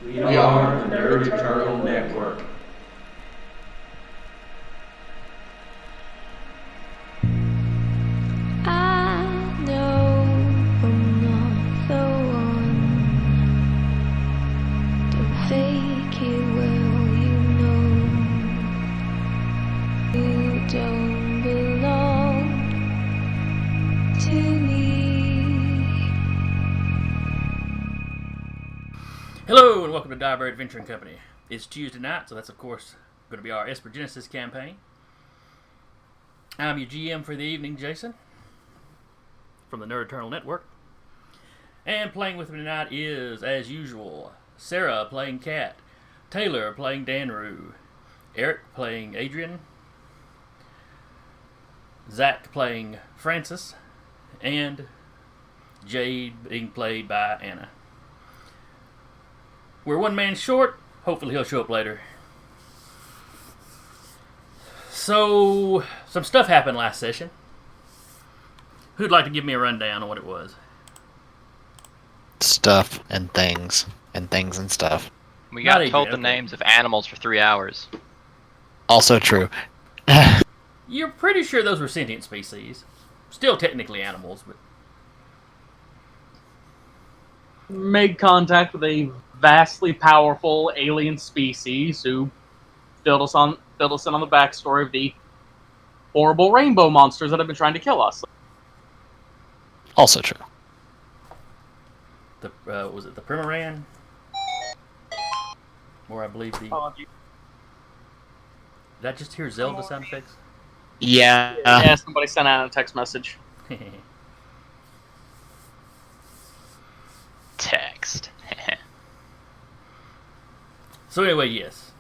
We are the Nerd Eternal Network. I know I'm not the one. Don't fake it well, you don't belong to me. Hello and welcome to Diver Adventuring Company. It's Tuesday night, so that's of course going to be our Esper Genesis campaign. I'm your GM for the evening, Jason, from the Nerd Eternal Network. And playing with me tonight is, as usual, Sarah playing Kat, Taylor playing Danru, Eric playing Adrian, Zach playing Francis, and Jade being played by Anna. We're one man short. Hopefully he'll show up later. So, some stuff happened last session. Who'd like to give me a rundown on what it was? Stuff and things and stuff. We Not got even, told the okay. names of animals for 3 hours. Also true. You're pretty sure those were sentient species. Still technically animals, but Made contact with a vastly powerful alien species who filled us in on the backstory of the horrible rainbow monsters that have been trying to kill us. Also true. was it the Primaran? Or I believe the... Did I just hear Zelda sound effects? Yeah. Yeah, somebody sent out a text message. Text. So anyway, yes.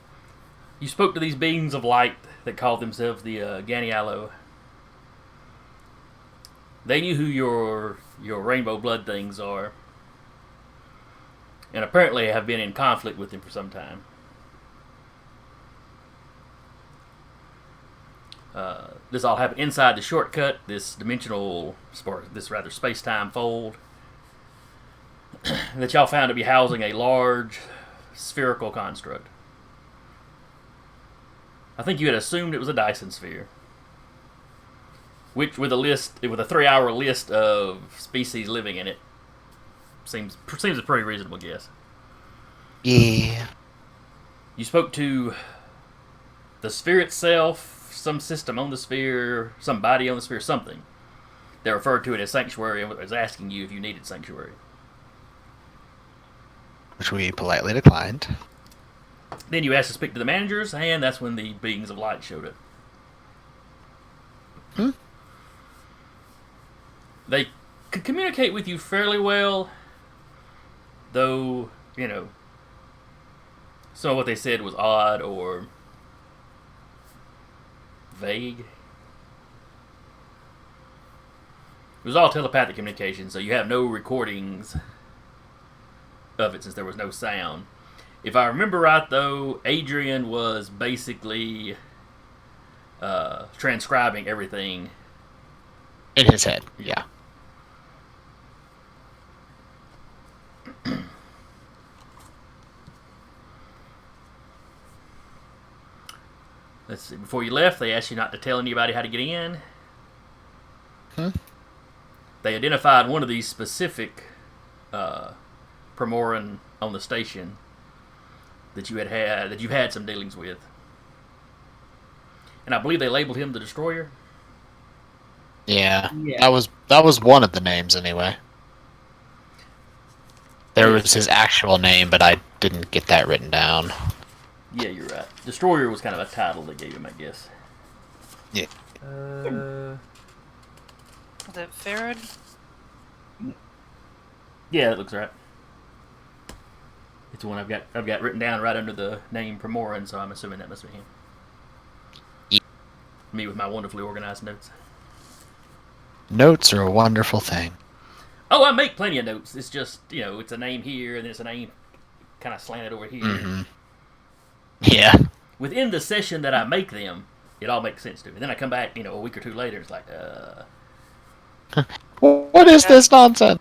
You spoke to these beings of light that called themselves the Ganialo. They knew who your rainbow blood things are. And apparently have been in conflict with them for some time. This all happened inside the shortcut, this dimensional, this rather space-time fold that y'all found to be housing a large spherical construct. I think you had assumed it was a Dyson sphere, which with a 3-hour list of species living in it seems a pretty reasonable guess. Yeah. You spoke to the sphere itself, some system on the sphere, some body on the sphere, something. They referred to it as sanctuary and was asking you if you needed sanctuary. Which we politely declined. Then you asked to speak to the managers, and that's when the beings of light showed up. They could communicate with you fairly well, though, some of what they said was odd or vague. It was all telepathic communication, so you have no recordings of it since there was no sound. If I remember right, though, Adrian was basically transcribing everything In his head, yeah. Let's see. Before you left, they asked you not to tell anybody how to get in. They identified one of these specific Primoran on the station that you've had some dealings with, and I believe they labeled him the Destroyer. Yeah. Yeah. That was one of the names anyway. There was his actual name, but I didn't get that written down. Yeah, you're right. Destroyer was kind of a title they gave him, I guess. Yeah. Is it Farad? Yeah, that looks right. It's the one I've got written down right under the name Primoran, so I'm assuming that must be him. Yeah. Me with my wonderfully organized notes. Notes are a wonderful thing. Oh, I make plenty of notes. It's just, it's a name here, and then it's a name kind of slanted over here. Mm-hmm. Yeah. Within the session that I make them, it all makes sense to me. Then I come back, a week or two later, it's like, What is this nonsense?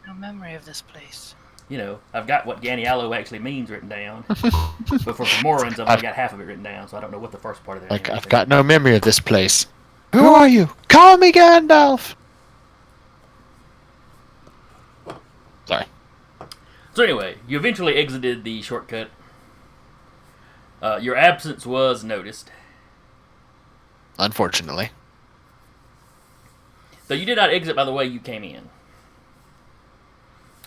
No memory of this place. You know, I've got what Ganialo actually means written down. But for Fomorans, I've only got half of it written down, so I don't know what the first part of their Like, name is. I've got no memory of this place. Who are you? Call me Gandalf! Sorry. So anyway, you eventually exited the shortcut. Your absence was noticed. Unfortunately. Though you did not exit by the way you came in.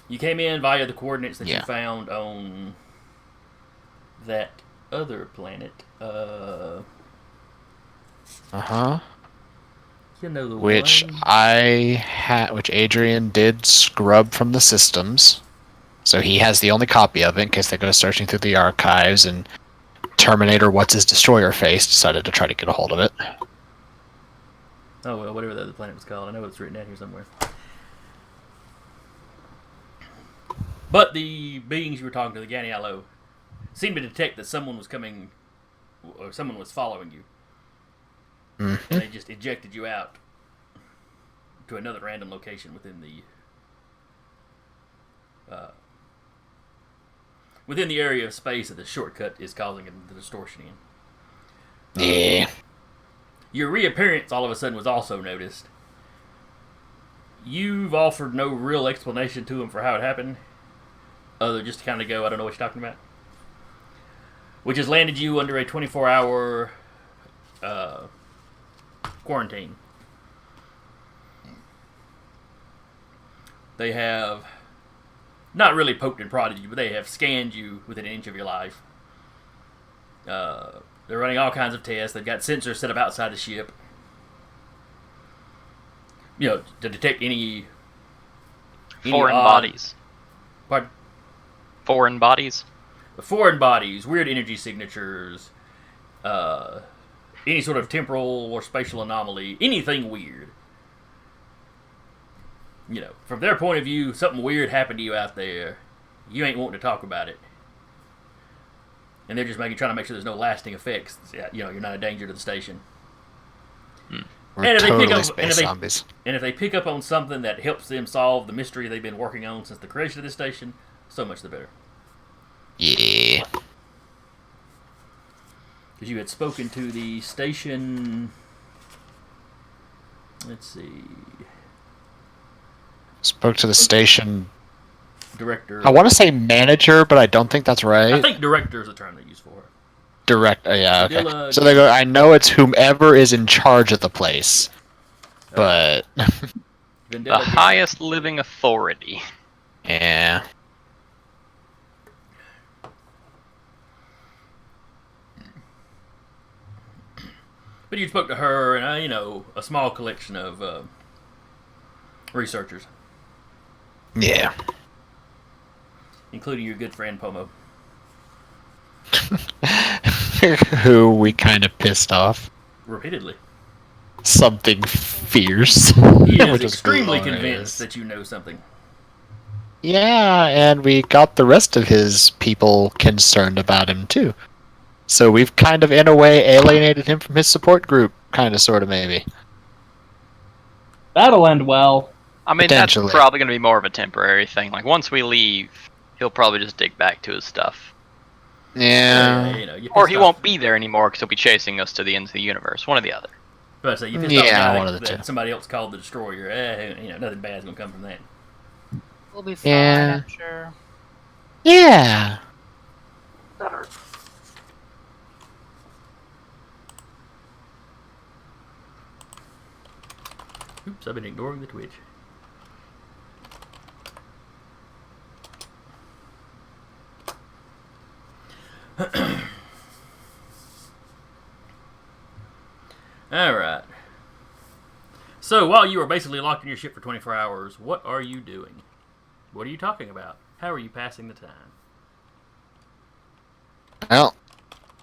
You came in via the coordinates that you found on that other planet. Uh-huh. You know the Which one. which Adrian did scrub from the systems. So he has the only copy of it in case they go searching through the archives, and Terminator What's His Destroyer Face decided to try to get a hold of it. Oh, well, whatever the other planet was called. I know it's written down here somewhere. But the beings you were talking to, the Ganialo, seemed to detect that someone was coming, or someone was following you. Mm-hmm. And they just ejected you out to another random location within the area of space that the shortcut is causing the distortion in. Yeah. Your reappearance all of a sudden was also noticed. You've offered no real explanation to him for how it happened, other just to kind of go, I don't know what you're talking about. Which has landed you under a 24-hour quarantine. They have not really poked and prodded you, but they have scanned you within an inch of your life. They're running all kinds of tests. They've got sensors set up outside the ship, you know, to detect any Foreign odd- bodies. Pardon? Foreign bodies. Foreign bodies, weird energy signatures, any sort of temporal or spatial anomaly, anything weird. You know, from their point of view, something weird happened to you out there. You ain't wanting to talk about it. And they're just trying to make sure there's no lasting effects. You know, you're not a danger to the station. We're And if they totally pick up- space and if they- zombies. And if they pick up on something that helps them solve the mystery they've been working on since the creation of this station, so much the better. Yeah. Because you had spoken to the station. Let's see. Spoke to the station. Director. I want to say manager, but I don't think that's right. I think director is the term they use for it. Yeah, okay. Padilla- So they go, I know it's whomever is in charge of the place, but The Vendetta gets- highest living authority. yeah. But you spoke to her and, you know, a small collection of researchers, Yeah. including your good friend Pomo. Who we kind of pissed off. Repeatedly. Something fierce. He is Which is extremely glorious. convinced that you know something. Yeah, and we got the rest of his people concerned about him too. So we've kind of, in a way, alienated him from his support group. Kind of, sort of, maybe. That'll end well. I mean, that's Potentially. probably going to be more of a temporary thing. Like, once we leave, he'll probably just dig back to his stuff. Yeah. You know, you Or pissed he off- won't be there anymore because he'll be chasing us to the ends of the universe. One or the other. But I say, you pissed Yeah, off the guy one of the that two. somebody else called the destroyer. You know, nothing bad's gonna come from that. We'll be fine, Yeah. I'm sure. Yeah. Oops, I've been ignoring the Twitch. Alright. So, while you are basically locked in your ship for 24 hours, what are you doing? What are you talking about? How are you passing the time? Well,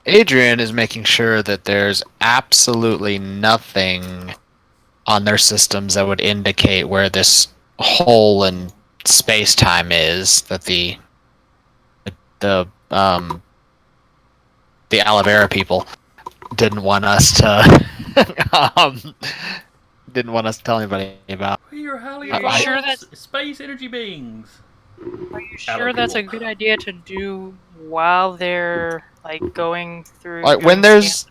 Adrian is making sure that there's absolutely nothing on their systems that would indicate where this hole in space-time is that the aloe vera people didn't want us to didn't want us to tell anybody about. We are highly Are you evolved sure that- space energy beings. Are you Hello, sure that's a people. good idea to do while they're like going through Like doing scans?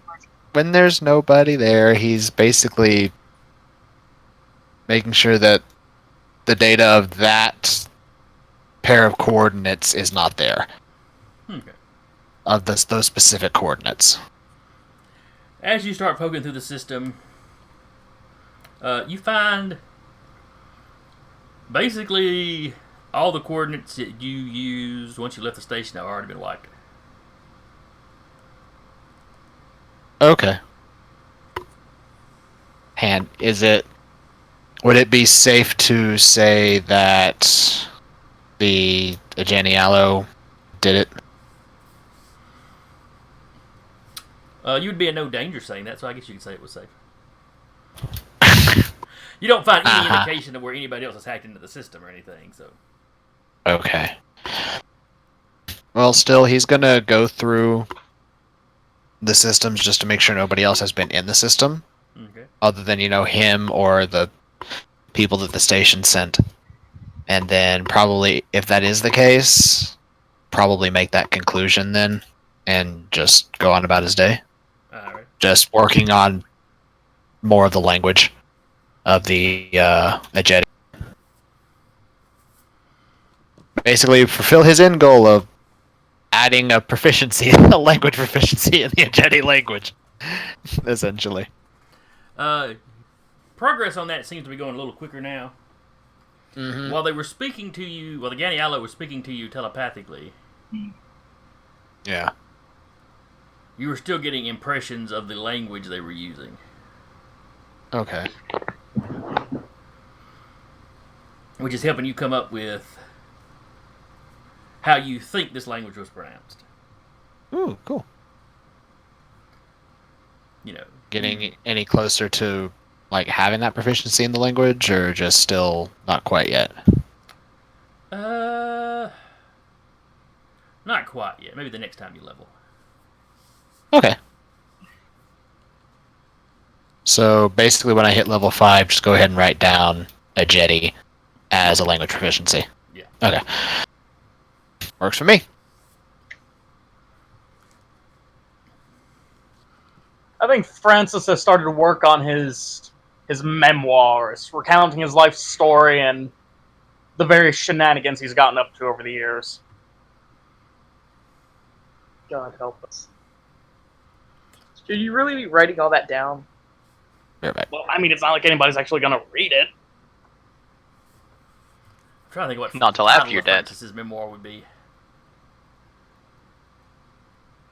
when there's nobody there, he's basically making sure that the data of that pair of coordinates is not there. Okay. Of those specific coordinates. As you start poking through the system, you find basically all the coordinates that you used once you left the station have already been wiped. Okay. And would it be safe to say that the Ejanialo did it? You would be in no danger saying that, so I guess you could say it was safe. You don't find any Uh-huh. indication of where anybody else has hacked into the system or anything, so. Okay. Well, still, he's gonna go through the systems just to make sure nobody else has been in the system, Okay. other than, him or the people that the station sent. And then probably, if that is the case, probably make that conclusion then, and just go on about his day. Alright. Just working on more of the language of the Ekajati. Basically, fulfill his end goal of adding a proficiency, a language proficiency in the Ekajati language, essentially. Progress on that seems to be going a little quicker now. Mm-hmm. While they were speaking to you, the Ganialo was speaking to you telepathically, Yeah. you were still getting impressions of the language they were using. Okay. Which is helping you come up with how you think this language was pronounced. Ooh, cool. You know. Getting any closer to like having that proficiency in the language, or just still not quite yet? Not quite yet. Maybe the next time you level. Okay. So basically, when I hit level 5, just go ahead and write down a jetty as a language proficiency. Yeah. Okay. Works for me. I think Francis has started to work on his memoirs, recounting his life story and the various shenanigans he's gotten up to over the years. God help us. Should you really be writing all that down? Be right back. Well, I mean, it's not like anybody's actually going to read it. I'm trying to think what Not till title after you're of dead. Francis's memoir would be.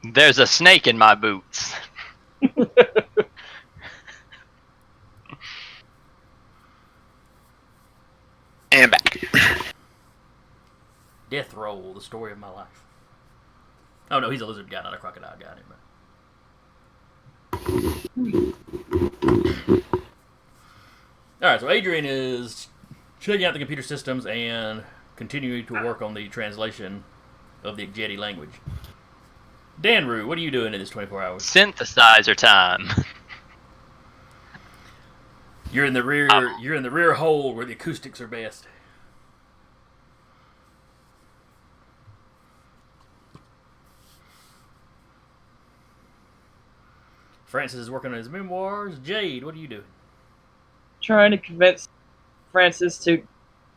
There's a snake in my boots. And back. Death Roll, the story of my life. Oh no, he's a lizard guy, not a crocodile guy. Alright, so Adrian is checking out the computer systems and continuing to work on the translation of the Ekajati language. Danru, what are you doing in this 24 hours? Synthesizer time. You're in the rear. You're in the rear hole where the acoustics are best. Francis is working on his memoirs. Jade, what are you doing? Trying to convince Francis to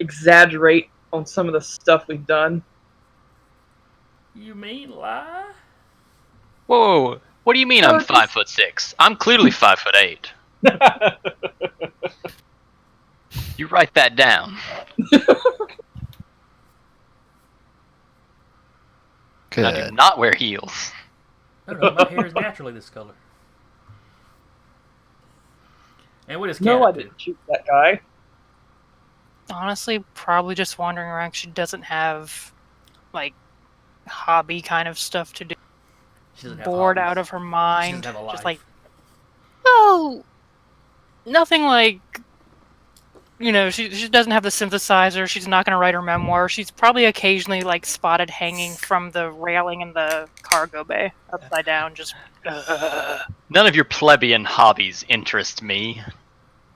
exaggerate on some of the stuff we've done. You mean lie? Whoa! What do you mean I'm 5'6"? I'm clearly 5'8". You write that down. Good. I do not wear heels. I don't know. My hair is naturally this color. And what is Cat No, I up to? didn't shoot that guy. Honestly, probably just wandering around. She doesn't have, like, hobby kind of stuff to do. She doesn't have Bored hobbies. out of her She mind. doesn't have a life. Just like, no, nothing like. She doesn't have the synthesizer. She's not going to write her memoir. She's probably occasionally like spotted hanging from the railing in the cargo bay, upside down. Just. None of your plebeian hobbies interest me.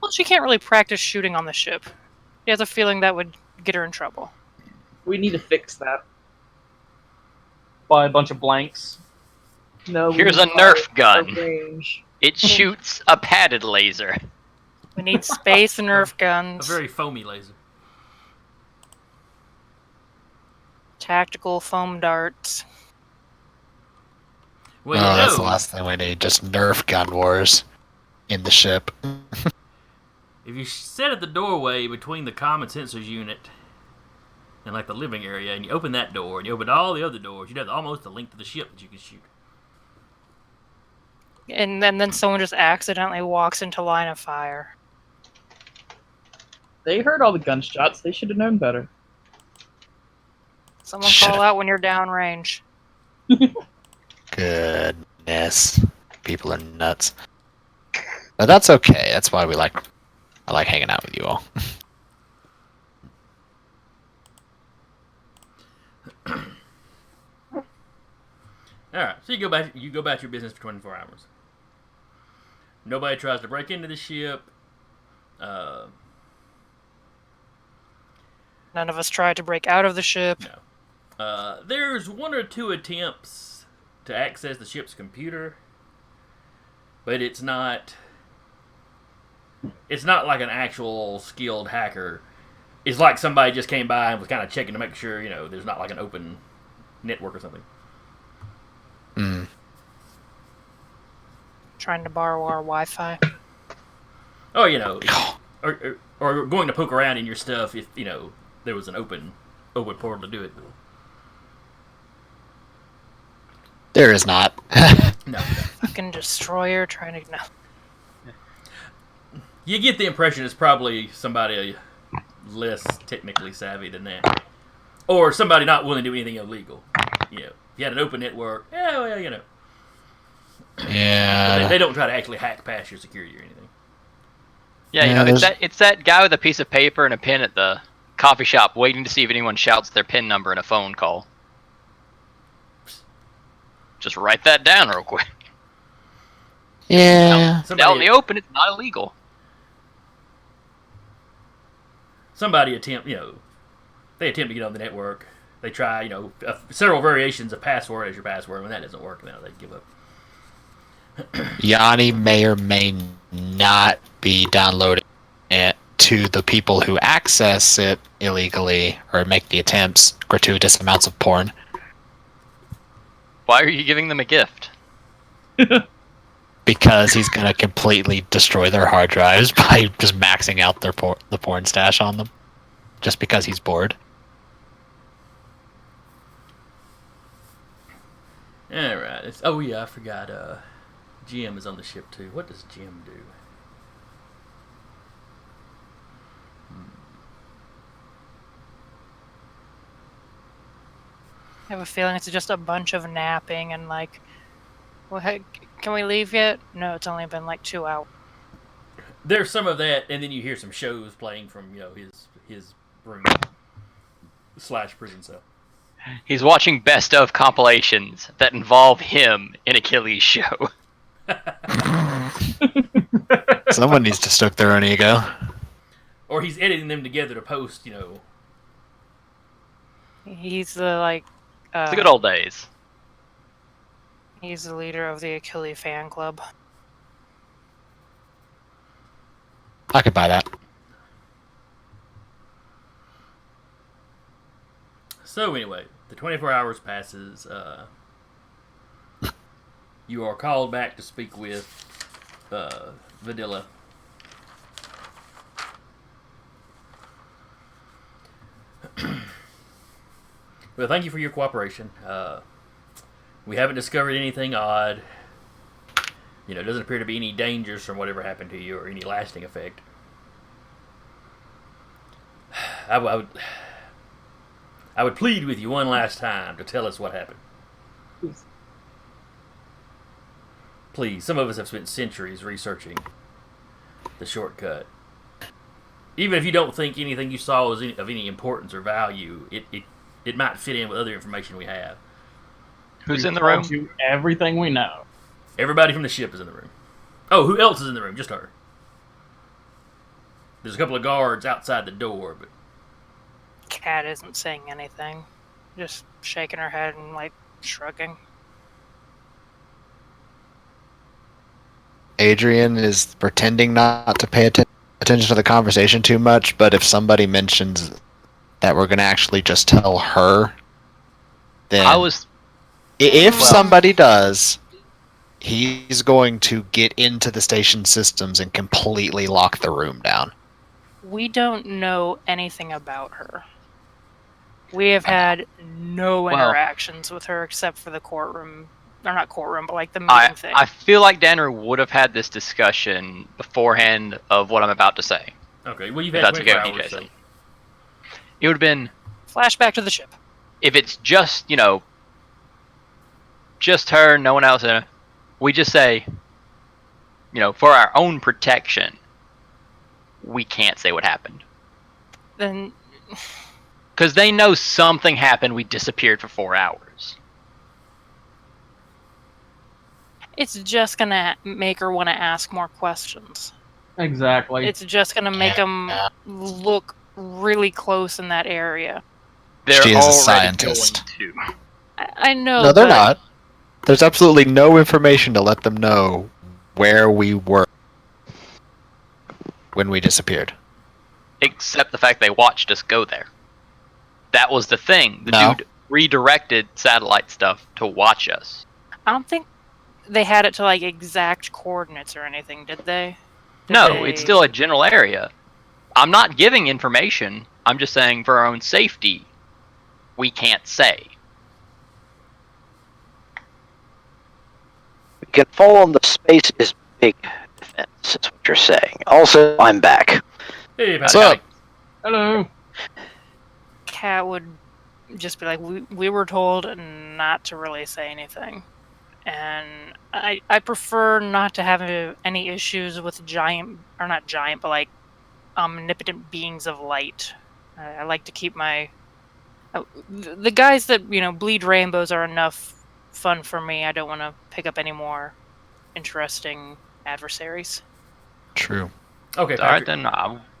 Well, she can't really practice shooting on the ship. She has a feeling that would get her in trouble. We need to fix that. Buy a bunch of blanks. No. we Here's need a to buy Nerf gun. A range. It shoots a padded laser. We need space Nerf A guns, very foamy laser. tactical foam darts. Well, Oh, you that's the know, last thing we need. Just Nerf gun wars in the ship. if you sit at the doorway between the common sensors unit and like the living area, and you open that door, and you open all the other doors, you'd have almost the length of the ship that you can shoot. And then someone just accidentally walks into line of fire. They heard all the gunshots. They should have known better. Someone Shut call up. out when you're downrange. Goodness, people are nuts. But that's okay. That's why I like hanging out with you all. All right, so you go back to your business for 24 hours. Nobody tries to break into the ship. None of us tried to break out of the ship. No. There's one or two attempts to access the ship's computer, but it's not like an actual skilled hacker. It's like somebody just came by and was kind of checking to make sure, there's not like an open network or something. Mm. Trying to borrow our Wi-Fi. Oh, or going to poke around in your stuff if, there was an open portal to do it. There is not. No. Fucking destroyer trying to... No. You get the impression it's probably somebody less technically savvy than that. Or somebody not willing to do anything illegal. If you had an open network, Yeah. They don't try to actually hack past your security or anything. Yeah, Yeah, it's that guy with a piece of paper and a pen at the coffee shop waiting to see if anyone shouts their PIN number in a phone call. Just write that down real quick. Yeah. Out in the open, it's not illegal. Somebody they attempt to get on the network. They try, several variations of password as your password. When that doesn't work, then they give up. Yanni may or may not be downloading it to the people who access it illegally or make the attempts gratuitous amounts of porn. Why are you giving them a gift? Because he's going to completely destroy their hard drives by just maxing out the porn stash on them. Just because he's bored. Alright. Oh, yeah, I forgot. GM is on the ship, too. What does GM do? I have a feeling it's just a bunch of napping and well, hey, can we leave yet? No, it's only been 2 hours. There's some of that, and then you hear some shows playing from, his room / prison cell. He's watching best of compilations that involve him in Achilles' show. Someone needs to stoke their own ego. Or he's editing them together to post, He's the It's the good old days. He's the leader of the Achilles fan club. I could buy that. So anyway, the 24 hours passes. You are called back to speak with Vadilla. Well, thank you for your cooperation. We haven't discovered anything odd. It doesn't appear to be any dangers from whatever happened to you or any lasting effect. I would plead with you one last time to tell us what happened. Please, some of us have spent centuries researching the shortcut. Even if you don't think anything you saw was of any importance or value, it might fit in with other information we have. Who's in the We've room? told you everything we know. Everybody from the ship is in the room. Oh, who else is in the room? Just her. There's a couple of guards outside the door, but Kat isn't saying anything, just shaking her head and like shrugging. Adrian is pretending not to pay attention to the conversation too much, but if somebody mentions that we're going to actually just tell her, then I was if Well- somebody does, he's going to get into the station systems and completely lock the room down. We don't know anything about her. We have had no Well- interactions with her except for the courtroom, or not courtroom, but like the meeting thing. I feel like Danner would have had this discussion beforehand of what I'm about to say. Okay, well, you've If had that's 24 okay with you, hours, so... Jason. It would have been Flashback to the ship. if it's just just her, no one else in it. We just say, for our own protection, we can't say what happened Then because they know something happened. We disappeared for 4 hours. it's just gonna make her want to ask more questions. Exactly. It's just gonna make them look really close in that area. They're She is a already scientist. going to. I know. No, they're but not. There's absolutely no information to let them know where we were when we disappeared. Except the fact they watched us go there. That was the thing. The No. dude redirected satellite stuff to watch us. I don't think they had it to like exact coordinates or anything, did they? Did No, they- it's still a general area. I'm not giving information. I'm just saying for our own safety, we can't say. We can fall in the space is big defense, is what you're saying. Also, I'm back. Hey, What's Pat. up? Hello. Kat would just be like, we were told not to really say anything. And I prefer not to have any issues with giant, or not giant, but like omnipotent beings of light. I like to keep my... the guys that, bleed rainbows are enough fun for me. I don't want to pick up any more interesting adversaries. True. Okay, All right, Patrick, then.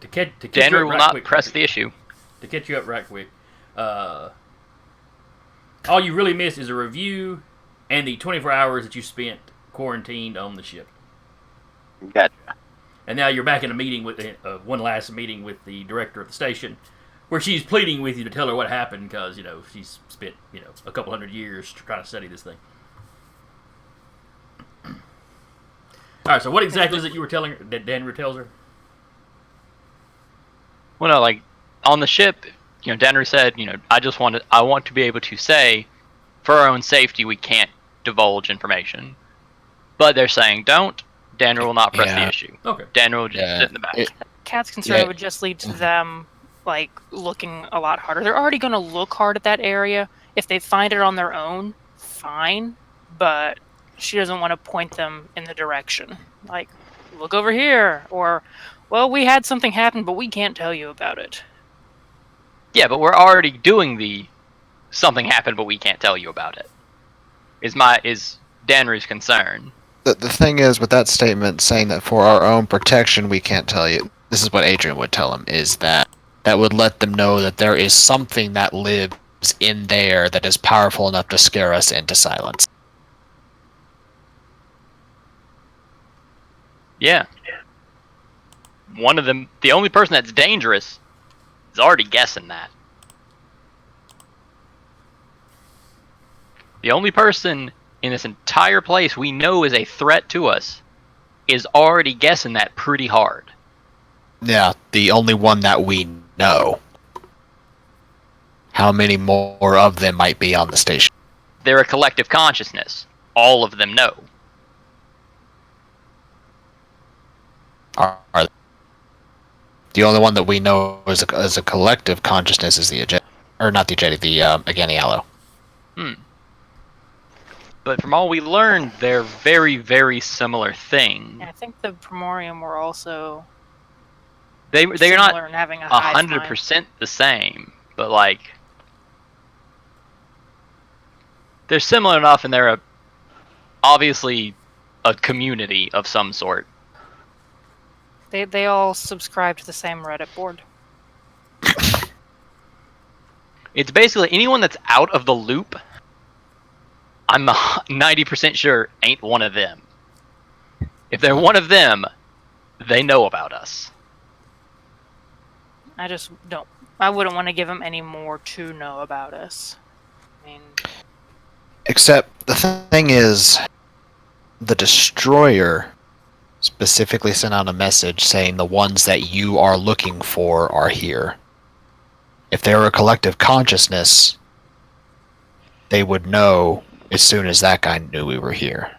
to catch you Danner up will right not quick, press Patrick, the issue. to catch you up right quick, all you really missed is a review and the 24 hours that you spent quarantined on the ship. Gotcha. And now you're back in a meeting with one last meeting with the director of the station, where she's pleading with you to tell her what happened because she's spent a couple hundred years trying to study this thing. All right, so what exactly is it you were telling her that Danner tells her? Well, no, like on the ship, Danner said, I want to be able to say, for our own safety, we can't divulge information. But they're saying don't. Danner will not press the Yeah. issue. Okay. Danner will just sit in the back. Kat's concern Yeah. would just lead to them like looking a lot harder. They're already going to look hard at that area. If they find it on their own, fine. But she doesn't want to point them in the direction. Like, look over here. Or, well, we had something happen, but we can't tell you about it. Yeah, but we're already doing the something happened, but we can't tell you about it. Is Danner's concern. The thing is, with that statement saying that for our own protection we can't tell you, this is what Adrian would tell him, is that would let them know that there is something that lives in there that is powerful enough to scare us into silence. Yeah. One of them, the only person that's dangerous, is already guessing that. The only person in this entire place we know is a threat to us is already guessing that pretty hard. Yeah, the only one that we know. How many more of them might be on the station? They're a collective consciousness. All of them know. Are the only one that we know as a collective consciousness is the Ekajati, or not the Ekajati, the Aganialo. But from all we learned, they're very, very similar things. And I think the Primorium were also They're similar not in having a hive mind. 100% the same, but like they're similar enough, and they're obviously a community of some sort. They all subscribe to the same Reddit board. It's basically anyone that's out of the loop. I'm 90% sure ain't one of them. If they're one of them, they know about us. I just don't. I wouldn't want to give them any more to know about us. I mean, Except the thing is, the destroyer specifically sent out a message saying the ones that you are looking for are here. If they were a collective consciousness, they would know as soon as that guy knew we were here.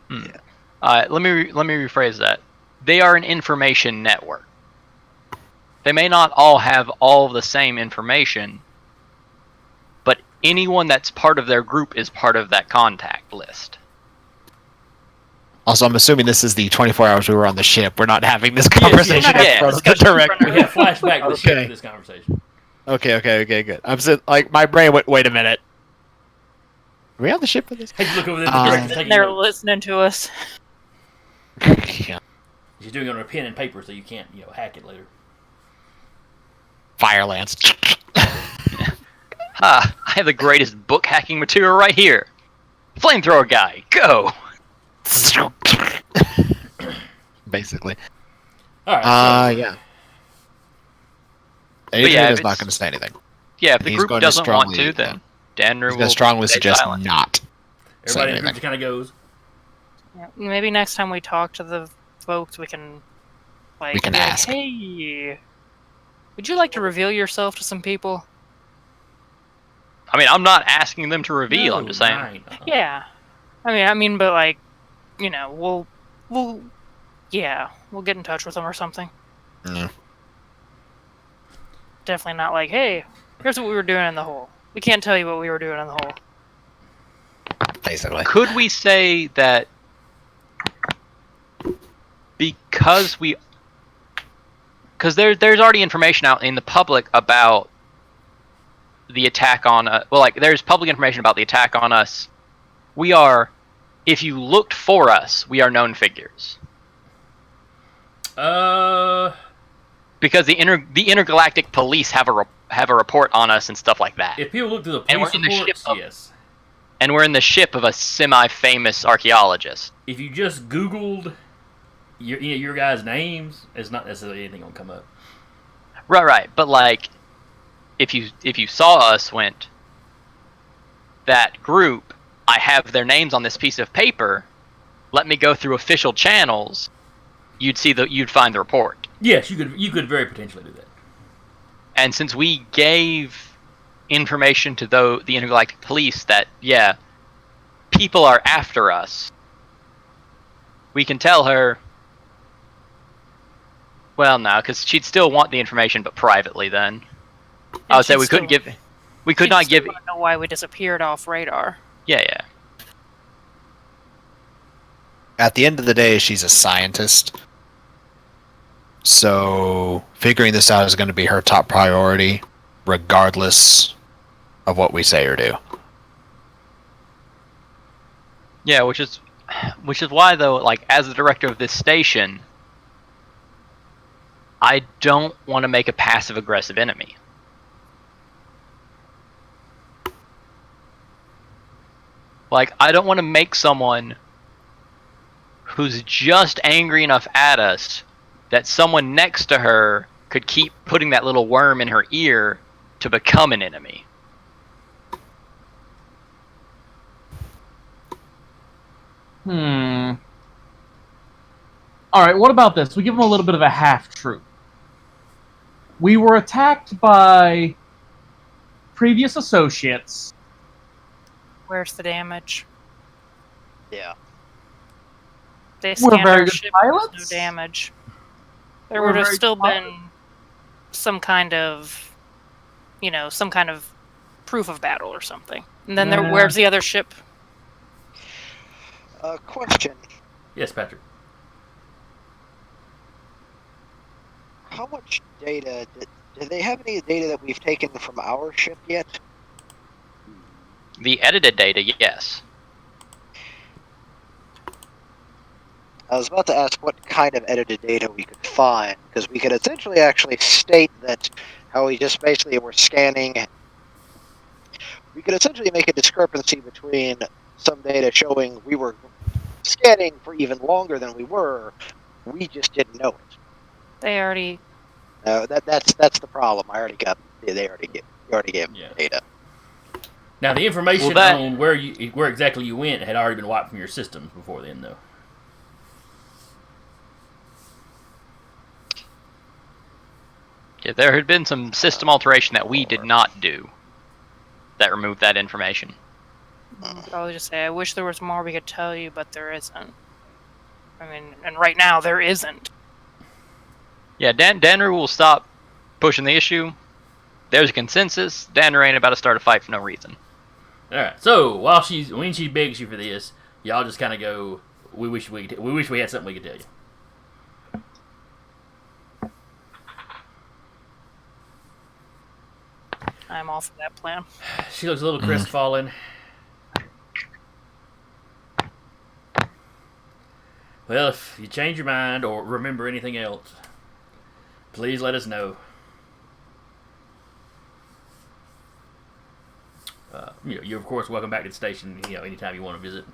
Let me rephrase that. They are an information network. They may not all have all the same information, but anyone that's part of their group is part of that contact list. Also, I'm assuming this is the 24 hours we were on the ship. We're not having this conversation yeah. in front of the director. We have flashback to the ship for this conversation. Okay, good. I'm like, my brain went, wait a minute. Are we on the ship for this? Hey, look over there. The director's taking they're notes. listening to us. Yeah. She's doing it on a pen and paper, so you can't, hack it later. Fire lance. I have the greatest book hacking material right here. Flamethrower guy, go! Basically. All right. Yeah. But Adrian yeah, is if not it's- going to say anything. Yeah, if the He's group going to doesn't want strongly- to, then Danner He's will going to strongly stay suggest silent. not. Everybody in the anything. group just kind of goes. Yeah, maybe next time we talk to the folks, we can We can be like, ask. hey, would you like to reveal yourself to some people? I mean, I'm not asking them to reveal. I'm just saying. Nine. Yeah. I mean, but like, we'll get in touch with them or something. Mm. Definitely not like, hey, here's what we were doing in the hole. We can't tell you what we were doing in the hole. Basically. Could we say that because there's already information out in the public about the attack on there's public information about the attack on us. We are, if you looked for us, we are known figures. Because the intergalactic police have a report on us and stuff like that. If people look through the And we're police in the ship reports, of- yes. And we're in the ship of a semi-famous archaeologist. If you just Googled your guys' names, it's not necessarily anything gonna come up. Right. But like, if you saw us, went, that group, I have their names on this piece of paper. Let me go through official channels. You'd find the report. Yes, you could very potentially do that. And since we gave information to the intergalactic police that people are after us, we can tell her. Well, no, because she'd still want the information, but privately. Then I would say we couldn't give. We could not give. Want to know why we disappeared off radar. Yeah. At the end of the day, she's a scientist. So figuring this out is going to be her top priority, regardless of what we say or do. Yeah, which is why, though, like, as the director of this station, I don't want to make a passive-aggressive enemy. Like, I don't want to make someone who's just angry enough at us that someone next to her could keep putting that little worm in her ear to become an enemy. Alright, what about this? We give them a little bit of a half-truth. We were attacked by previous associates. Where's the damage? Yeah. They We're scanned very our good ship. There's no pilots. damage. There We're would have very still good pilots. been some kind of, some kind of proof of battle or something. And then Yeah. where's the other ship? Question. Yes, Patrick. How much data do they have any data that we've taken from our ship yet? The edited data, yes. I was about to ask what kind of edited data we could find, because we could essentially actually state that how we just basically were scanning we could essentially make a discrepancy between some data showing we were scanning for even longer than we were. We just didn't know it. They already. No, that's the problem. I already got. They already gave me Yeah. the data. Now the information Well, that- on where exactly you went had already been wiped from your systems before then, though. Yeah, there had been some system alteration that we did not do that removed that information. You could always just say, I wish there was more we could tell you, but there isn't. I mean, and right now there isn't. Yeah, Danru will stop pushing the issue. There's a consensus. Danru ain't about to start a fight for no reason. All right. So when she begs you for this, y'all just kind of go, "We wish we had something we could tell you." I'm all for that plan. She looks a little crestfallen. Well, if you change your mind or remember anything else, please let us know. You're of course welcome back to the station. Anytime you want to visit.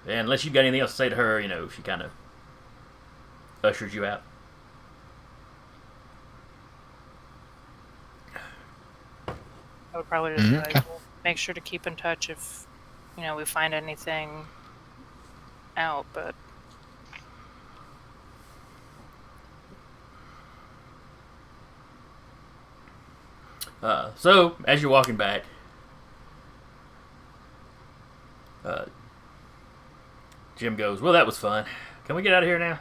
And unless you've got anything else to say to her, she kind of ushers you out. I would probably just be like, well, make sure to keep in touch if, we find anything out, but... So, as you're walking back, Jim goes, "Well, that was fun. Can we get out of here now?"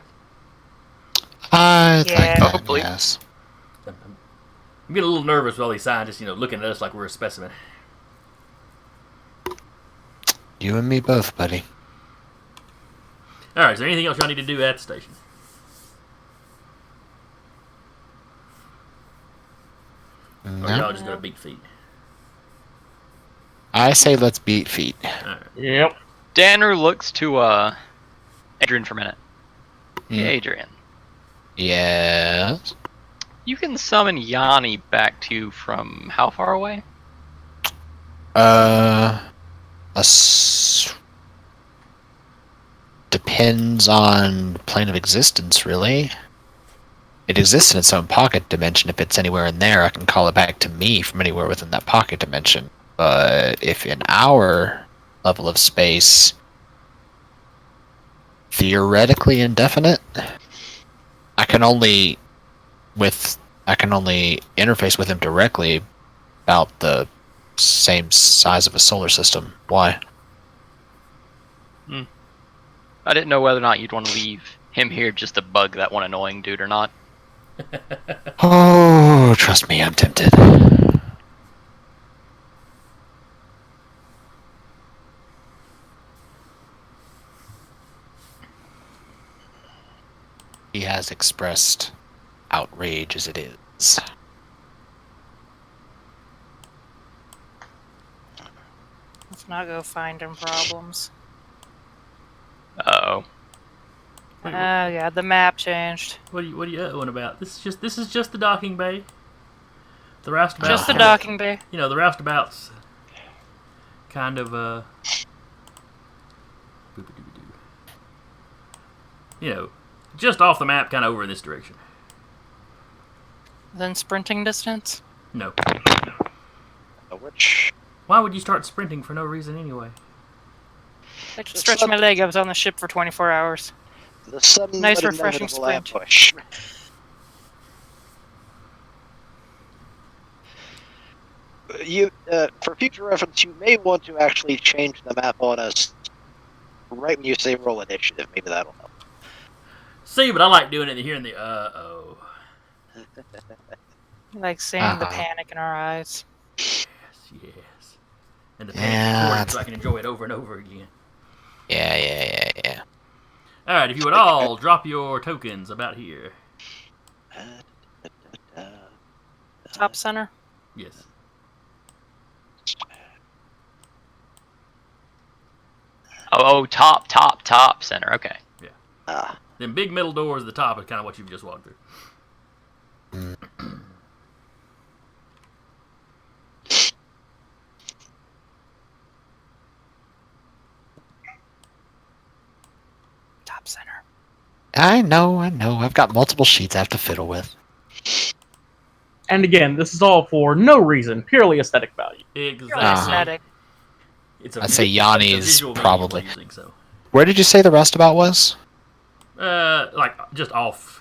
I think Yeah. that, Hopefully. yes. I'm getting a little nervous with all these scientists, looking at us like we're a specimen. You and me both, buddy. All right, is there anything else y'all need to do at the station? Or No. y'all just gonna beat feet? I say let's beat feet. All right. Yep. Danru looks to Adrian for a minute. Hey, Hmm. Adrian, Yes. you can summon Yanni back to you from how far away? Depends on plane of existence, really. It exists in its own pocket dimension. If it's anywhere in there, I can call it back to me from anywhere within that pocket dimension. But if in our level of space, theoretically indefinite, I can only interface with him directly about the same size of a solar system. Why? I didn't know whether or not you'd want to leave him here just to bug that one annoying dude or not. Oh, trust me, I'm tempted. He has expressed outrage as it is. Let's not go finding problems. Uh-oh. Oh, yeah, the map changed. What are you on about? This is just the docking bay. The roustabout. Just the docking bay. The roustabout's kind of just off the map, kind of over in this direction. Then sprinting distance? No. Which Why would you start sprinting for no reason anyway? I just stretched my leg. I was on the ship for 24 hours. the sudden Nice but refreshing inevitable sprint. ambush. For future reference, you may want to actually change the map on us right when you say roll initiative. Maybe that'll help. See, but I like doing it here in the uh-oh. Like seeing the panic in our eyes. Yes. And the Yeah, panic recording that's- so I can enjoy it over and over again. Yeah. Alright, if you would all drop your tokens about here. Top center? Yes. Oh, top center. Okay. Ah, Then big middle doors at the top is kind of what you've just walked through. I know. I've got multiple sheets I have to fiddle with. And again, this is all for no reason, purely aesthetic value. Exactly. Really aesthetic. It's a I'd say it's a Yanni's visual medium probably. we're using, so. Where did you say the Roustabout was? Like just off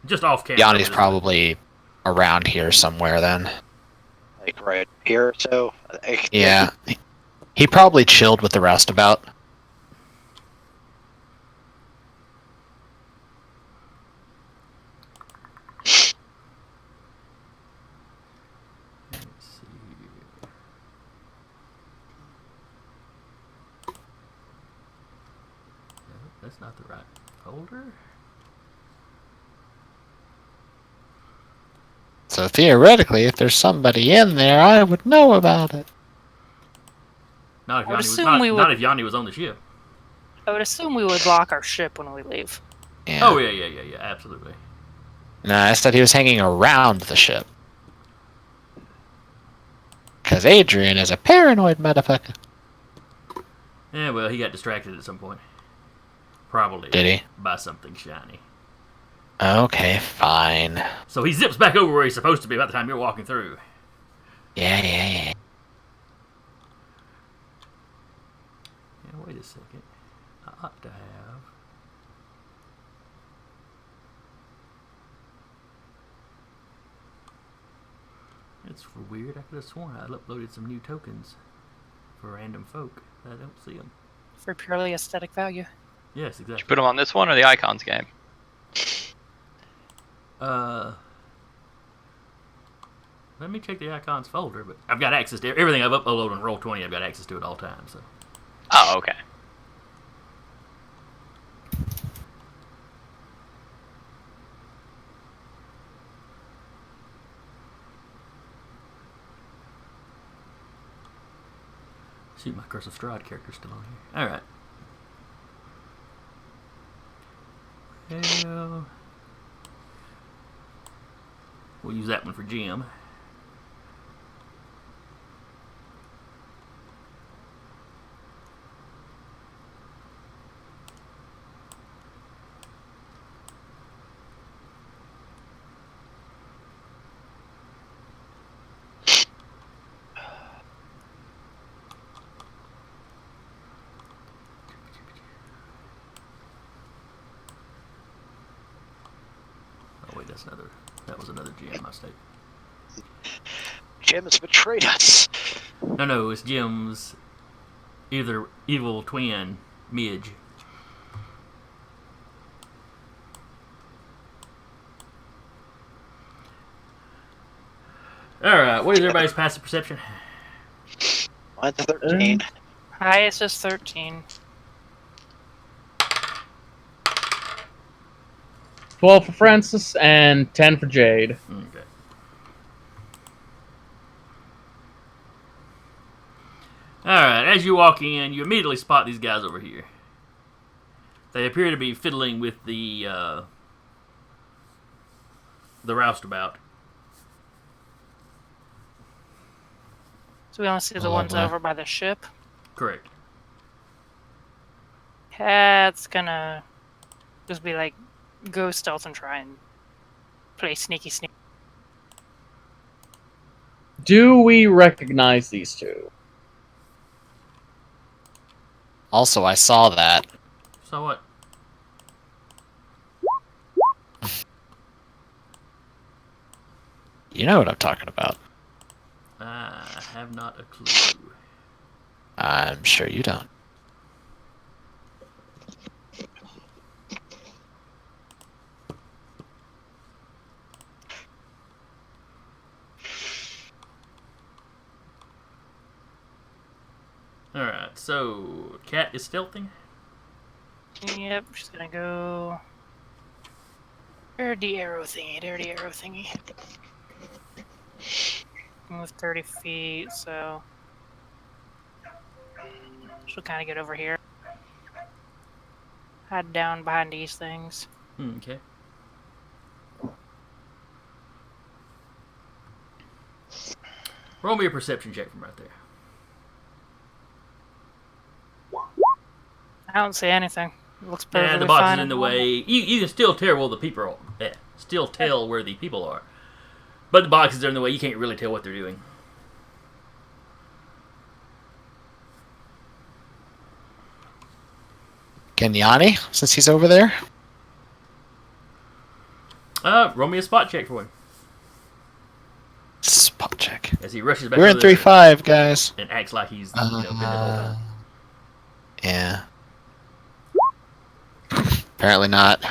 camera. Yanni's this way. probably around here somewhere then. Like right here, so Yeah. He probably chilled with the Roustabout. Let's see here. No, that's not the right folder. So theoretically, if there's somebody in there, I would know about it. Not if I would Yanni was assume we not would- if Yanni was on the ship. I would assume we would lock our ship when we leave. Yeah. Oh yeah, absolutely. No, I said he was hanging around the ship. Because Adrian is a paranoid motherfucker. Yeah, well, he got distracted at some point. Probably. Did he? By something shiny. Okay, fine. So he zips back over where he's supposed to be by the time you're walking through. Yeah. Yeah, wait a second. I ought to have. It's weird. I could have sworn I uploaded some new tokens for random folk. I don't see them. For purely aesthetic value. Yes, Did exactly. you put them on this one or the icons game? Let me check the icons folder, but I've got access to everything I've uploaded on Roll20. I've got access to it all the time. So. Oh, okay. Shoot, my Curse of Strahd character's still on here. Alright. Well, we'll use that one for Jim. Oh wait, that was another Jim mistake. Jim has betrayed us. No, it's Jim's either evil twin, Midge. Alright, what is everybody's passive perception? Mine's 13. Highest is 13. 12 for Francis and 10 for Jade. Okay. Alright, as you walk in, you immediately spot these guys over here. They appear to be fiddling with the Roustabout. So we only see the Oh, ones boy. over by the ship. Correct. Cat's gonna just be like, go stealth and try and play sneaky sneak. Do we recognize these two? Also, I saw that. So what? You know what I'm talking about. I have not a clue. I'm sure you don't. Alright, so Cat is stealthing. Yep, she's gonna go. Where'd the arrow thingy? There, the arrow thingy. Move 30 feet, so she'll kind of get over here. Hide down behind these things. Okay. Roll me a perception check from right there. I don't see anything. Looks Yeah, perfectly the box fine is in the normal. way. You can still tell where the people are. Yeah, still tell where the people are. But the boxes are in the way. You can't really tell what they're doing. Kenyani, since he's over there. Roll me a spot check for him Spot check. as he rushes back We're in over there 3-5, guys. and acts like he's been there the whole time. Yeah. Apparently not.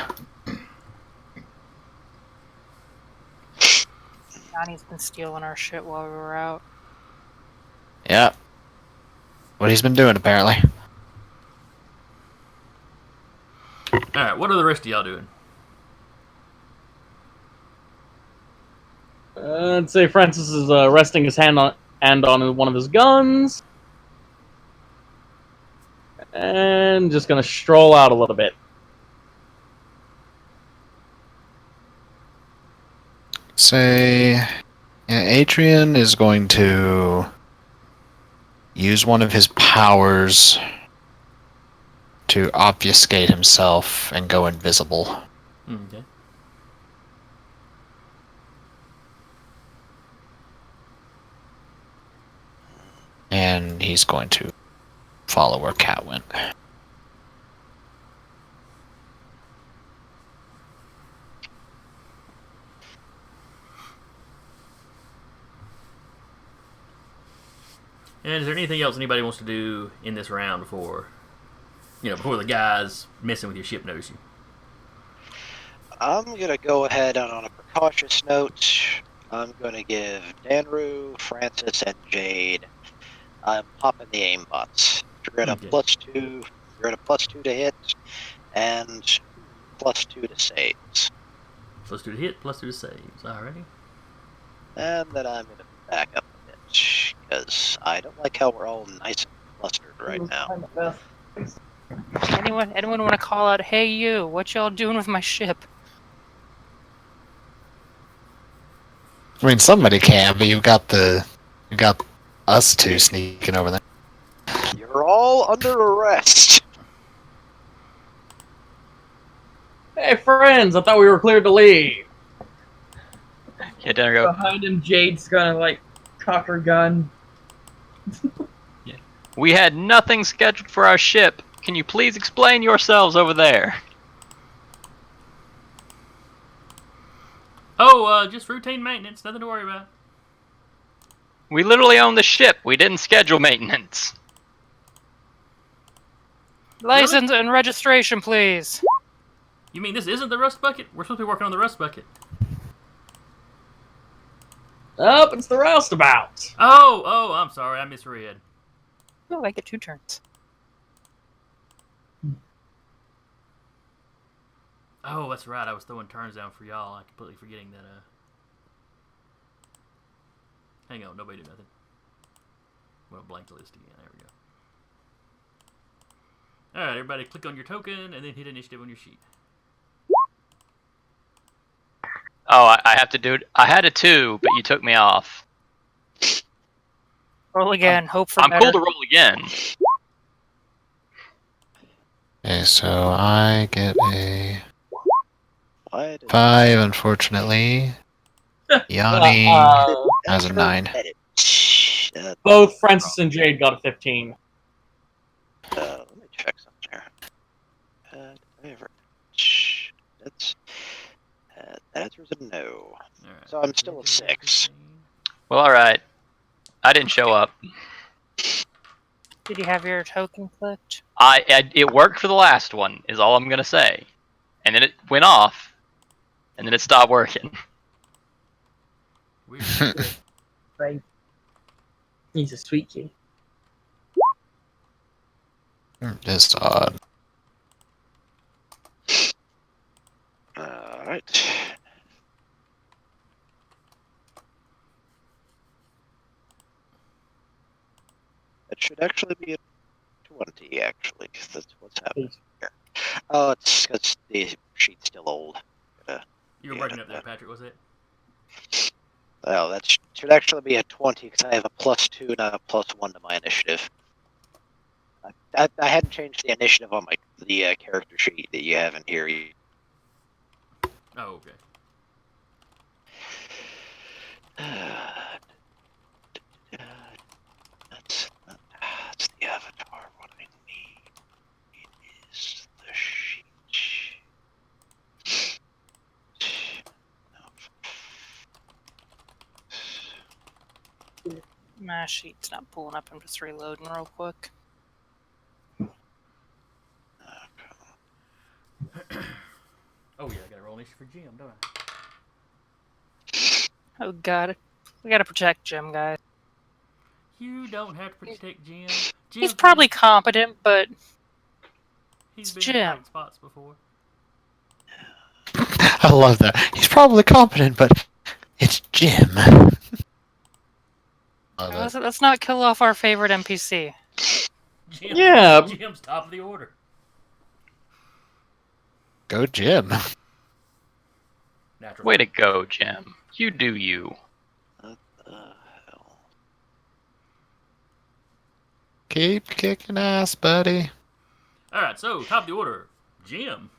Johnny's been stealing our shit while we were out. Yeah. What he's been doing, apparently. All right, what are the rest of y'all doing? I'd say Francis is resting his hand on one of his guns. And just gonna stroll out a little bit. Say, yeah, Adrian is going to use one of his powers to obfuscate himself and go invisible. Okay. And he's going to follow where Cat went. And is there anything else anybody wants to do in this round before the guys messing with your ship notice you? I'm going to go ahead and on a precautious note, I'm going to give Danru, Francis, and Jade, I'm popping the aimbots. You're at a Okay. +2. You're at a +2 to hit, and +2 to saves. +2 to hit, +2 to saves. Alrighty. And then I'm going to back up a bit, because I don't like how we're all nice and clustered right now. Anyone want to call out, hey you, what y'all doing with my ship? I mean, somebody can, but you got us two sneaking over there. You're all under arrest. Hey friends, I thought we were cleared to leave. Yeah, Danner go. Behind him, Jade's gonna like cock her gun. We had nothing scheduled for our ship. Can you please explain yourselves over there? Oh, just routine maintenance. Nothing to worry about. We literally own the ship. We didn't schedule maintenance. License and registration, please. You mean this isn't the rust bucket? We're supposed to be working on the rust bucket. Up, it's the Roustabout. Oh, I'm sorry. I misread. Oh, I get 2 turns. Oh, that's right. I was throwing turns down for y'all. I'm completely forgetting that. Hang on. Nobody do nothing. I'm going to blank the list again. There we go. Alright, everybody click on your token and then hit initiative on your sheet. Oh, I have to do it. I had a 2, but you took me off. Roll again. Hope for I'm better. cool to roll again. Okay, so I get a What? 5, unfortunately. Yanni has a 9. Both Francis and Jade got a 15. Let me check something here. That's that answer's a no. Alright. So I'm still a 6. Well, alright. I didn't show up. Did you have your token clicked? It worked for the last one, is all I'm gonna say. And then it went off, and then it stopped working. Weird. Right. He's a sweet kid. Just odd. Alright. It should actually be a 20, actually, because that's what's happening here. Oh, it's because the sheet's still old. You were breaking up there, Patrick, was it? Oh, that should actually be a 20, because I have a +2, not a +1 to my initiative. I hadn't changed the initiative on the character sheet that you have in here. Oh, okay. That's the avatar. What I need is the sheet. My sheet's not pulling up. I'm just reloading real quick. Oh yeah, I gotta roll an issue for Jim, don't I? Oh god, we gotta protect Jim, guys. You don't have to protect Jim. He's probably competent, but he's it's been in Jim. tight spots before. I love that. He's probably competent, but it's Jim. Love it. Let's not kill off our favorite NPC. Yeah. Jim's top of the order. Go Jim. Natural. Way to go, Jim. You do you. What the hell? Keep kicking ass, buddy. All right, so top of the order, Jim.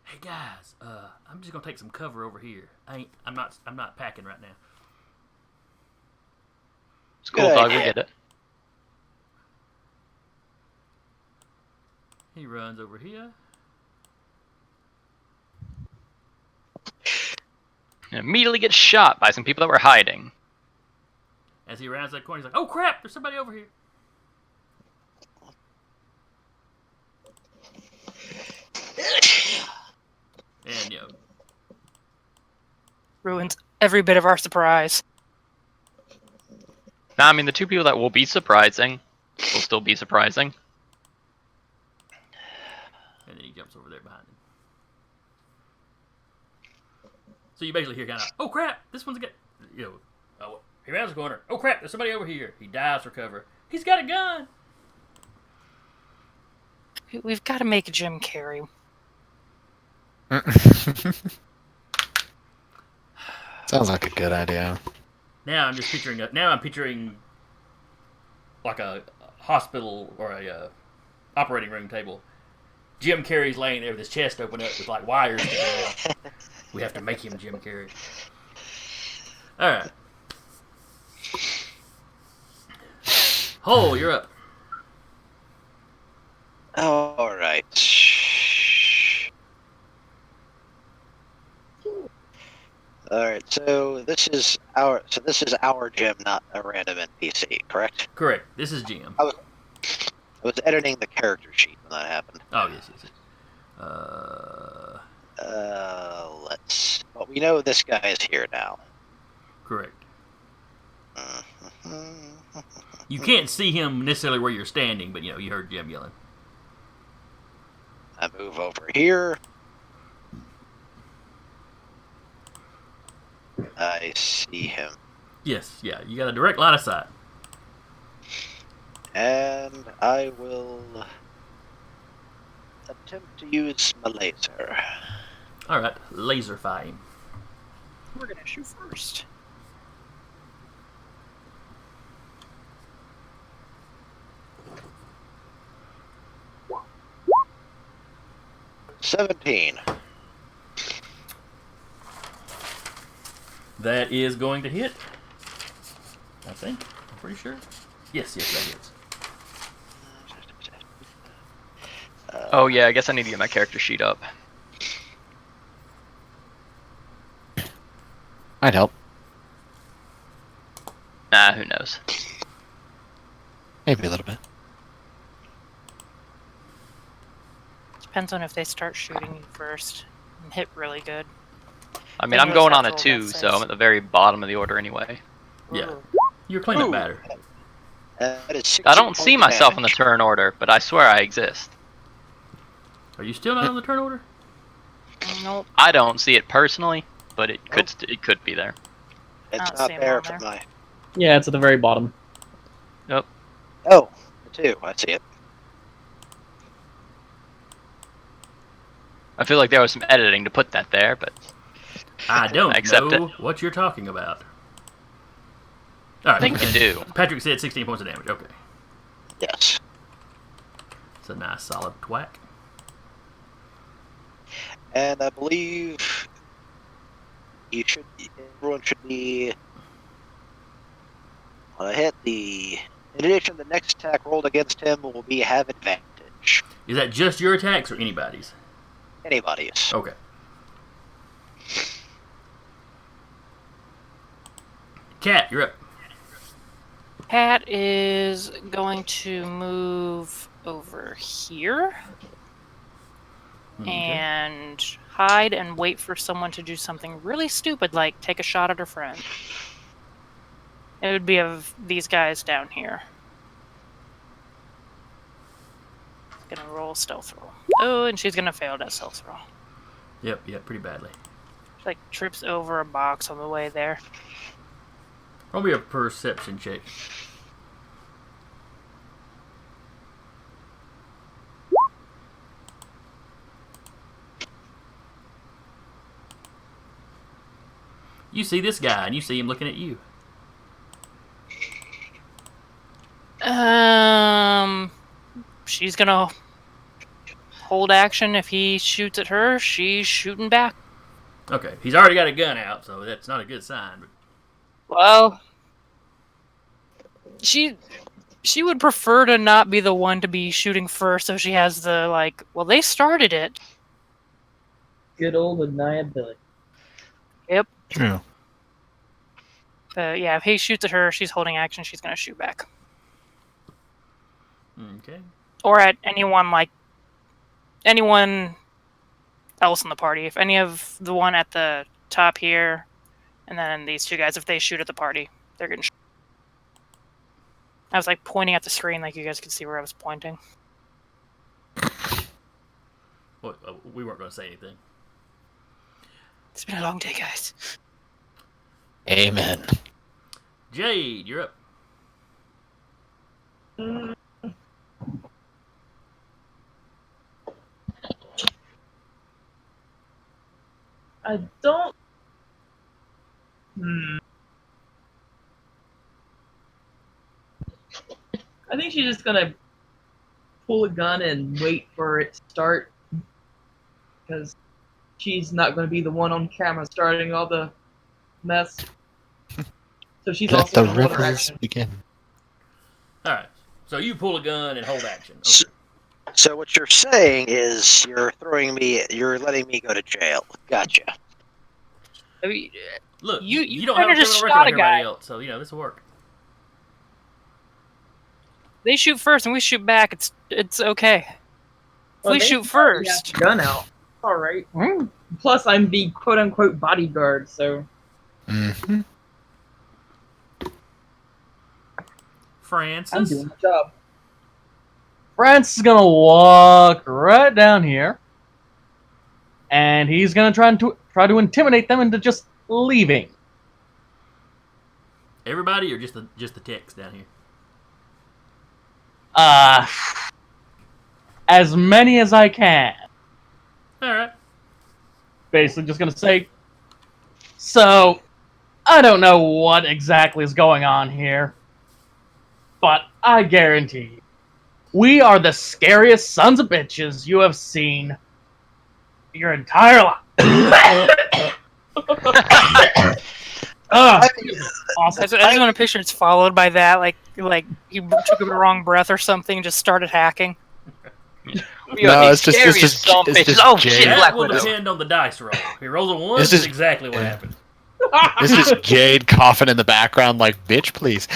Hey guys, I'm just gonna take some cover over here. I'm not packing right now. It's cool, Good dog. We idea. get it. He runs over here. And immediately gets shot by some people that were hiding. As he rounds that corner, he's like, "Oh crap! There's somebody over here." And Ruins every bit of our surprise. Now, I mean, the two people that will be surprising will still be surprising. and then he jumps over there behind him. So you basically hear kind of, "Oh crap! This one's got," oh, he rounds the corner. "Oh crap! There's somebody over here." He dives for cover. He's got a gun. We've got to make Jim carry. Sounds like a good idea. Now I'm just picturing. Now I'm picturing like a hospital or a operating room table. Jim Carrey's laying there with his chest open up with like wires sticking out. We have to make him Jim Carrey. All right. Hole, you're up. All right. All right. So this is our Jim, not a random NPC, correct? Correct. This is Jim. I was editing the character sheet when that happened. Oh yes. Well, we know this guy is here now. Correct. You can't see him necessarily where you're standing, but you heard Jim yelling. I move over here. I see him. Yes, yeah. You got a direct line of sight. And I will attempt to use my laser. All right, laserfy him. We're gonna shoot first. $17. That is going to hit. I think. I'm pretty sure. Yes, that hits. Oh yeah, I guess I need to get my character sheet up. I'd help. Nah, who knows? Maybe a little bit. Depends on if they start shooting you first and hit really good. I mean, Then I'm you'll going just on have a to roll 2, that so I'm six. at the very bottom of the order anyway. Yeah. You're cleanup Ooh. batter. That is 16 I don't see points of myself in the damage. turn order, but I swear I exist. Are you still not on the turn order? Nope. I don't see it personally, but it could be there. It's I don't not see him there on for there. my. Yeah, it's at the very bottom. Oh, the 2. I see it. I feel like there was some editing to put that there, but I don't Accept know what you're talking about. All right. I think you do. Patrick said 16 points of damage. Okay. Yes. It's a nice solid whack. And I believe everyone should be on a hit. In addition, the next attack rolled against him will have advantage. Is that just your attacks or anybody's? Anybody's. Okay. Cat, you're up. Cat is going to move over here Okay. and hide and wait for someone to do something really stupid, like take a shot at her friend. It would be of these guys down here. Gonna roll stealth roll. Oh, and she's gonna fail that stealth roll. Yep, pretty badly. She like trips over a box on the way there. Roll me a perception check. You see this guy, and you see him looking at you. She's gonna hold action. If he shoots at her, she's shooting back. Okay, he's already got a gun out, so that's not a good sign. But Well, she would prefer to not be the one to be shooting first, so she has the like. Well, they started it. Good old deniability. Yep. True. But yeah, if he shoots at her, she's holding action. She's gonna shoot back. okay. Or at anyone else in the party. If any of the one at the top here, and then these two guys, if they shoot at the party, they're getting shot. I was like pointing at the screen, like you guys could see where I was pointing. Well, we weren't going to say anything. It's been a long day, guys. Amen. Jade, you're up. I don't. I think she's just gonna pull a gun and wait for it to start, because she's not gonna be the one on camera starting all the mess. So she's Let also the gonna hold her rivers action. begin. All right. So you pull a gun and hold action. Okay. So what you're saying is you're letting me go to jail. Gotcha. I mean, Look, you you don't have a kinda criminal just record shot like a everybody guy. else, so this will work. they shoot first and we shoot back. It's okay. Well, we they shoot already have first. the gun out. All right. Plus, I'm the quote-unquote bodyguard, so Mm-hmm. Francis. I'm doing my job. Francis is gonna walk right down here, and he's gonna try to intimidate them into just leaving. Everybody, or just the text down here? As many as I can. All right. Basically, just gonna say. So, I don't know what exactly is going on here, but I guarantee you, we are the scariest sons of bitches you have seen your entire life. I just want to picture it's followed by that, like he took a wrong breath or something, just started hacking. No, it's just Jade. That will depend on the dice roll. If he rolls a 1, This that's is- exactly what happened. This is Jade coughing in the background like, bitch, please.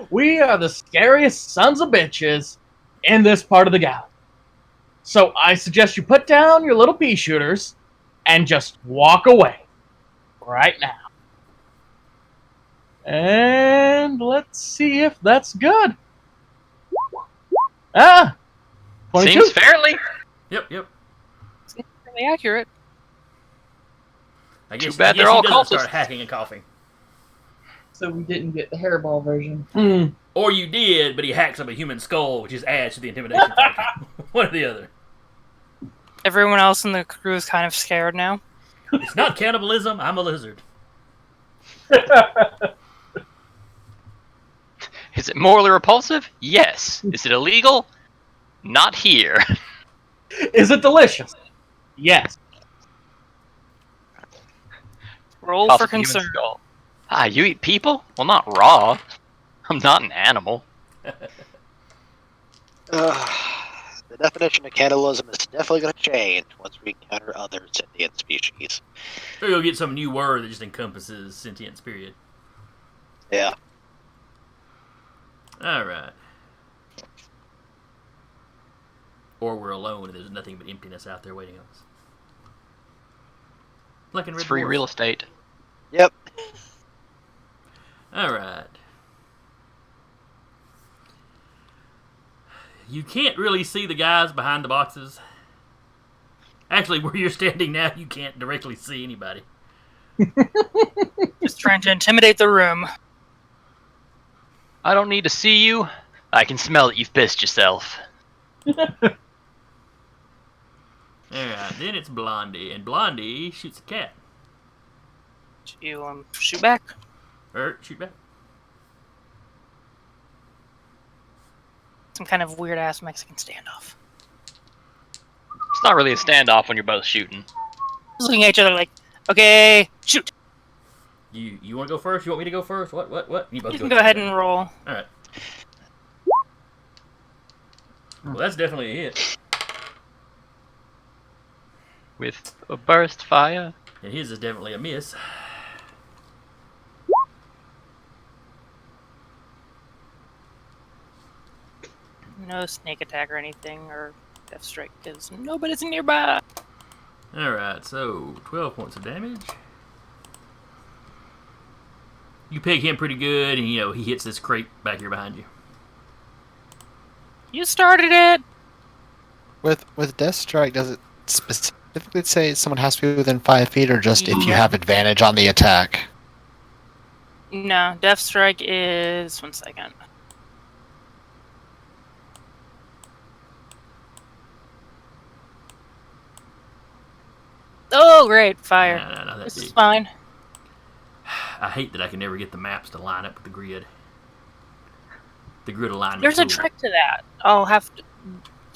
We are the scariest sons of bitches in this part of the galaxy. So I suggest you put down your little pea shooters and just walk away. Right now. And let's see if that's good. 22. Seems fairly. Yep. Seems really accurate. I guess, Too bad I guess they're all he doesn't start cultists. hacking and coughing. So we didn't get the hairball version. Or you did, but he hacks up a human skull, which just adds to the intimidation factor. One or the other. Everyone else in the crew is kind of scared now. It's not cannibalism, I'm a lizard. Is it morally repulsive? Yes. Is it illegal? Not here. Is it delicious? Yes. Roll Toss for up a human concern. skull. Ah, you eat people? Well, not raw. I'm not an animal. The definition of cannibalism is definitely going to change once we encounter other sentient species. Or you'll get some new word that just encompasses sentience, period. Yeah. Alright. Or we're alone and there's nothing but emptiness out there waiting on us. Like in It's Red free Dwarf. real estate. Yep. Alright. You can't really see the guys behind the boxes. Actually, where you're standing now, you can't directly see anybody. Just trying to intimidate the room. I don't need to see you. I can smell that you've pissed yourself. Alright, then it's Blondie, and Blondie shoots a cat. You shoot back. Or shoot back. Some kind of weird ass Mexican standoff. It's not really a standoff when you're both shooting. Just looking at each other like, okay, shoot. You want to go first? You want me to go first? What? You both You can go ahead and roll. Alright. Well, that's definitely a hit. With a burst fire. And his is definitely a miss. No sneak attack or anything, or death strike, because nobody's nearby. Alright, so 12 points of damage. You peg him pretty good, and he hits this crate back here behind you. You started it! With Death Strike, does it specifically say someone has to be within 5 feet, or just if you have advantage on the attack? No, death strike is... 1 second. Oh, great, fire. No, This that's is it. fine. I hate that I can never get the maps to line up with the grid. The grid alignment There's a tool. trick to that. I'll have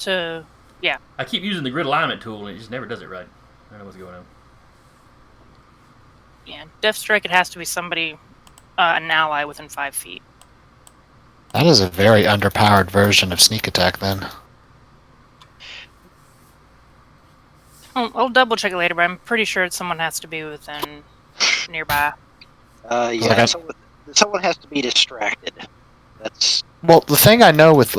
to yeah. I keep using the grid alignment tool, and it just never does it right. I don't know what's going on. Yeah, death strike, it has to be somebody, an ally within 5 feet. That is a very underpowered version of sneak attack, then. I'll double check it later, but I'm pretty sure someone has to be within nearby. Yeah, someone has to be distracted. That's Well, the thing I know with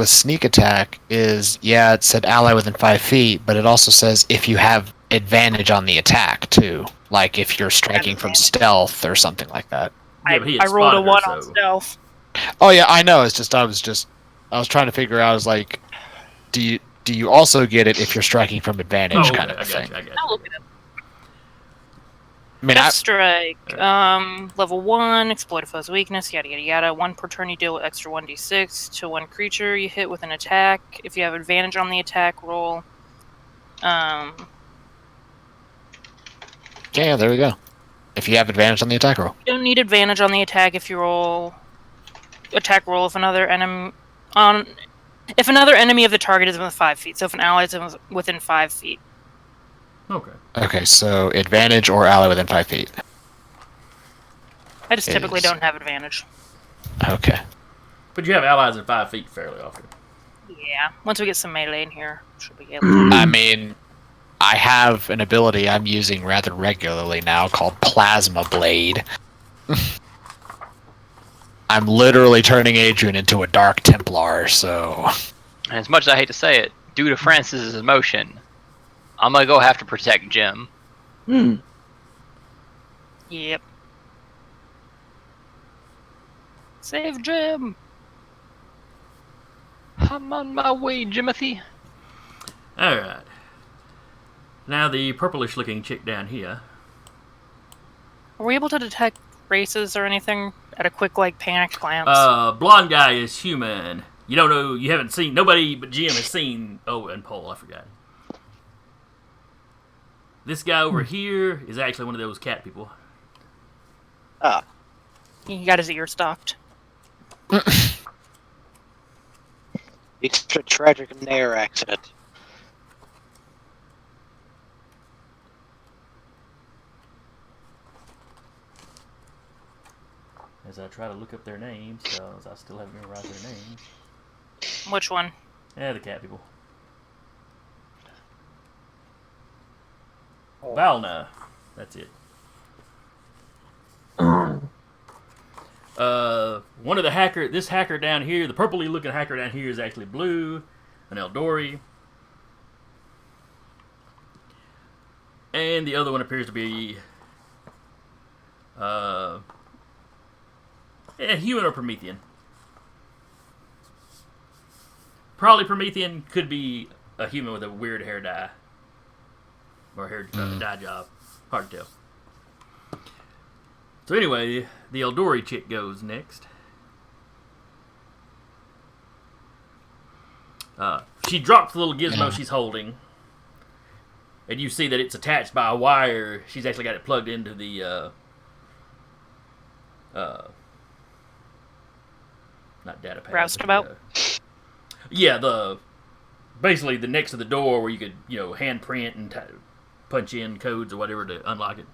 sneak attack is, yeah, it said ally within 5 feet, but it also says if you have advantage on the attack too, like if you're striking from stealth or something like that. Yeah, but he had I rolled a spotted her, 1 on so- stealth. Oh yeah, I know. It's just I was trying to figure out. I was like, do you also get it if you're striking from advantage, Oh, kind okay, of a thing? I got you. I'll look it up. I mean, Death strike. Level 1, exploit a foe's weakness, yada yada yada. 1 per turn you deal with extra 1d6 to 1 creature you hit with an attack. If you have advantage on the attack roll. yeah, there we go. If you have advantage on the attack roll. You don't need advantage on the attack if you roll attack roll if another enemy if another enemy of the target is within 5 feet. So if an ally is within 5 feet. Okay. Okay, so advantage or ally within 5 feet. I just typically Is- don't have advantage. Okay. But you have allies in 5 feet fairly often. Yeah. Once we get some melee in here, should be able to. I mean, I have an ability I'm using rather regularly now called Plasma Blade. I'm literally turning Adrian into a Dark Templar, so... And as much as I hate to say it, due to Francis's emotion, I'm gonna go have to protect Jim. Yep. Save Jim! I'm on my way, Jimothy. Alright. Now the purplish looking chick down here. Are we able to detect races or anything at a quick, panicked glance? Blonde guy is human. You don't know, you haven't seen, nobody but Jim has seen, oh, and Paul, I forgot. This guy over here is actually one of those cat people. ah, He got his ear stopped. Extra tragic Nair accident. As I try to look up their names, because I still haven't memorized their names. Which one? Yeah, the cat people. Valna. That's it. One of the this hacker down here, the purpley looking hacker down here is actually blue, an Eldori. And the other one appears to be human or Promethean. Probably Promethean, could be a human with a weird hair dye. Or hair dye job. Hard to tell. So anyway, the Eldori chick goes next. She drops the little gizmo she's holding. And you see that it's attached by a wire. She's actually got it plugged into the not data pad. Roustabout? Yeah, basically the next to the door where you could, hand print and punch in codes or whatever to unlock it.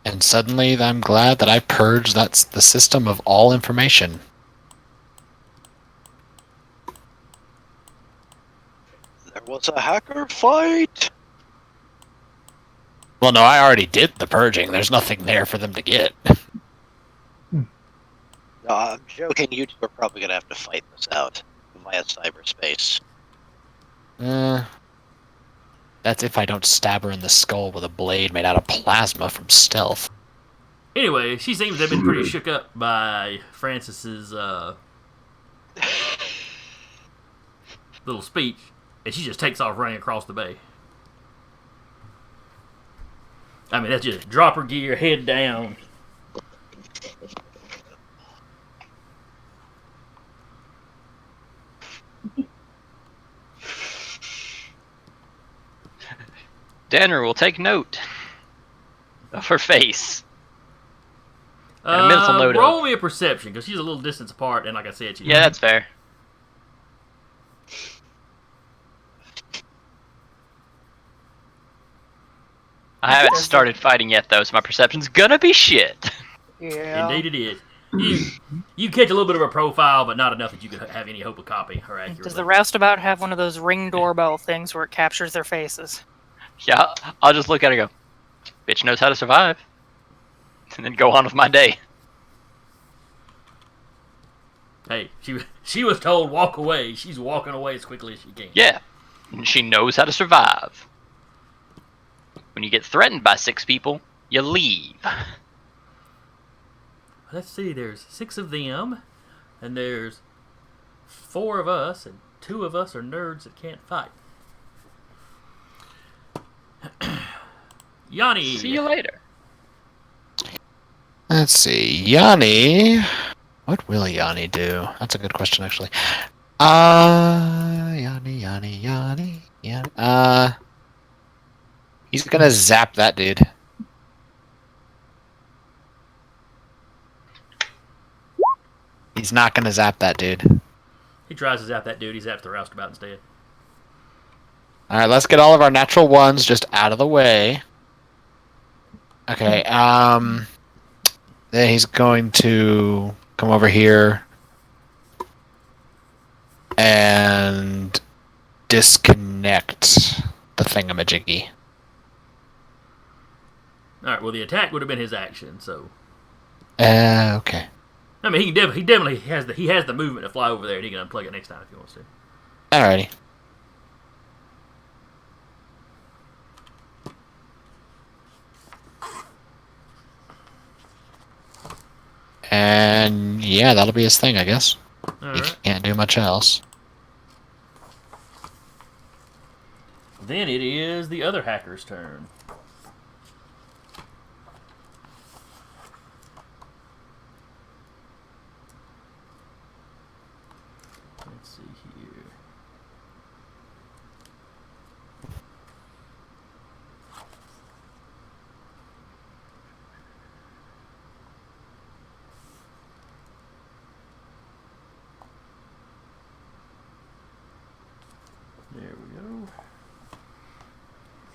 And suddenly I'm glad that I purged the system of all information. There was a hacker fight! Well, no, I already did the purging. There's nothing there for them to get. No, I'm joking, you two are probably gonna have to fight this out via cyberspace. That's if I don't stab her in the skull with a blade made out of plasma from stealth. Anyway, she seems to have been pretty shook up by Francis's little speech, and she just takes off running across the bay. I mean, that's just drop her gear, head down. Danner will take note of her face. And a mental note roll me a perception, because she's a little distance apart, and like I said, Yeah, that's fair. I haven't started fighting yet, though, so my perception's gonna be shit. Yeah. Indeed it is. You catch a little bit of a profile, but not enough that you could have any hope of copying her accurately. Does the Roustabout have one of those ring doorbell things where it captures their faces? Yeah, I'll just look at her and go, bitch knows how to survive. And then go on with my day. Hey, she was told walk away. She's walking away as quickly as she can. Yeah, and she knows how to survive. When you get threatened by 6 people, you leave. Let's see, there's 6 of them, and there's 4 of us, and 2 of us are nerds that can't fight. Yanni. See you later. Let's see, Yanni. What will Yanni do? That's a good question, actually. Yanni. He's gonna zap that dude. He's not gonna zap that dude. He tries to zap that dude. He zaps the Roustabout instead. Alright, let's get all of our natural ones just out of the way. Okay, then he's going to come over here and disconnect the thingamajiggy. Alright, well, the attack would have been his action, so. Okay. I mean, he definitely has the movement to fly over there, and he can unplug it next time if he wants to. Alrighty. And yeah, that'll be his thing, I guess. He Alright. can't do much else. Then it is the other hacker's turn. Let's see here.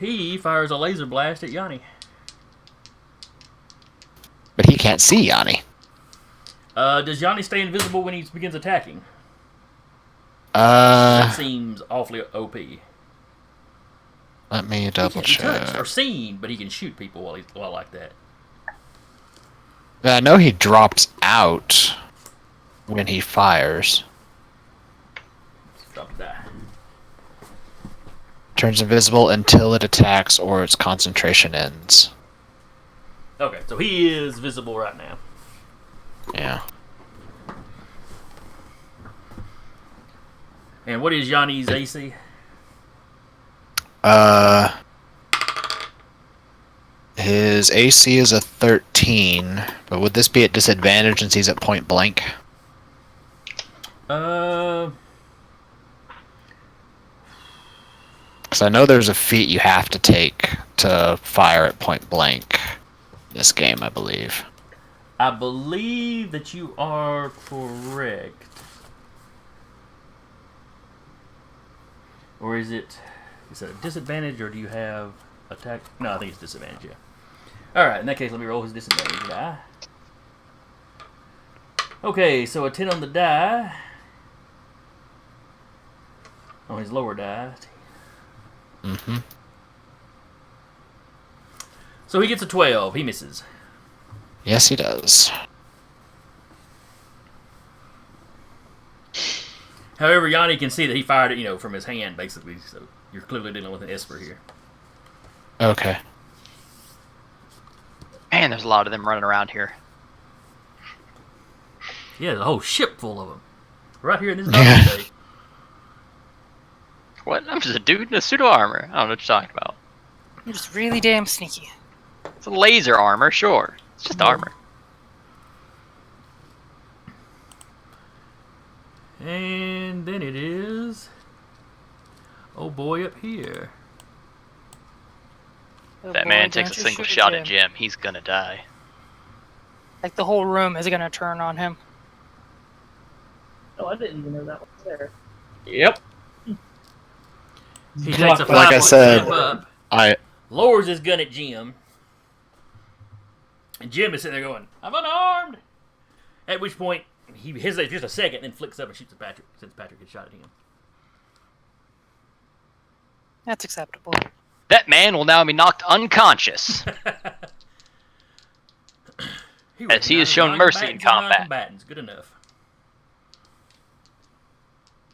he fires a laser blast at Yanni. But he can't see Yanni. Does Yanni stay invisible when he begins attacking? That seems awfully OP. Let me He double can't be touched check. or seen, but he can shoot people while like that. I know he drops out when he fires. Drop a die. Turns invisible until it attacks or its concentration ends. Okay, so he is visible right now. Yeah. And what is Yanni's AC? His AC is a 13, but would this be at disadvantage since he's at point blank? Because I know there's a feat you have to take to fire at point blank. This game, I believe. I believe that you are correct. Or is it a disadvantage, or do you have attack? No, I think it's disadvantage, yeah. Alright, in that case, let me roll his disadvantage die. Okay, so a 10 on the die. On his lower die. Mm-hmm. So he gets a 12. He misses. Yes, he does. However, Yanni can see that he fired it, from his hand, basically. So you're clearly dealing with an Esper here. Okay. Man, there's a lot of them running around here. Yeah, there's a whole ship full of them. Right here in this docking bay. What? I'm just a dude in a pseudo armor. I don't know what you're talking about. You're just really damn sneaky. It's a laser armor, sure. It's just armor. And then it is... oh boy up here. Oh That boy, man don't takes a you single shoot shot at Jim, he's gonna die. Like the whole room is gonna turn on him. Oh, I didn't even know that was there. Yep. He takes a 5 Like I foot said, step up, I lowers his gun at Jim, and Jim is sitting there going, "I'm unarmed." At which point he hesitates just a second, then flicks up and shoots at Patrick, since Patrick had shot at him. That's acceptable. That man will now be knocked unconscious. As he has shown mercy in combat. Combatants. Good enough.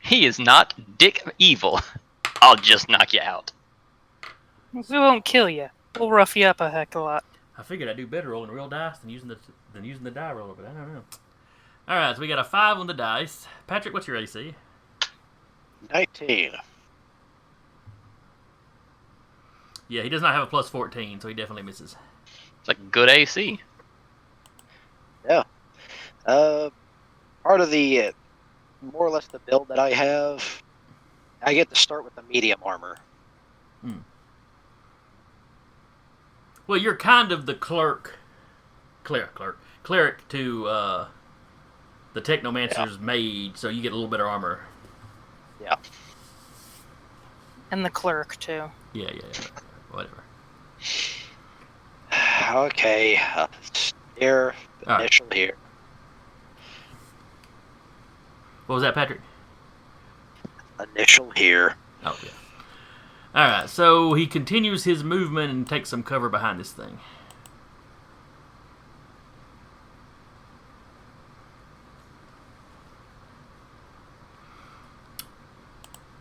He is not dick evil. I'll just knock you out. We won't kill you. We'll rough you up a heck of a lot. I figured I'd do better rolling real dice than using the die roller, but I don't know. All right, so we got a 5 on the dice. Patrick, what's your AC? 19. Yeah, he does not have a plus 14, so he definitely misses. It's like good AC. Yeah. Part of the, more or less the build that I have, I get to start with the medium armor. Well, you're kind of the cleric to the Technomancer's maid, so you get a little better armor. Yeah. And the clerk, too. Yeah. Whatever. Okay. Here, All right. initial here. What was that, Patrick? Initial here. Oh, yeah. Alright, so he continues his movement and takes some cover behind this thing.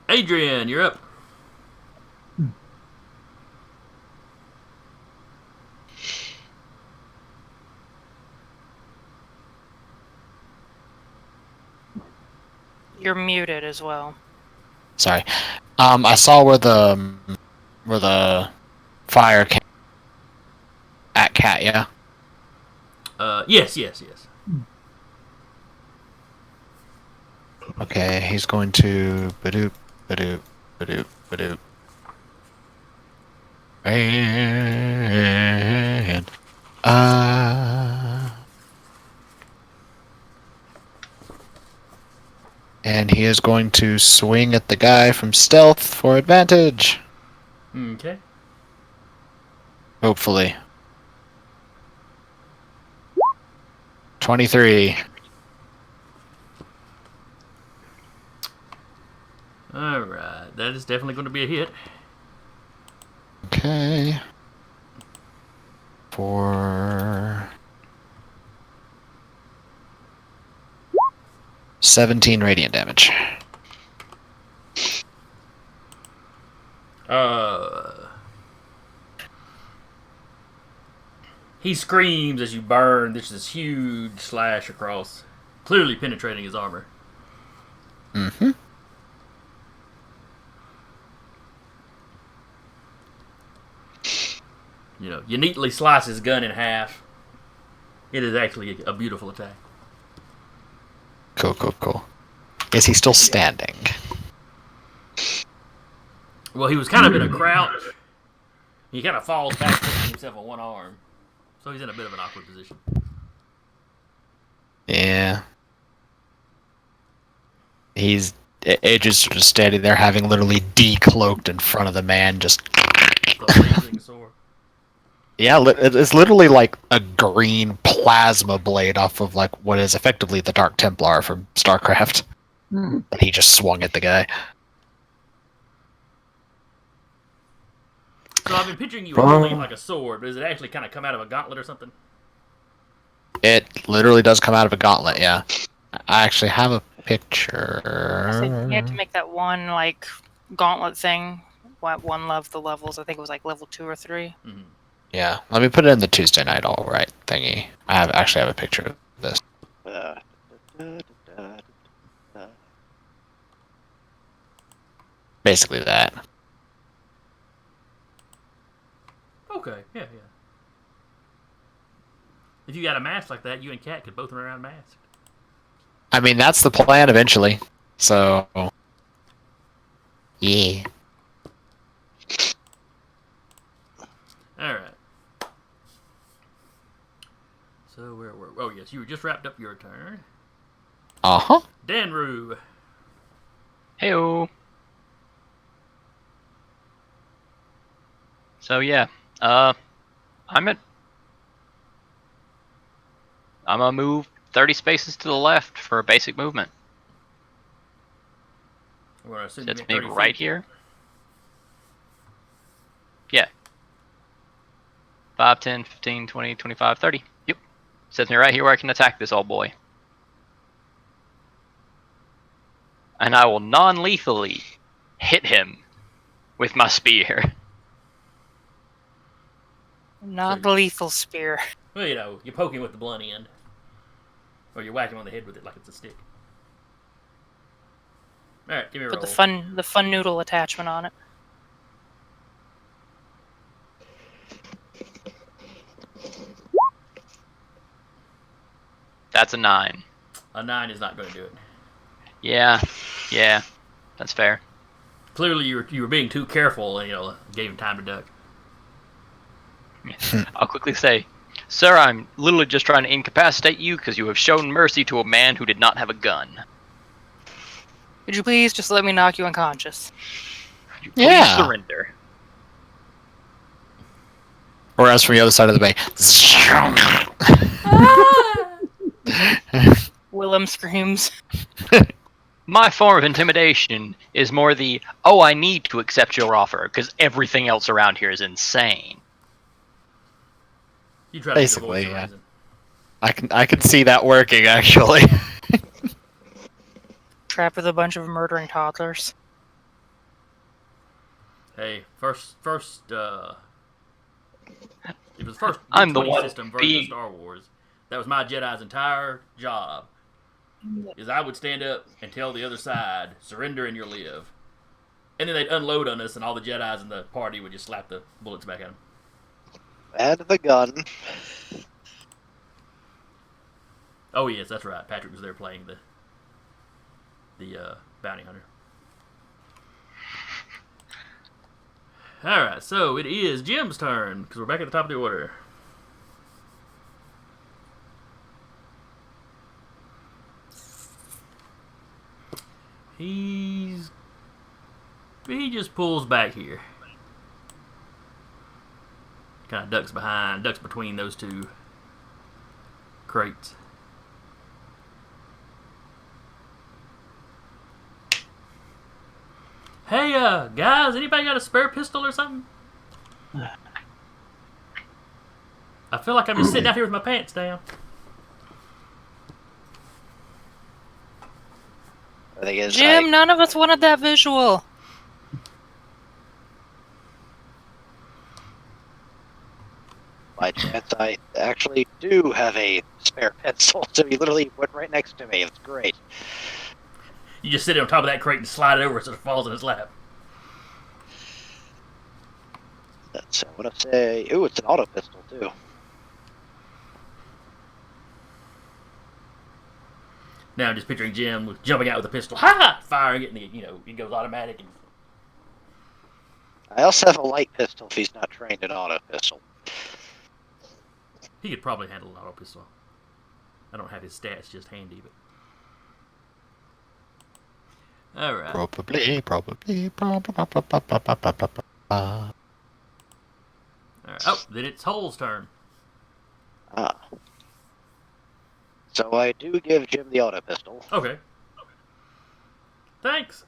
Adrian, you're up. You're muted as well. sorry. I saw where the fire came at Cat. Yeah. Yes. Okay, he's going to badoop, badoop, badoop, badoop. And and he is going to swing at the guy from stealth for advantage. Okay. Hopefully. 23. Alright, that is definitely going to be a hit. Okay. For 17 radiant damage. He screams as you burn this huge slash across, clearly penetrating his armor. Mm-hmm. You know, you neatly slice his gun in half. It is actually a beautiful attack. Cool. Is he still standing? Well, he was kind of in a crouch. He kind of falls back, pushing himself on one arm. So he's in a bit of an awkward position. Yeah. Edge is sort of standing there, having literally decloaked in front of the man, just. The blazing sword. Yeah, it's literally like a green plasma blade off of like what is effectively the Dark Templar from StarCraft. But he just swung at the guy. So I've been picturing you holding it like a sword, but does it actually kind of come out of a gauntlet or something? It literally does come out of a gauntlet, yeah. I actually have a picture. I said you had to make that one like gauntlet thing. One of the levels. I think it was like level 2 or 3. Mm-hmm. Yeah, let me put it in the Tuesday night all right thingy. I actually have a picture of this. Basically that. Okay, yeah. If you got a mask like that, you and Kat could both run around masked. I mean, that's the plan eventually. So, yeah. Alright. So where were... Oh, yes, you just wrapped up your turn. Uh-huh. Danru. Heyo. So yeah, I'm gonna move 30 spaces to the left for a basic movement. Well, I assume That's you me meant 30 right feet. here. Yeah. 5, 10, 15, 20, 25, 30. Yep. Sets me right here where I can attack this old boy. And I will non-lethally hit him with my spear. Not the lethal spear. Well, you know, you poke him with the blunt end. Or you whack him on the head with it like it's a stick. Alright, give me a Put roll. the fun noodle attachment on it. That's a 9. A 9 is not going to do it. Yeah, that's fair. Clearly, you were being too careful and, gave him time to duck. I'll quickly say, sir, I'm literally just trying to incapacitate you because you have shown mercy to a man who did not have a gun. Could you please just let me knock you unconscious? Could you please Yeah. surrender? Whereas from the other side of the bay. Willem screams. My form of intimidation is more the, oh, I need to accept your offer because everything else around here is insane. You try to Basically, use a voice yeah. of reason. I can see that working actually. Trapped with a bunch of murdering toddlers. Hey, first, it was the first I'm the D20 one system version of being- Star Wars. That was my Jedi's entire job. Is I would stand up and tell the other side, surrender and you'll live. And then they'd unload on us and all the Jedi's in the party would just slap the bullets back at them. And the gun. Oh yes, that's right. Patrick was there playing the bounty hunter. Alright, so it is Jim's turn, because we're back at the top of the order. He just pulls back here. Kind of ducks between those two crates. Hey, guys, anybody got a spare pistol or something? I feel like I'm just sitting out here with my pants down. The thing is, Jim, none of us wanted that visual. by chance, I actually do have a spare pencil, so he literally went right next to me. It's great. You just sit on top of that crate and slide it over so it falls in his lap. So I'm gonna say, ooh, it's an auto pistol too. Now I'm just picturing Jim jumping out with a pistol, ha! Firing it, and it goes automatic. And I also have a light pistol if he's not trained in auto pistol. he could probably handle an auto pistol. I don't have his stats just handy, but all right. Probably. All right. Oh, then it's Hole's turn. Ah. So I do give Jim the auto pistol. Okay. Thanks.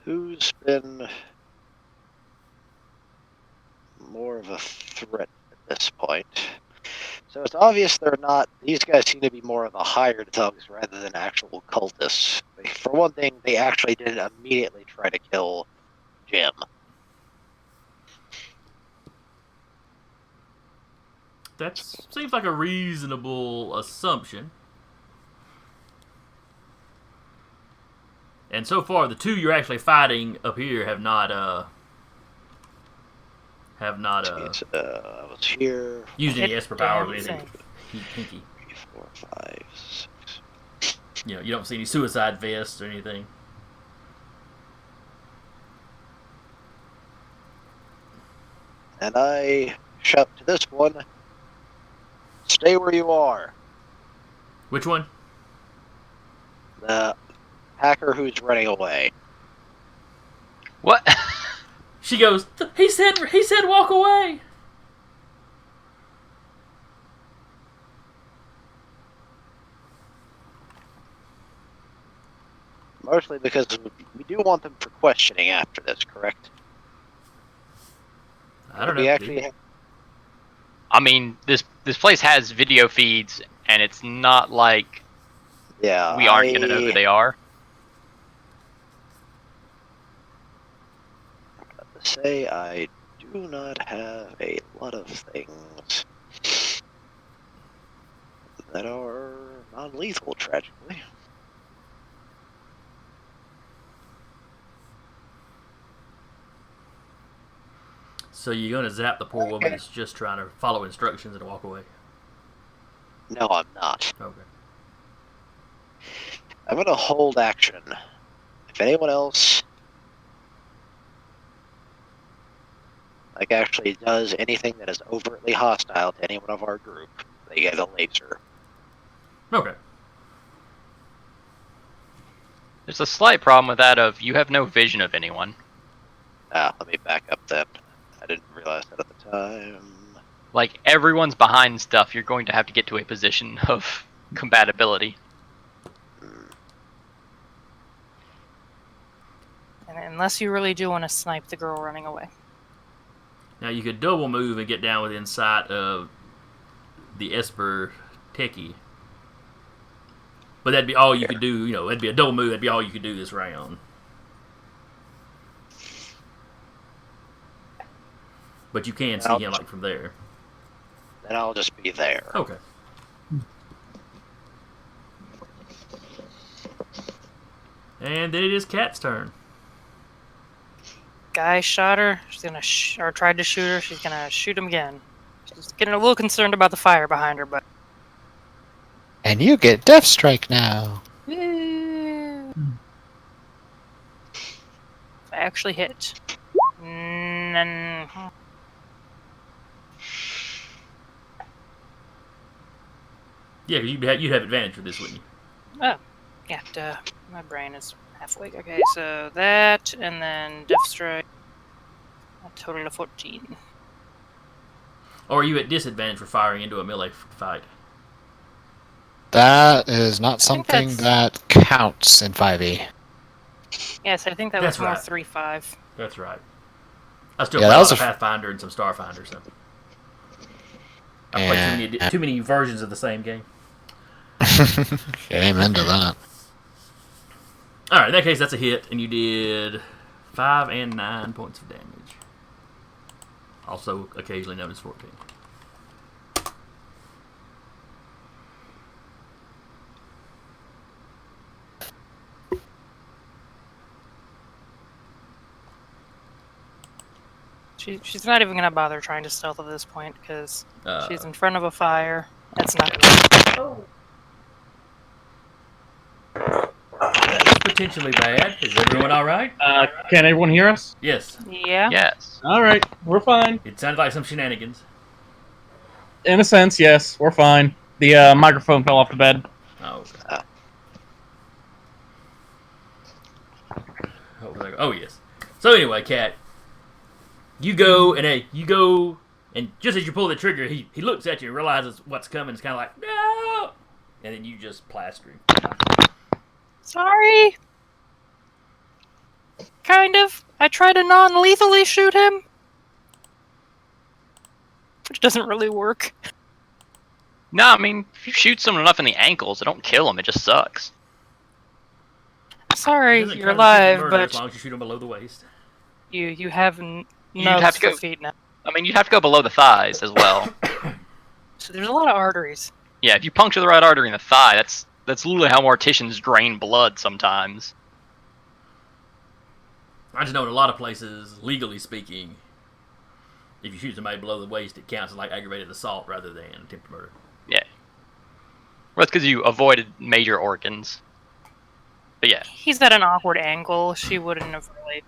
Who's been more of a threat at this point? So it's obvious they're not. These guys seem to be more of the hired thugs rather than actual cultists. For one thing, they actually didn't immediately try to kill Jim. That seems like a reasonable assumption. And so far, the two you're actually fighting up here have not I was here. used any Esper powers or Damn anything. Pinky. 3, 4, 5, 6. You don't see any suicide vests or anything. And I shout to this one, stay where you are. Which one? The hacker who's running away. What? She goes, he said walk away. Mostly because we do want them for questioning after this, correct? I don't know. We actually I mean, this place has video feeds, and it's not like yeah, we aren't gonna know who they are. Say I do not have a lot of things that are non-lethal, tragically. So you're gonna zap the poor woman that's just trying to follow instructions and walk away? No, I'm not. Okay. I'm gonna hold action. If anyone else actually does anything that is overtly hostile to any one of our group, they get a laser. Okay. There's a slight problem with that of you have no vision of anyone. Let me back up then. I didn't realize that at the time. Like, everyone's behind stuff. You're going to have to get to a position of compatibility. And unless you really do want to snipe the girl running away. Now you could double move and get down within sight of the Esper techie. But that'd be all you could do, that'd be a double move, that'd be all you could do this round. But you can see him from there. Then I'll just be there. Okay. And then it is Kat's turn. Guy shot her. She's gonna or tried to shoot her. She's gonna shoot him again. She's getting a little concerned about the fire behind her, but. And you get Death Strike now. I actually hit. Yeah, because you'd have advantage for this, wouldn't you? Oh, Yeah, duh. My brain is half awake. Okay, so that, and then Death Strike. A total of 14. Or are you at disadvantage for firing into a melee fight? That is not I think something that's- that counts in 5e. Yes, I think that That's was more right. 3-5. That's right. I still Yeah, play that a was lot of a Pathfinder and some Starfinder, so I played too many versions of the same game. Amen to that. All right, in that case, that's a hit, and you did 5 and 9 points of damage. Also, occasionally known as 14. She's not even gonna bother trying to stealth at this point because she's Uh, in front of a fire. That's not gonna work. that was potentially bad. Is everyone all right? Can everyone hear us? Yes. Yeah. Yes. All right, we're fine. It sounded like some shenanigans. In a sense, yes, we're fine. The microphone fell off the bed. Oh, okay. Oh, yes. So anyway, Cat, you go and just as you pull the trigger, he looks at you and realizes what's coming. It's kind of like no, and then you just plaster him. Sorry. Kind of. I tried to non-lethally shoot him, which doesn't really work. No, I mean, if you shoot someone enough in the ankles, it don't kill them. It just sucks. Sorry, Doesn't you're count as alive, murder as but long as you shoot him below the waist. you have You'd nubs have to for go- feet now. I mean, you'd have to go below the thighs as well. So there's a lot of arteries. Yeah, if you puncture the right artery in the thigh, that's literally how morticians drain blood sometimes. I just know in a lot of places, legally speaking, if you shoot somebody below the waist, it counts as like aggravated assault rather than attempted murder. Yeah. Well, that's because you avoided major organs. But yeah. He's at an awkward angle. She wouldn't have really.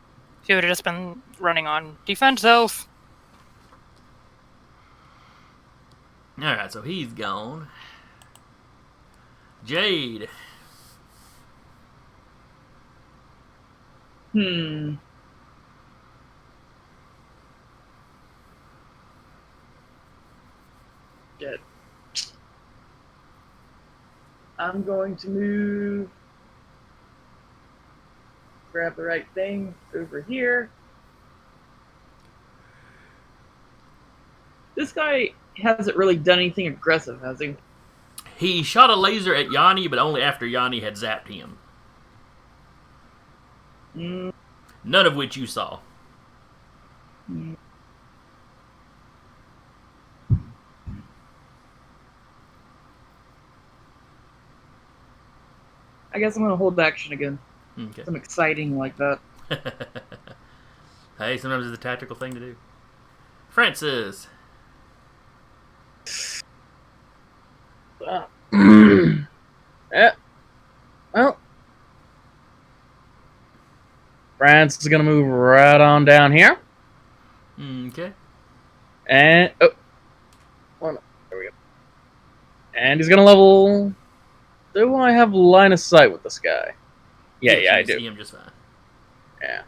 She would have just been running on defend self. Alright, so he's gone. Jade. Shit. I'm going to move. Grab the right thing over here. This guy hasn't really done anything aggressive, has he? He shot a laser at Yanni, but only after Yanni had zapped him. Mm, None of which you saw. mm. I guess I'm gonna hold action again. Okay. Something exciting like that. Hey, sometimes it's a tactical thing to do. Francis. Well, France is gonna move right on down here, Okay. and there we go. And he's gonna level. Do I have line of sight with this guy? Yeah, Yes, yeah, I you can do. see him just fine. Yeah,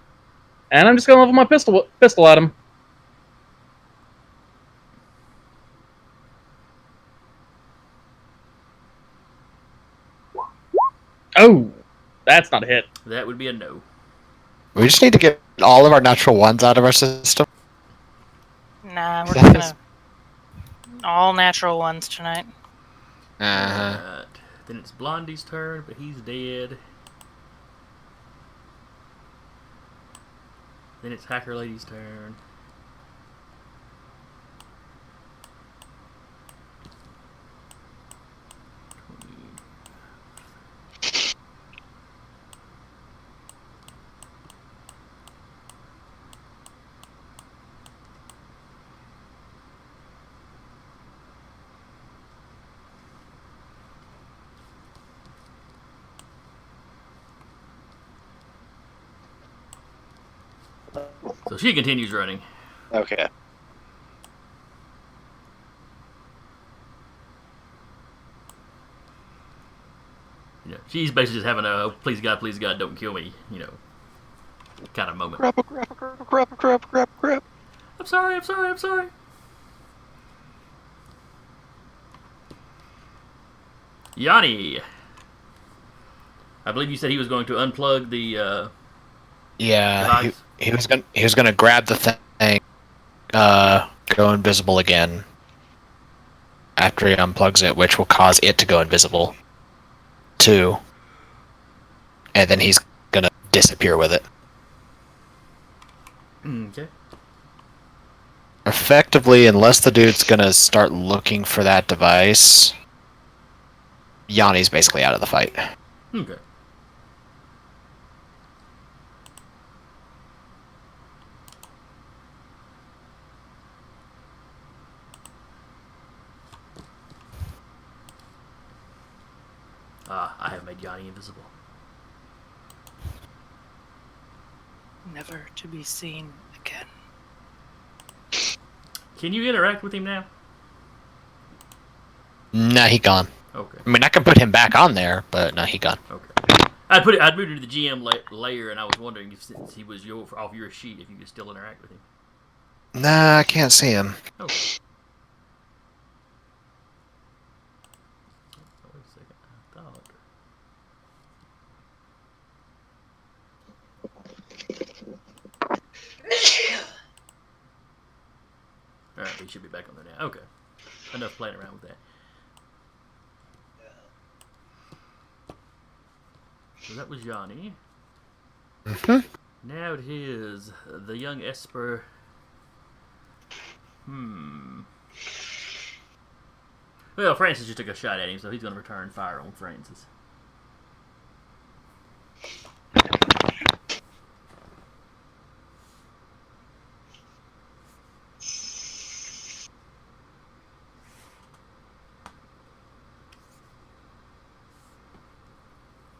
and I'm just gonna level my pistol at him. Oh, that's not a hit. That would be a no. We just need to get all of our natural ones out of our system. Nah, we're just gonna all natural ones tonight. Uh-huh. Alright. Then it's Blondie's turn, but he's dead. Then it's Hacker Lady's turn. So she continues running. Okay. You know, She's basically just having a please God, don't kill me, kind of moment. Crap. I'm sorry. Yanni. I believe you said he was going to unplug the Yeah, device. he was gonna grab the thing, go invisible again after he unplugs it, which will cause it to go invisible too, and then he's gonna disappear with it. Okay. Effectively, unless the dude's gonna start looking for that device, Yanni's basically out of the fight. Okay. I have made Yanni invisible. Never to be seen again. Can you interact with him now? Nah, he gone. Okay. I mean, I can put him back on there, but no, he gone. Okay. I'd moved into the GM layer, and I was wondering if since he was off your sheet, if you could still interact with him. Nah, I can't see him. Okay. Oh, wait a second. I thought. All right, he should be back on there now. Okay. Enough playing around with that. So that was Yanni. Mm-hmm. Now it is the young Esper. Well, Francis just took a shot at him, so he's going to return fire on Francis.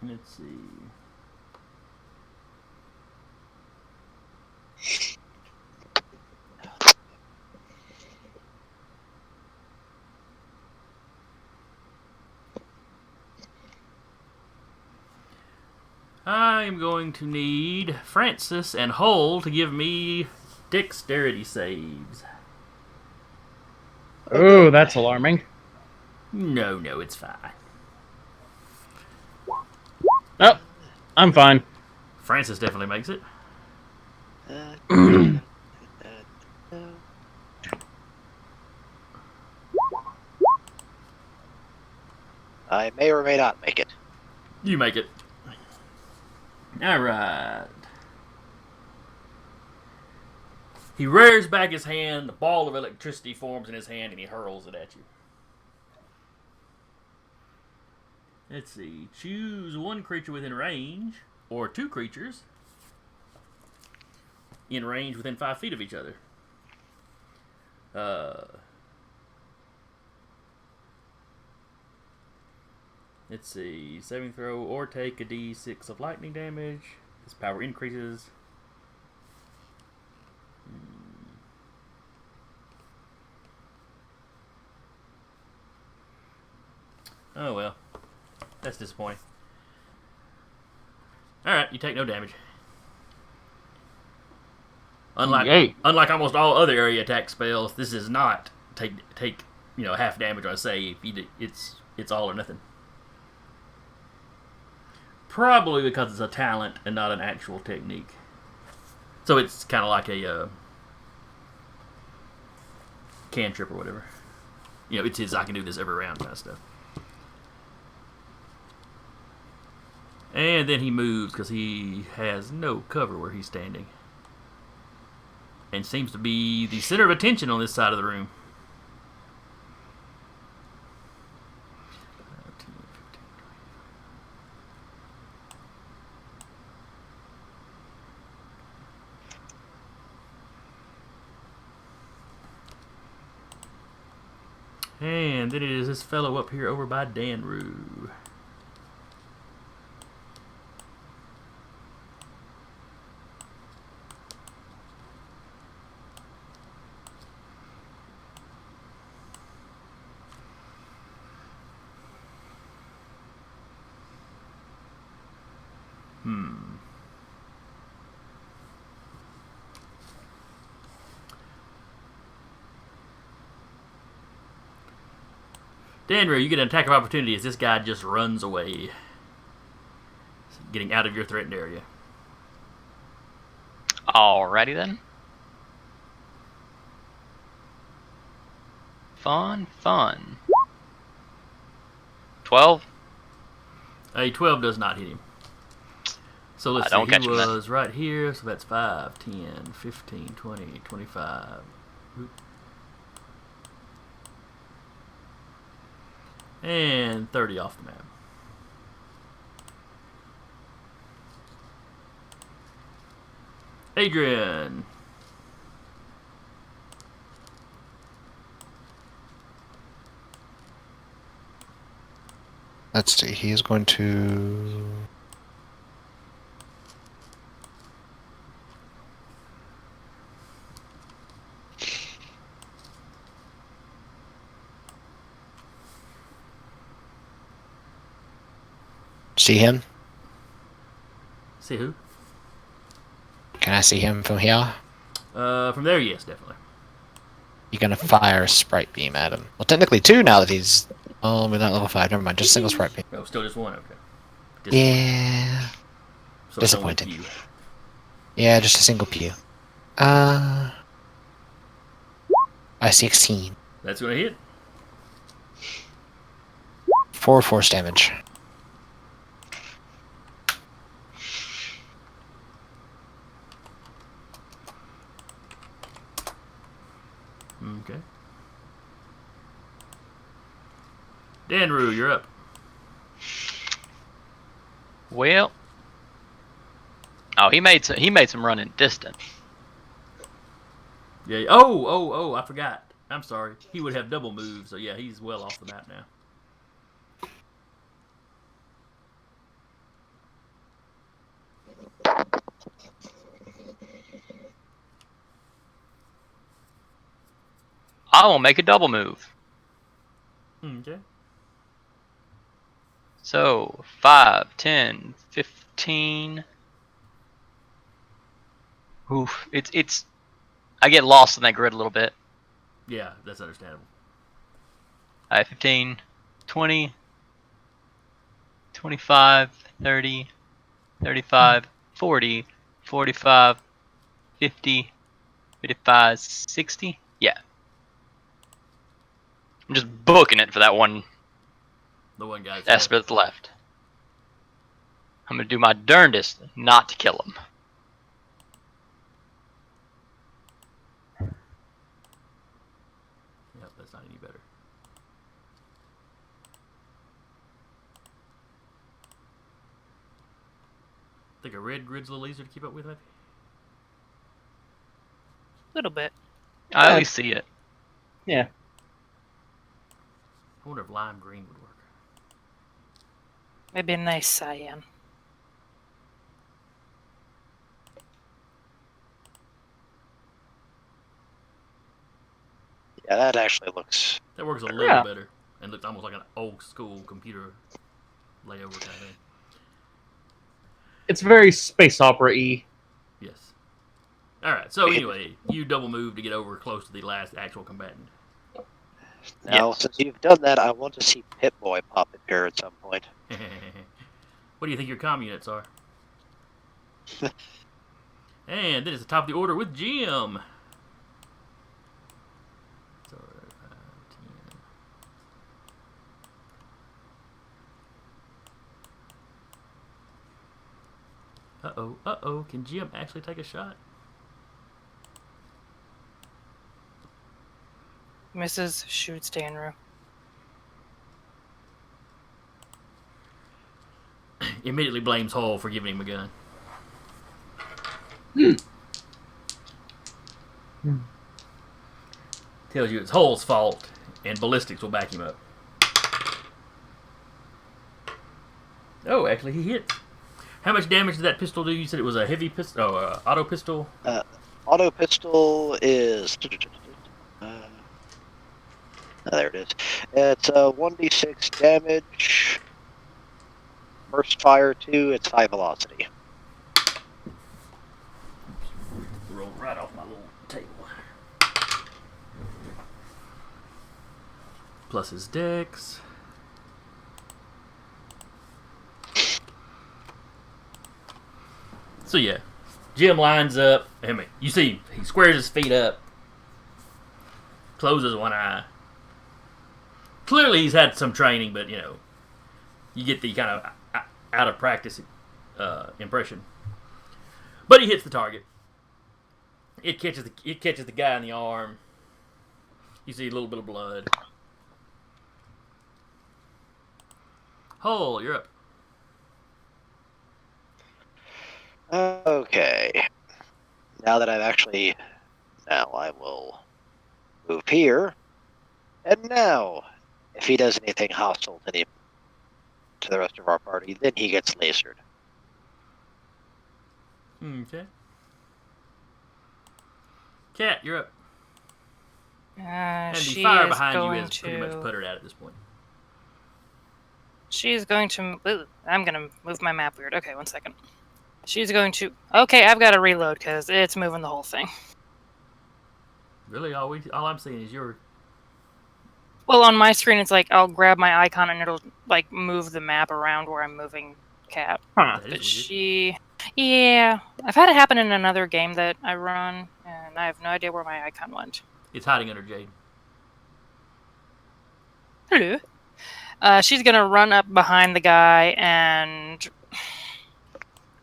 Let's see. I am going to need Francis and Hull to give me dexterity saves. Oh, that's alarming. No, it's fine. Oh, I'm fine. Francis definitely makes it. I may or may not make it. You make it. Alright. He rears back his hand, the ball of electricity forms in his hand, and he hurls it at you. Let's see. Choose one creature within range, or two creatures in range within 5 feet of each other. Let's see. Saving throw or take a d6 of lightning damage. His power increases. Oh well. That's disappointing. Alright, you take no damage. Unlike almost all other area attack spells, this is not take half damage on a save. It's all or nothing. Probably because it's a talent and not an actual technique. So it's kind of like a cantrip or whatever. It's his I can do this every round kind of stuff. And then he moves because he has no cover where he's standing. And seems to be the center of attention on this side of the room. And then it is this fellow up here over by Danru. Danru, you get an attack of opportunity as this guy just runs away, getting out of your threatened area. Alrighty then. Fun. 12? A 12 does not hit him. So let's don't see, catch he him then. was right here, so that's 5, 10, 15, 20, 25. And 30 off the map. Adrian. Let's see. He is going to. See him? See who? Can I see him from here? From there, yes, definitely. You're gonna fire a sprite beam at him. Well, technically two now that he's. Oh, we're not level 5. Never mind. Just a single sprite beam. Oh, still just one? Okay. Yeah. So it's only Disappointing. few. Yeah, just a single pew. I 16. That's going to hit. 4 force damage. Okay. Danru, you're up. Well. Oh, he made some running distance. Yeah. Oh, I forgot. I'm sorry. He would have double move, so yeah, he's well off the map now. I will make a double move. Okay. So 5, 10, 15. Oof. It's. I get lost in that grid a little bit. Yeah, that's understandable. 15, 20, 25, 30, 35, 40, 45, 50, 55, 60. Yeah. I'm just booking it for that one The one guy's Esper that's left. I'm going to do my darndest not to kill him. Yep, that's not any better. Think a red grid's a little easier to keep up with, maybe? A little bit. I at least see it. Yeah. I wonder if lime green would work. Maybe a nice cyan. Yeah, that actually looks. That works a little Yeah. better. And looks almost like an old school computer layover kind of thing. It's very space opera-y. Yes. Alright, so anyway, you double move to get over close to the last actual combatant. Now, Yes. since you've done that, I want to see Pip-Boy pop up here at some point. What do you think your comm units are? And then it's the top of the order with Jim. So, 5, 10. Uh-oh. Can Jim actually take a shot? Misses, shoots Danru. Immediately blames Hall for giving him a gun. Tells you it's Hull's fault, and ballistics will back him up. Oh, actually, he hit. How much damage did that pistol do? You said it was a heavy pistol, auto pistol. Auto pistol is. There it is. It's 1d6 damage. Burst fire 2. It's high velocity. plus his dex. So yeah, Jim lines up. I mean, you see, he squares his feet up, closes one eye. Clearly, he's had some training, but you get the kind of out of practice impression. But he hits the target. It catches the guy in the arm. You see a little bit of blood. Hole, you're up. Okay. Now that I've actually... Now I will move here. And now, if he does anything hostile to the rest of our party, then he gets lasered. Okay. Cat, you're up. And the She fire is behind you going is pretty much to- puttered out at this point. She's going to. Ooh, I'm gonna move my map weird. Okay, 1 second. She's going to. Okay, I've got to reload because it's moving the whole thing. Really, all I'm seeing is your... Well, on my screen, it's like I'll grab my icon and it'll like move the map around where I'm moving Cat. Huh. That is But weird. she. Yeah, I've had it happen in another game that I run, and I have no idea where my icon went. It's hiding under Jade. Hello. She's gonna run up behind the guy, and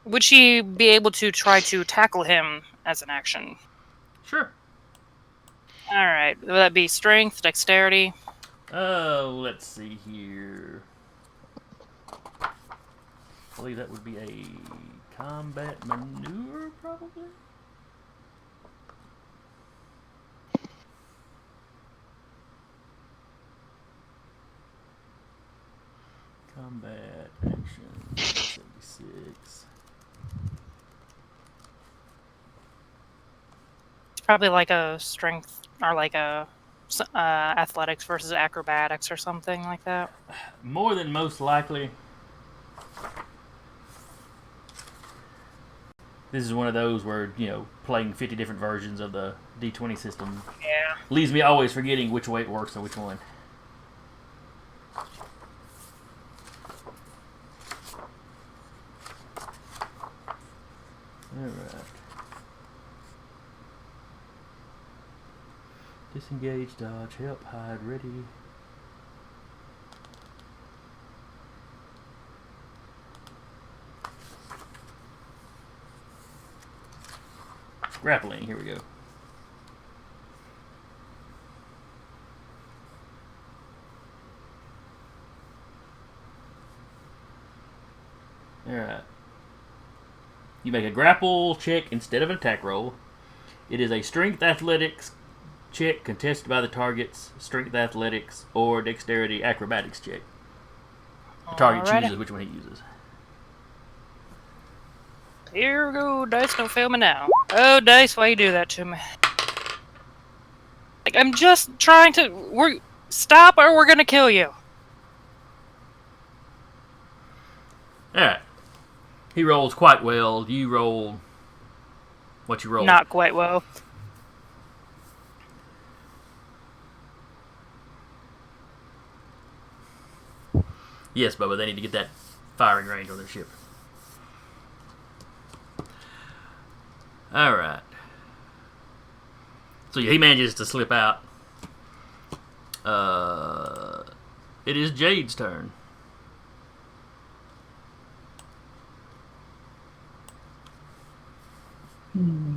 would she be able to try to tackle him as an action? Sure. All right. Will that be strength, dexterity? Oh, let's see here. I believe that would be a combat maneuver, probably? Combat action 76. It's probably like a strength or like a athletics versus acrobatics or something like that. More than most likely, this is one of those where, playing 50 different versions of the D20 system Yeah. leaves me always forgetting which way it works and which one. Alright. Disengage, dodge, help, hide, ready. Grappling, here we go. Alright. You make a grapple check instead of an attack roll. It is a strength athletics check contested by the target's strength athletics or dexterity acrobatics check. The target Alrighty. chooses which one he uses. Here we go, dice, don't fail me now. Oh, dice, why you do that to me? Like, I'm just trying to... Stop or we're gonna kill you. Alright. He rolls quite well. You roll... What you roll? Not quite well. Yes, Bubba, they need to get that firing range on their ship. Alright. So he manages to slip out. It is Jade's turn. Hmm.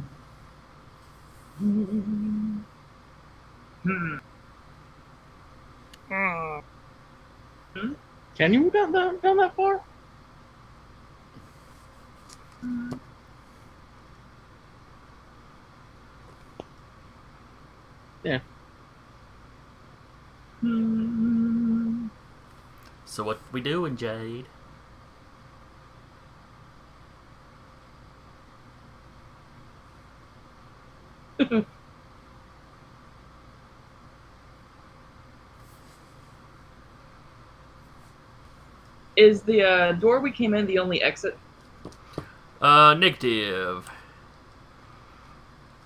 Can you move down that far? Yeah. So what we doing, Jade? Is the door we came in the only exit? Negative.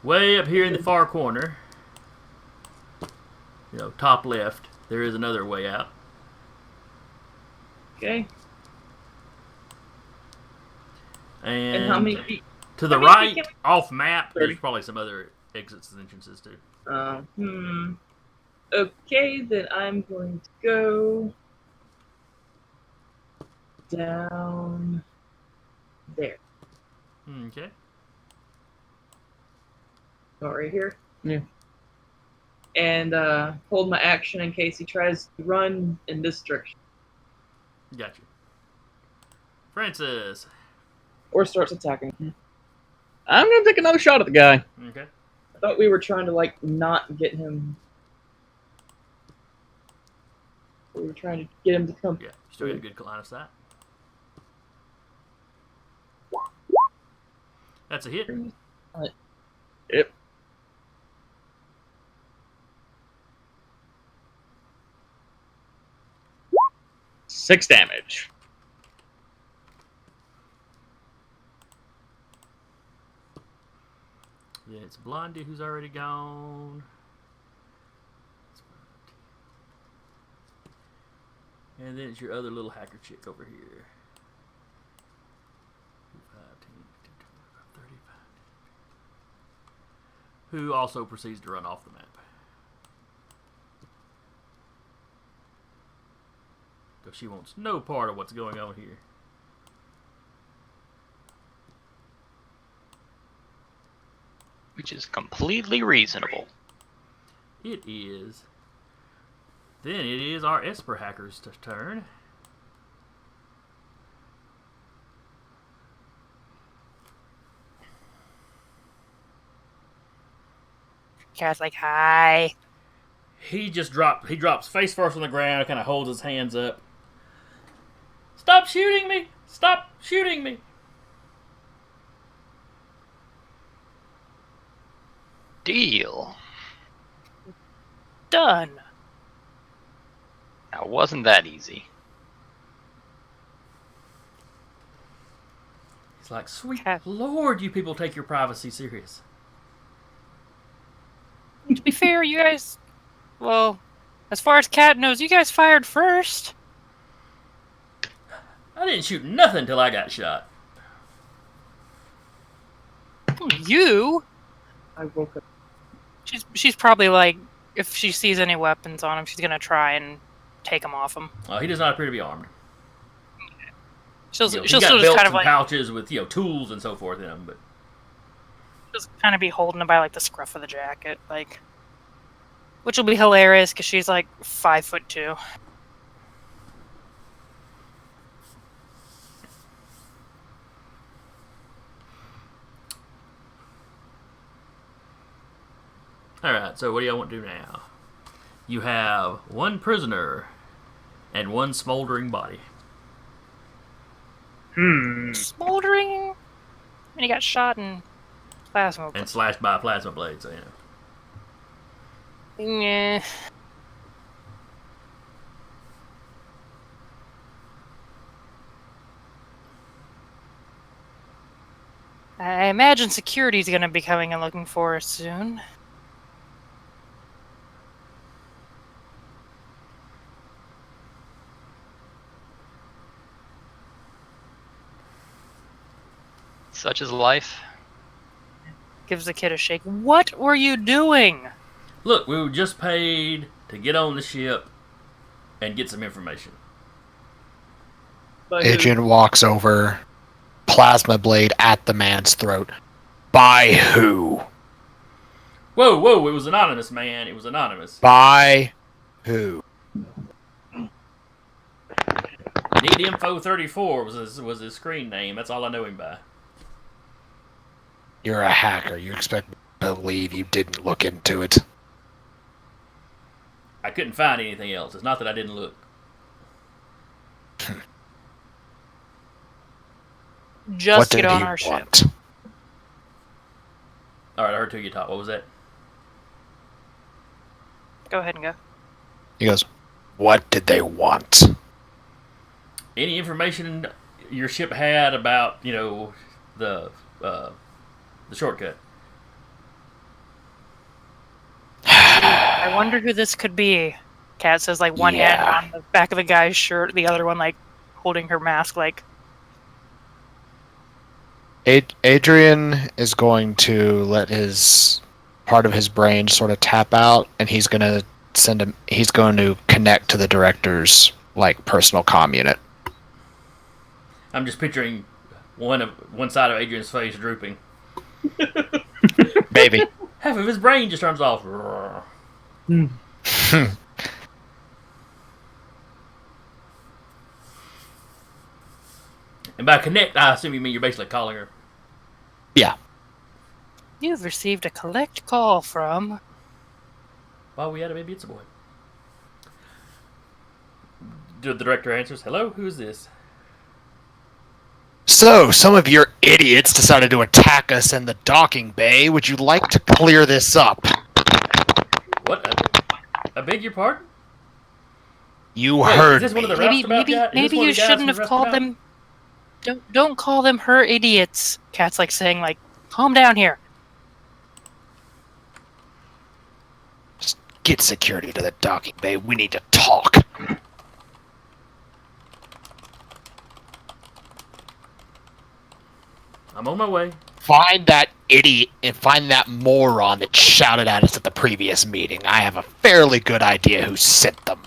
Way up here in the far corner, top left, There is another way out. Okay. And how many feet? to the how many right, feet off map, 30. there's probably some other exits and entrances too. Okay, then I'm going to go down there. Okay. Oh, right here. Yeah. And hold my action in case he tries to run in this direction Gotcha. Francis. or starts attacking. I'm gonna take another shot at the guy. Okay. I thought we were trying to not get him. We were trying to get him to come. Yeah, still got a good line of sight. That's a hit. Yep. 6 damage. Then it's Blondie who's already gone. And then it's your other little hacker chick over here. 5, 10, 25, 35. Who also proceeds to run off the map. Because she wants no part of what's going on here. Which is completely reasonable. It is. Then it is our Esper hacker's turn. Cat's like, hi. He drops face first on the ground, kind of holds his hands up. Stop shooting me! Stop shooting me! Deal. Done. Now, wasn't that easy? He's like, sweet Cat. Lord, you people take your privacy serious. To be fair, you guys, well, as far as Cat knows, you guys fired first. I didn't shoot nothing till I got shot. You? I woke up. She's probably like, if she sees any weapons on him, she's gonna try and take them off him. He does not appear to be armed. She'll He's still got just belts kind of and like pouches with tools and so forth in them, but just kind of be holding him by like the scruff of the jacket, like, which will be hilarious because she's like 5'2". alright, so what do y'all want to do now? You have one prisoner and one smoldering body. Smoldering. And he got shot in plasma. And slashed by a plasma blade, so Yeah. I imagine security's gonna be coming and looking for us soon. Such is life. Gives the kid a shake. What were you doing? Look, we were just paid to get on the ship and get some information. But Adrian walks over, plasma blade at the man's throat. By who? Whoa, it was anonymous, man. It was anonymous. By who? Need Info 34 was his screen name. That's all I know him by. You're a hacker. You expect me to believe you didn't look into it. I couldn't find anything else. It's not that I didn't look. Just What get did on he our ship. want? Alright, I heard two of you talk. What was that? Go ahead and go. He goes, what did they want? Any information your ship had about, the shortcut? I wonder who this could be. Kat says, like, one hand on the back of the guy's shirt, the other one, like, holding her mask, like... Adrian is going to let his part of his brain sort of tap out, and he's going to connect to the director's, like, personal comm unit. I'm just picturing one side of Adrian's face drooping. Maybe. Half of his brain just turns off. And by connect, I assume you mean you're basically calling her. Yeah. You've received a collect call from... While we had a baby, it's a boy. The director answers, "Hello, who's this?" So, some of your idiots decided to attack us in the docking bay. Would you like to clear this up? What? I beg your pardon? You heard is this me. one of the Roustabout guys? Maybe you shouldn't have called them... Don't call them her idiots. Kat's, like, saying, like, calm down here. Just get security to the docking bay. We need to talk. I'm on my way. Find that idiot and find that moron that shouted at us at the previous meeting. I have a fairly good idea who sent them.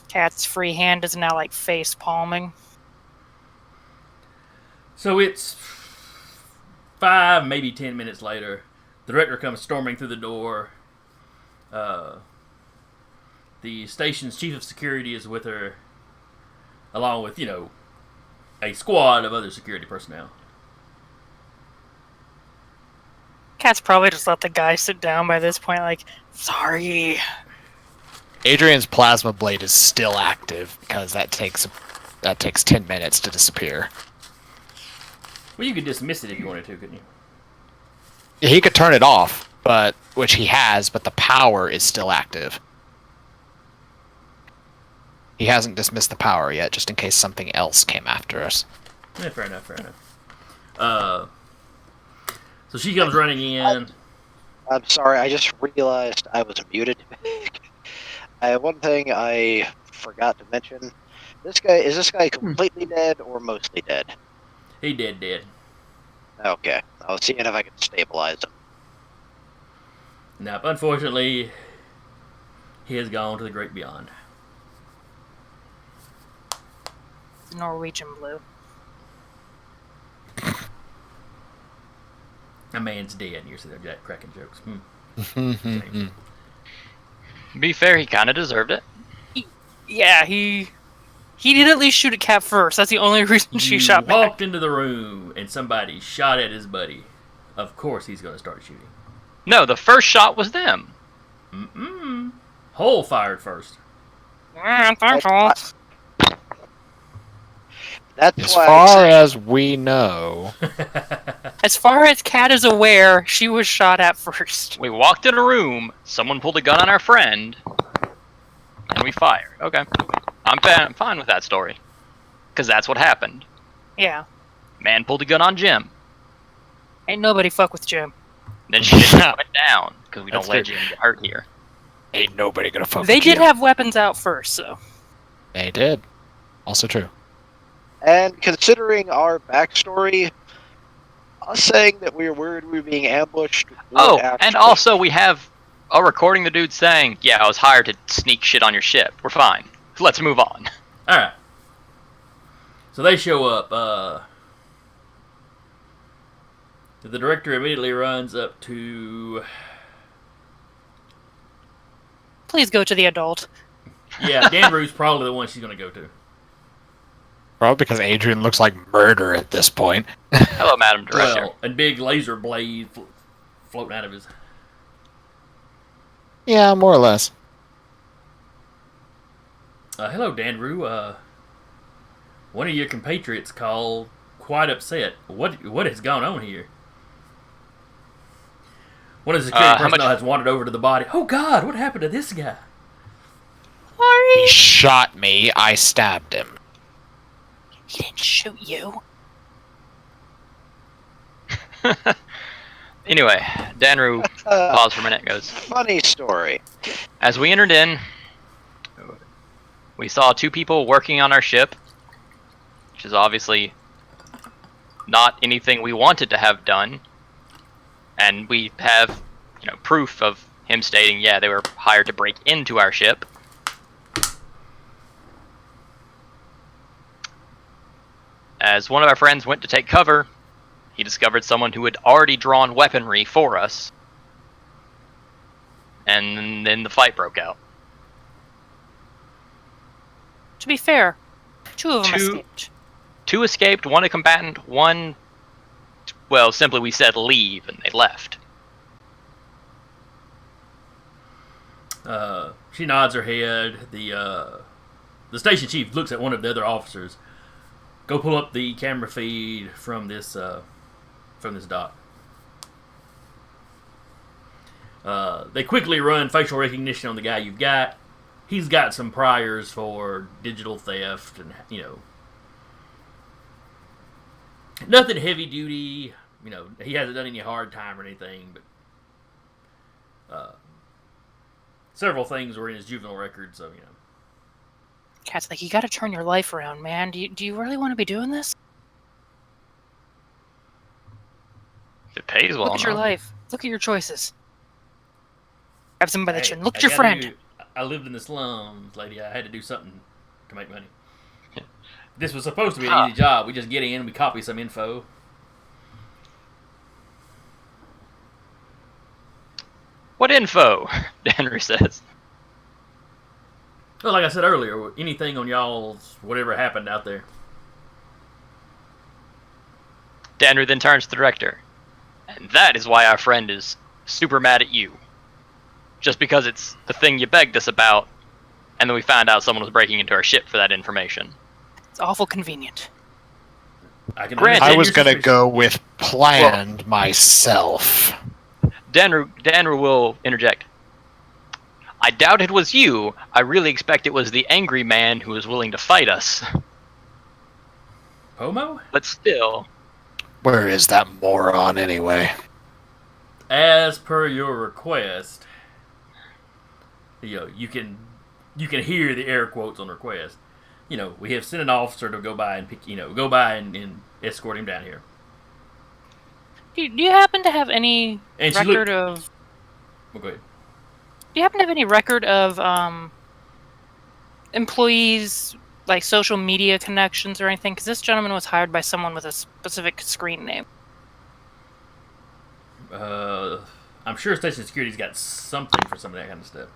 Kat's free hand is now, like, face palming. So it's 5, maybe 10 minutes later. The director comes storming through the door. The station's chief of security is with her, along with, a squad of other security personnel. Kat's probably just let the guy sit down by this point, like, sorry. Adrian's plasma blade is still active because that takes 10 minutes to disappear. Well, you could dismiss it if you wanted to, couldn't you? He could turn it off, which he has, but the power is still active. He hasn't dismissed the power yet, just in case something else came after us. Yeah, fair enough. So she comes running in. I'm sorry, I just realized I was muted. One thing I forgot to mention. Is this guy completely dead or mostly dead? He dead. Okay. I was seeing if I could stabilize him. Nope, unfortunately, he has gone to the great beyond. Norwegian blue. A man's dead, and you're sitting there cracking jokes. To be fair, he kind of deserved it. Yeah, he did at least shoot at Kat first. That's the only reason she shot back. Walked into the room, and somebody shot at his buddy. Of course he's going to start shooting. No, the first shot was them. Hole fired first. That's As why far as we know. As far as Kat is aware, she was shot at first. We walked in a room, someone pulled a gun on our friend, and we fired. Okay. I'm fine with that story. Because that's what happened. Yeah. Man pulled a gun on Jim. Ain't nobody fuck with Jim. Then she just went down, because we don't That's let true. Jim get hurt here. Ain't nobody gonna fuck They with did Jim. have weapons out first, so. They did. Also true. And considering our backstory, us saying that we were worried we were being ambushed. Oh, and also we have a recording the dude saying, yeah, I was hired to sneak shit on your ship. We're fine. Let's move on. Alright. So they show up. The director immediately runs up to... Please go to the adult. Yeah, Danru's probably the one she's going to go to. Probably because Adrian looks like murder at this point. Hello, Madam Director. Well, a big laser blade floating out of his... Yeah, more or less. Hello, Danru. One of your compatriots called quite upset. What has gone on here? One of the security personnel has wandered over to the body. Oh, God, what happened to this guy? He shot me. I stabbed him. He didn't shoot you. Anyway, Danru paused for a minute. Goes. Funny story. As we entered in, we saw 2 people working on our ship, which is obviously not anything we wanted to have done. And we have, proof of him stating, yeah, they were hired to break into our ship. As one of our friends went to take cover, he discovered someone who had already drawn weaponry for us. And then the fight broke out. To be fair, 2 of them escaped. 2 escaped, 1 a combatant, 1, well, simply we said leave, and they left. She nods her head. The station chief looks at one of the other officers. Go pull up the camera feed from this dock. They quickly run facial recognition on the guy you've got. He's got some priors for digital theft and, nothing heavy duty. He hasn't done any hard time or anything, but several things were in his juvenile record, so, Cat's like, you gotta turn your life around, man. Do you really want to be doing this? It pays well. Look at your enough. life. Look at your choices. Grab somebody by the Hey, chin. Look at I your gotta friend. I lived in the slums, lady. I had to do something to make money. This was supposed to be an easy job. We just get in, we copy some info. What info? Danru says. Well, like I said earlier, anything on y'all's whatever happened out there. Danru then turns to the director. And that is why our friend is super mad at you. Just because it's the thing you begged us about, and then we found out someone was breaking into our ship for that information. It's awful convenient. Granted, I was gonna go with planned myself. Danru will interject. I doubt it was you. I really expect it was the angry man who was willing to fight us. Pomo? But still. Where is that moron anyway? As per your request, you can hear the air quotes on request. We have sent an officer to go by and and escort him down here. Do you happen to have any And she record looked- of? Well, go ahead. Do you happen to have any record of employees, like social media connections or anything? Because this gentleman was hired by someone with a specific screen name. I'm sure station security's got something for some of that kind of stuff.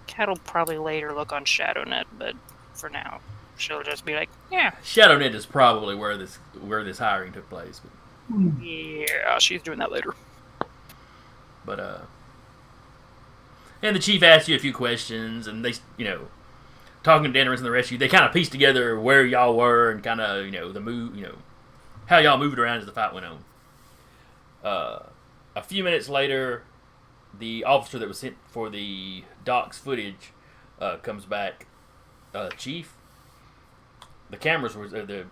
Cat'll probably later look on ShadowNet, but for now, she'll just be like, yeah. ShadowNet is probably where this hiring took place. Yeah, she's doing that later. But and the chief asked you a few questions, and they, talking to Dannerous and the rest of you, they kind of pieced together where y'all were and kind of, the move, how y'all moved around as the fight went on. A few minutes later, the officer that was sent for the doc's footage comes back. Chief, the cameras were,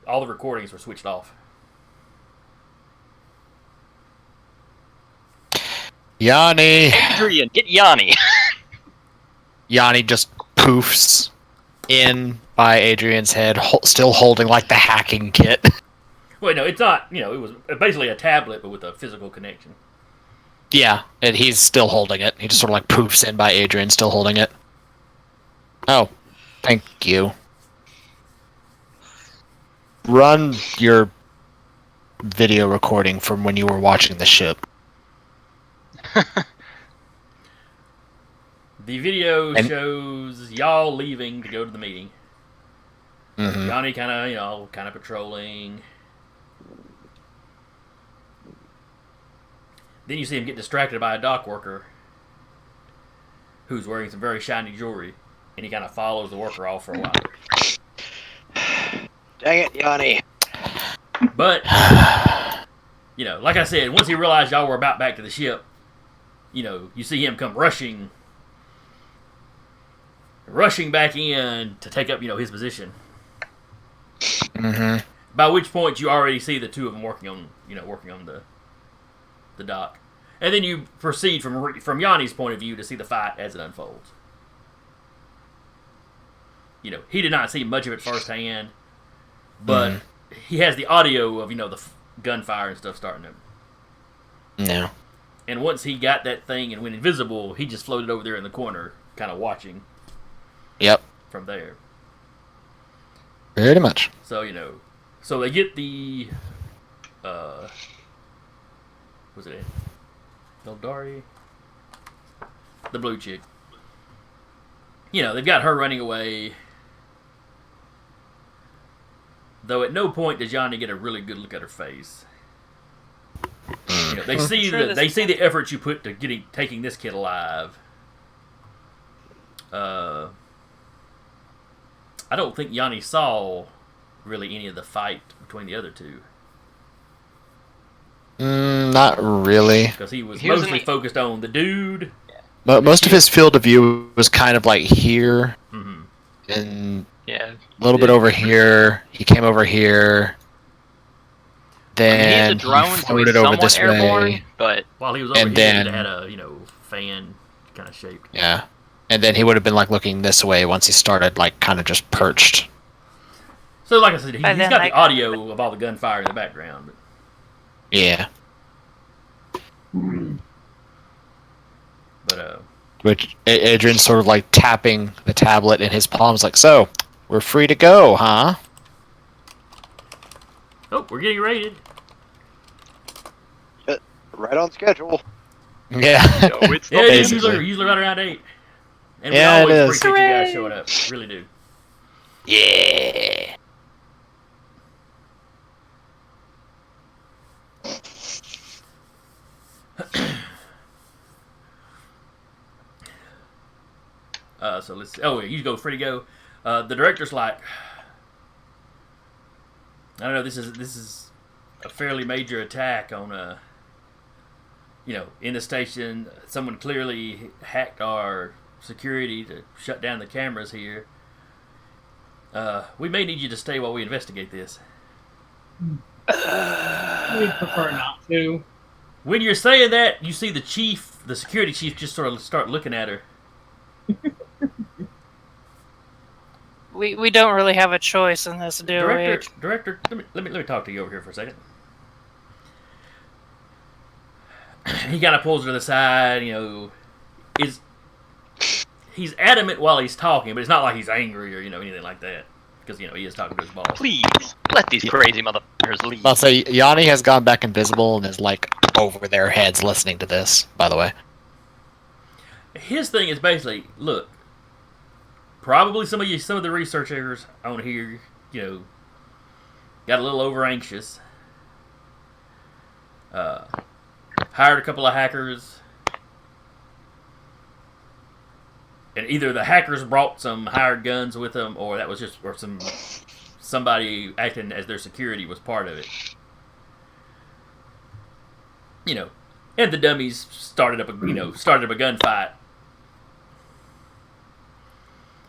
all the recordings were switched off. Yanni! Adrian, get Yanni! Yanni just poofs in by Adrian's head, still holding like the hacking kit. Well, no, it's not. It was basically a tablet, but with a physical connection. Yeah, and he's still holding it. He just sort of like poofs in by Adrian, still holding it. Oh, thank you. Run your video recording from when you were watching the ship. The video shows y'all leaving to go to the meeting. Mm-hmm. Johnny kind of patrolling. Then you see him get distracted by a dock worker who's wearing some very shiny jewelry, and he kind of follows the worker off for a while. Dang it, Yanni. But, like I said, once he realized y'all were about back to the ship, you see him come rushing back in to take up, his position. Mm-hmm. By which point you already see the two of them working on the dock. And then you proceed from Yanni's point of view to see the fight as it unfolds. You know, he did not see much of it firsthand, but he has the audio of, you know, the gunfire and stuff starting to. Yeah. And once he got that thing and went invisible, he just floated over there in the corner, kind of watching. Yep. From there. Pretty much. So, you know, so they get the, was it Eldari? The blue chick. You know, they've got her running away. Though at no point does Johnny get a really good look at her face. You know, they see the effort you put to taking this kid alive. I don't think Yanni saw really any of the fight between the other two. Not really. Because he was mostly focused on the dude. But most of his field of view was kind of like here. Mm-hmm. And yeah, a little bit over here. He came over here. Then he's a drone, he floated so he's over this airborne, way. But while he was over here, he had a, you know, fan kind of shaped. Yeah. And then he would have been like looking this way once he started like kind of just perched. So like I said, he's got the audio of all the gunfire in the background. But... Yeah. But which Adrian's sort of like tapping the tablet in his palms like, so, we're free to go, huh? Oh, we're getting raided. Right on schedule. Yeah. It's usually right around 8. And we always appreciate you guys showing up. Really do. Yeah. So let's see. Oh, you go, free to go. The director's like, I don't know. This is a fairly major attack on you know, in the station. Someone clearly hacked our security to shut down the cameras here. We may need you to stay while we investigate this. We'd prefer not to. When you're saying that, you see the security chief, just sort of start looking at her. We don't really have a choice in this, do we? Director, let me talk to you over here for a second. He kind of pulls her to the side, you know. He's adamant while he's talking, but it's not like he's angry or, you know, anything like that. Because, you know, he is talking to his boss. Please, let these crazy motherfuckers leave. I'll say Yanni has gone back invisible and is like over their heads listening to this, by the way. His thing is basically, look, probably some of the researchers on here, you know, got a little over anxious. Hired a couple of hackers. And either the hackers brought some hired guns with them, or that was just somebody acting as their security was part of it. You know, and the dummies started up a gunfight.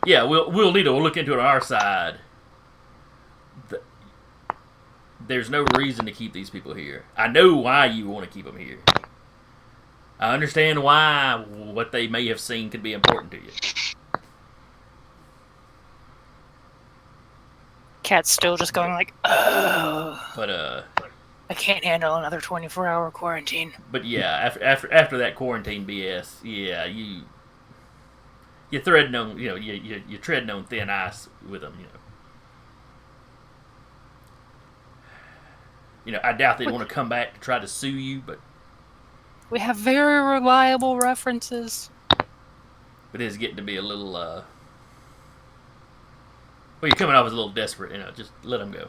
Yeah, we'll need to look into it on our side. There's no reason to keep these people here. I know why you want to keep them here. I understand why what they may have seen could be important to you. Cat's still just going like, oh. But I can't handle another 24-hour quarantine. But yeah, after that quarantine BS, yeah, you're treading on, you know, you're treading on thin ice with them, you know. You know, I doubt they'd want to come back to try to sue you, but we have very reliable references. But it's getting to be a little, well, you're coming off as a little desperate, you know, just let them go.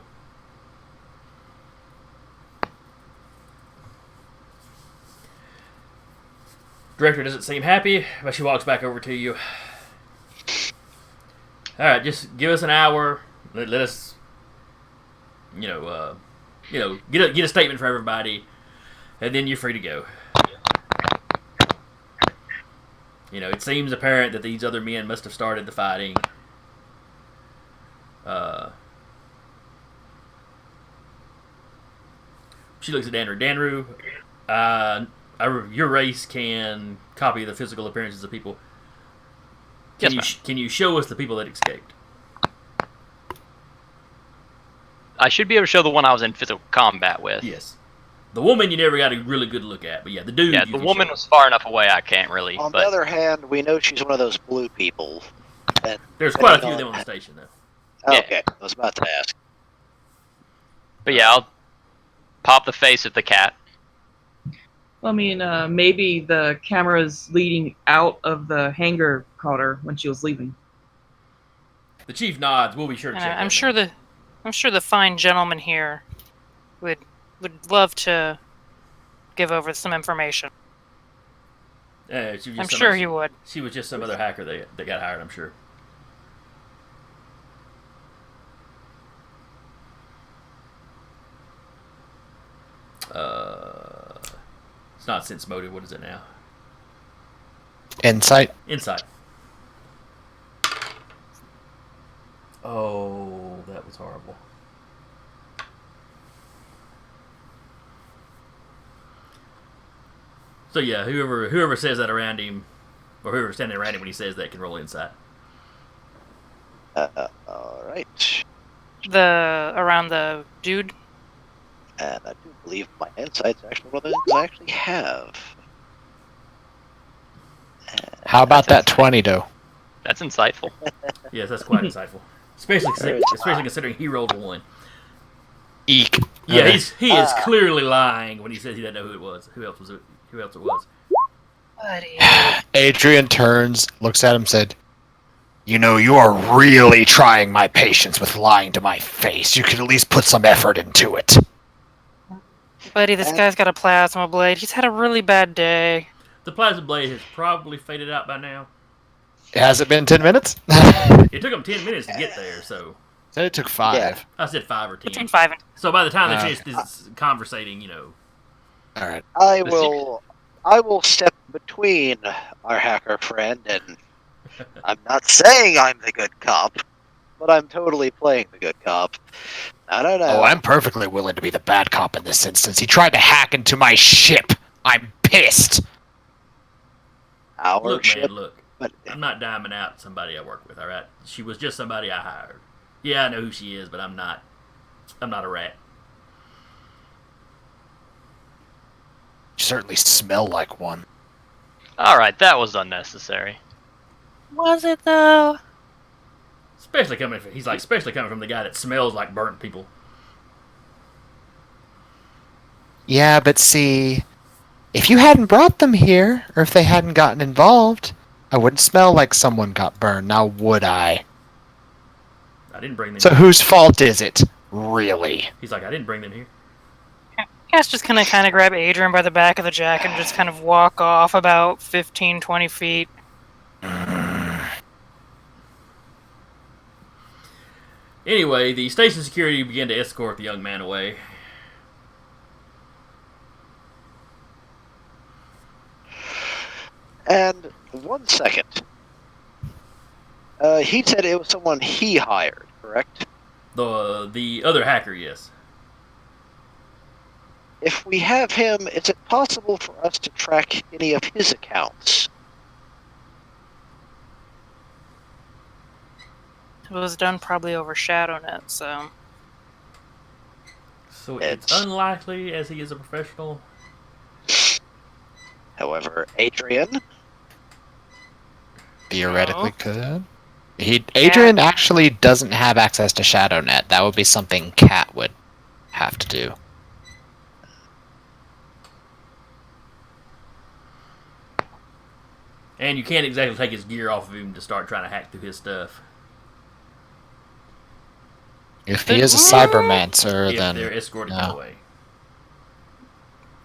Director doesn't seem happy, but she walks back over to you. Alright, just give us an hour, let us, get a statement for everybody, and then you're free to go. You know, it seems apparent that these other men must have started the fighting. She looks at Danru. your race can copy the physical appearances of people. Yes, Can you ma'am. can you show us the people that escaped? I should be able to show the one I was in physical combat with. Yes. The woman you never got a really good look at, but yeah, the dude. Yeah, you the can woman show. was far enough away I can't really. On but the other hand, we know she's one of those blue people. And There's quite a few depending of them on the station, though. Yeah. Okay, I was about to ask. But yeah, I'll pop the face of the cat. I mean, maybe the cameras leading out of the hangar caught her when she was leaving. The chief nods. We'll be sure to And check. I'm that sure now. the fine gentleman here would love to give over some information. She was just I'm some sure other- he would. She was just some other hacker that got hired. I'm sure. It's not sense motive. What is it now? Insight. Insight. Oh, that was horrible. So yeah, whoever says that around him, or whoever's standing around him when he says that, can roll insight. Alright. Around the dude. And I do believe my insight's actually one of the things I actually have. How about that 20, though? That's insightful. Yes, that's quite insightful, especially Very considering he rolled a 1. Eek. Yeah, Okay. he is clearly lying when he says he doesn't know who it was. Who else it was? Buddy. Adrian turns, looks at him, said, "You know, you are really trying my patience with lying to my face. You could at least put some effort into it." Buddy, this guy's got a plasma blade. He's had a really bad day. The plasma blade has probably faded out by now. Has it been 10 minutes? It took them 10 minutes to get there, so Said it took 5. Yeah. I said 5 or 10. Between 5 and So by the time they Okay. finished this conversating, All right. I The will step between our hacker friend and I'm not saying I'm the good cop, but I'm totally playing the good cop. I don't know. Oh, I'm perfectly willing to be the bad cop in this instance. He tried to hack into my ship. I'm pissed. our look, ship, man, look. but I'm not diming out somebody I work with. All right, she was just somebody I hired. Yeah, I know who she is, but I'm not a rat. You certainly smell like one. Alright, that was unnecessary. Was it though? Especially coming from the guy that smells like burnt people. Yeah, but see, if you hadn't brought them here, or if they hadn't gotten involved, I wouldn't smell like someone got burned, now would I? I didn't bring them. So here. whose fault is it, really? He's like, I didn't bring them here. Cass just kind of grab Adrian by the back of the jacket and just kind of walk off about 15, 20 feet. Anyway, the station security began to escort the young man away. and 1 second. He said it was someone he hired, correct? The other hacker, yes. If we have him, is it possible for us to track any of his accounts? It was done probably over ShadowNet, so So it's unlikely, as he is a professional. However, Adrian, Theoretically could. Adrian actually doesn't have access to ShadowNet. That would be something Kat would have to do. And you can't exactly take his gear off of him to start trying to hack through his stuff. If he is a cybermancer, If then they're escorting no. him away.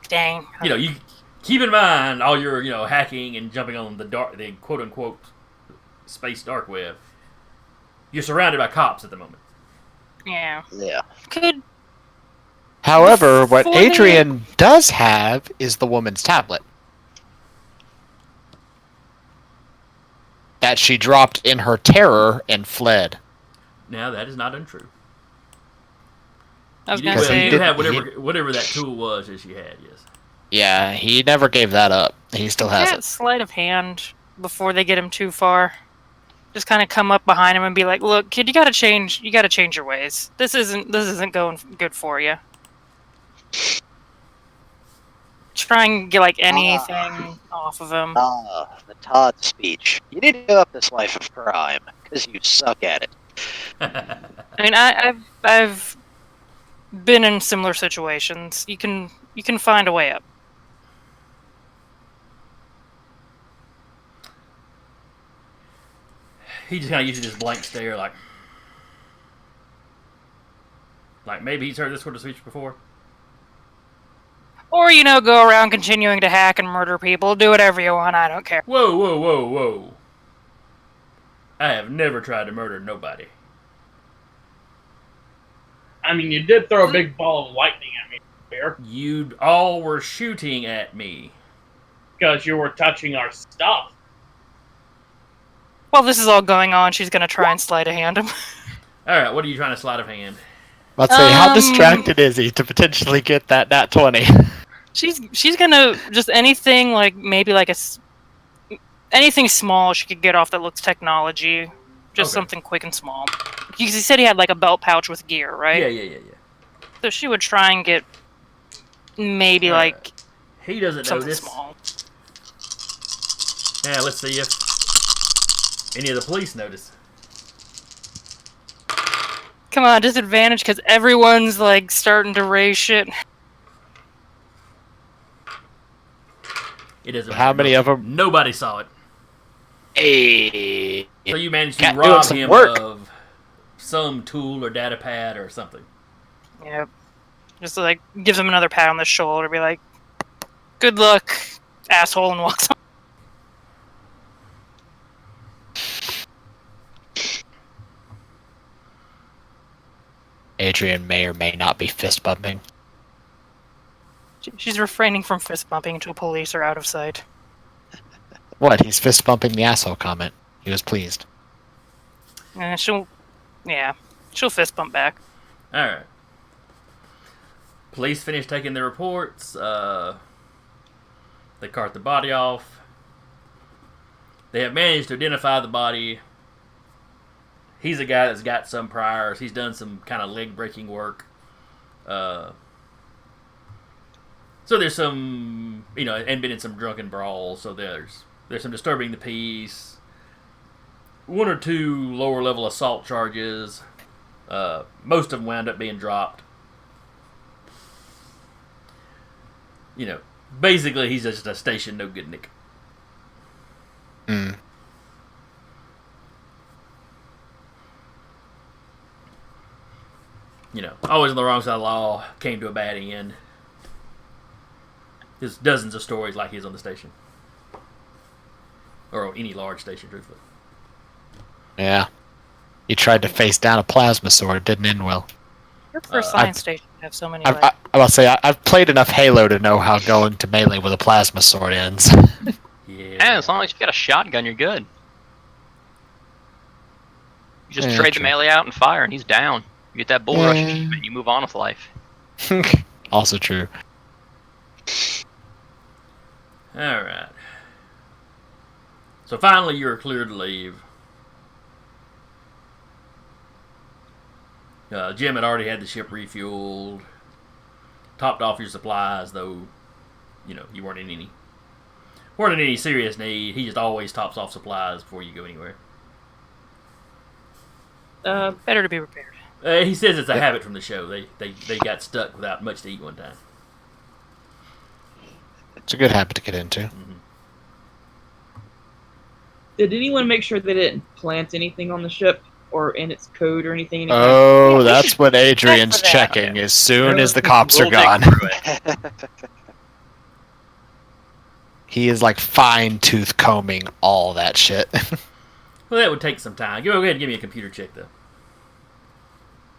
dang. You keep in mind all your hacking and jumping on the quote unquote space dark web. You're surrounded by cops at the moment. Yeah. yeah. Could However, what Before they- Adrian does have is the woman's tablet. That she dropped in her terror and fled. Now that is not untrue. I was You gonna do, say you do have he- whatever that tool was that she had. Yes. Yeah, he never gave that up. He still has Yeah, it. sleight of hand before they get him too far. Just kind of come up behind him and be like, "Look, kid, you gotta change. You gotta change your ways. This isn't going good for you." Try and get like anything off of him. The Todd speech. You need to give up this life of crime, because you suck at it. I mean, I've been in similar situations. You can find a way up. He just kind of gives you this blank stare, like maybe he's heard this sort of speech before. Or go around continuing to hack and murder people. Do whatever you want. I don't care. Whoa, whoa, whoa, whoa! I have never tried to murder nobody. I mean, you did throw a big ball of lightning at me, Bear, You all were shooting at me. because you were touching our stuff. While this is all going on, she's gonna try and sleight of hand him. All right, what are you trying to sleight of hand? Let's say, how distracted is he to potentially get that nat 20? She's gonna just anything like maybe like anything small she could get off that looks technology, just Okay. something quick and small. Because he said he had like a belt pouch with gear, right? Yeah. So she would try and get maybe All like right. He doesn't know something this. small. Yeah, let's see if any of the police notice. Come on, disadvantage because everyone's like starting to raise shit. It doesn't How matter. many of them? Nobody saw it. Hey. So you managed to Cat doing rob some him work. of some tool or data pad or something. Yep. Just like gives him another pat on the shoulder, be like, "Good luck, asshole," and walks on. Adrian may or may not be fist bumping. She's refraining from fist bumping until police are out of sight. What? He's fist bumping the asshole comment. He was pleased. And she'll fist bump back. All right. Police finish taking their reports. They cart the body off. They have managed to identify the body. He's a guy that's got some priors. He's done some kind of leg-breaking work. So there's some, and been in some drunken brawls. So there's some disturbing the peace. 1 or 2 lower-level assault charges. Most of them wound up being dropped. Basically he's just a station no good Nick. Mm. Always on the wrong side of the law, came to a bad end. There's dozens of stories like his on the station. Or any large station, truthfully. Yeah. He tried to face down a plasma sword. It didn't end well. Your first science station have so many. I've played enough Halo to know how going to melee with a plasma sword ends. Yeah. And as long as you got a shotgun, you're good. You just Yeah, trade true. the melee out and fire, and he's down. You get that bull rush achievement, you move on with life. Also true. Alright. So finally you're cleared to leave. Jim had already had the ship refueled. Topped off your supplies, though, you weren't in any serious need. He just always tops off supplies before you go anywhere. Better to be prepared. He says it's a habit from the show. They got stuck without much to eat one time. It's a good habit to get into. Did anyone make sure they didn't plant anything on the ship or in its code or anything? Oh, that's what Adrian's check for that. checking as soon as the cops are We'll dig gone. through it. He is like fine-tooth combing all that shit. Well, that would take some time. Go ahead and give me a computer check, though.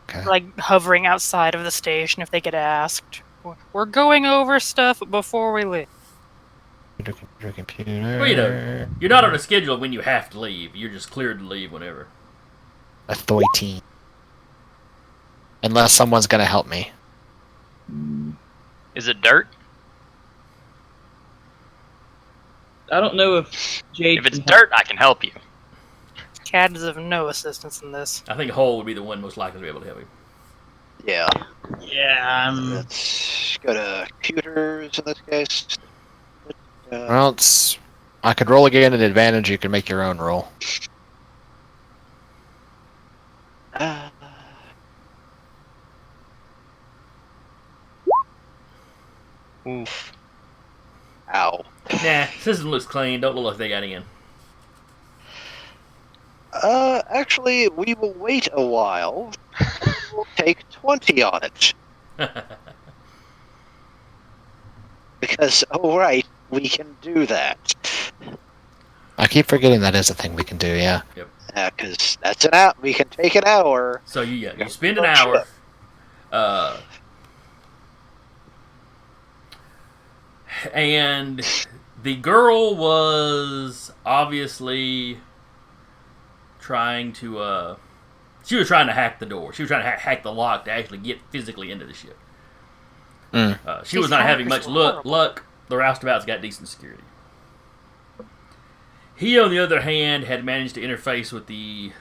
Okay. Like hovering outside of the station if they get asked. We're going over stuff before we leave. Computer. Well, you're not on a schedule when you have to leave. You're just cleared to leave whenever. A 13. Unless someone's gonna help me. Is it dirt? I don't know if Jade. If it's can dirt, I can help you. Cad is of no assistance in this. I think Hole would be the one most likely to be able to help him. Yeah. Yeah, Let's go to computers in this case. Well, I could roll again at advantage. You can make your own roll. Uh, Oof. ow. Nah, system looks clean. Don't look like they got in. Actually, we will wait a while. We'll take 20 on it. Because, oh right, we can do that. I keep forgetting that is a thing we can do. Yeah. Yeah, because that's an hour. We can take an hour. So you spend an hour. And the girl was obviously trying to. She was trying to hack the door. She was trying to hack the lock to actually get physically into the ship. She was not having much luck. The Roustabout's got decent security. He, on the other hand, had managed to interface with the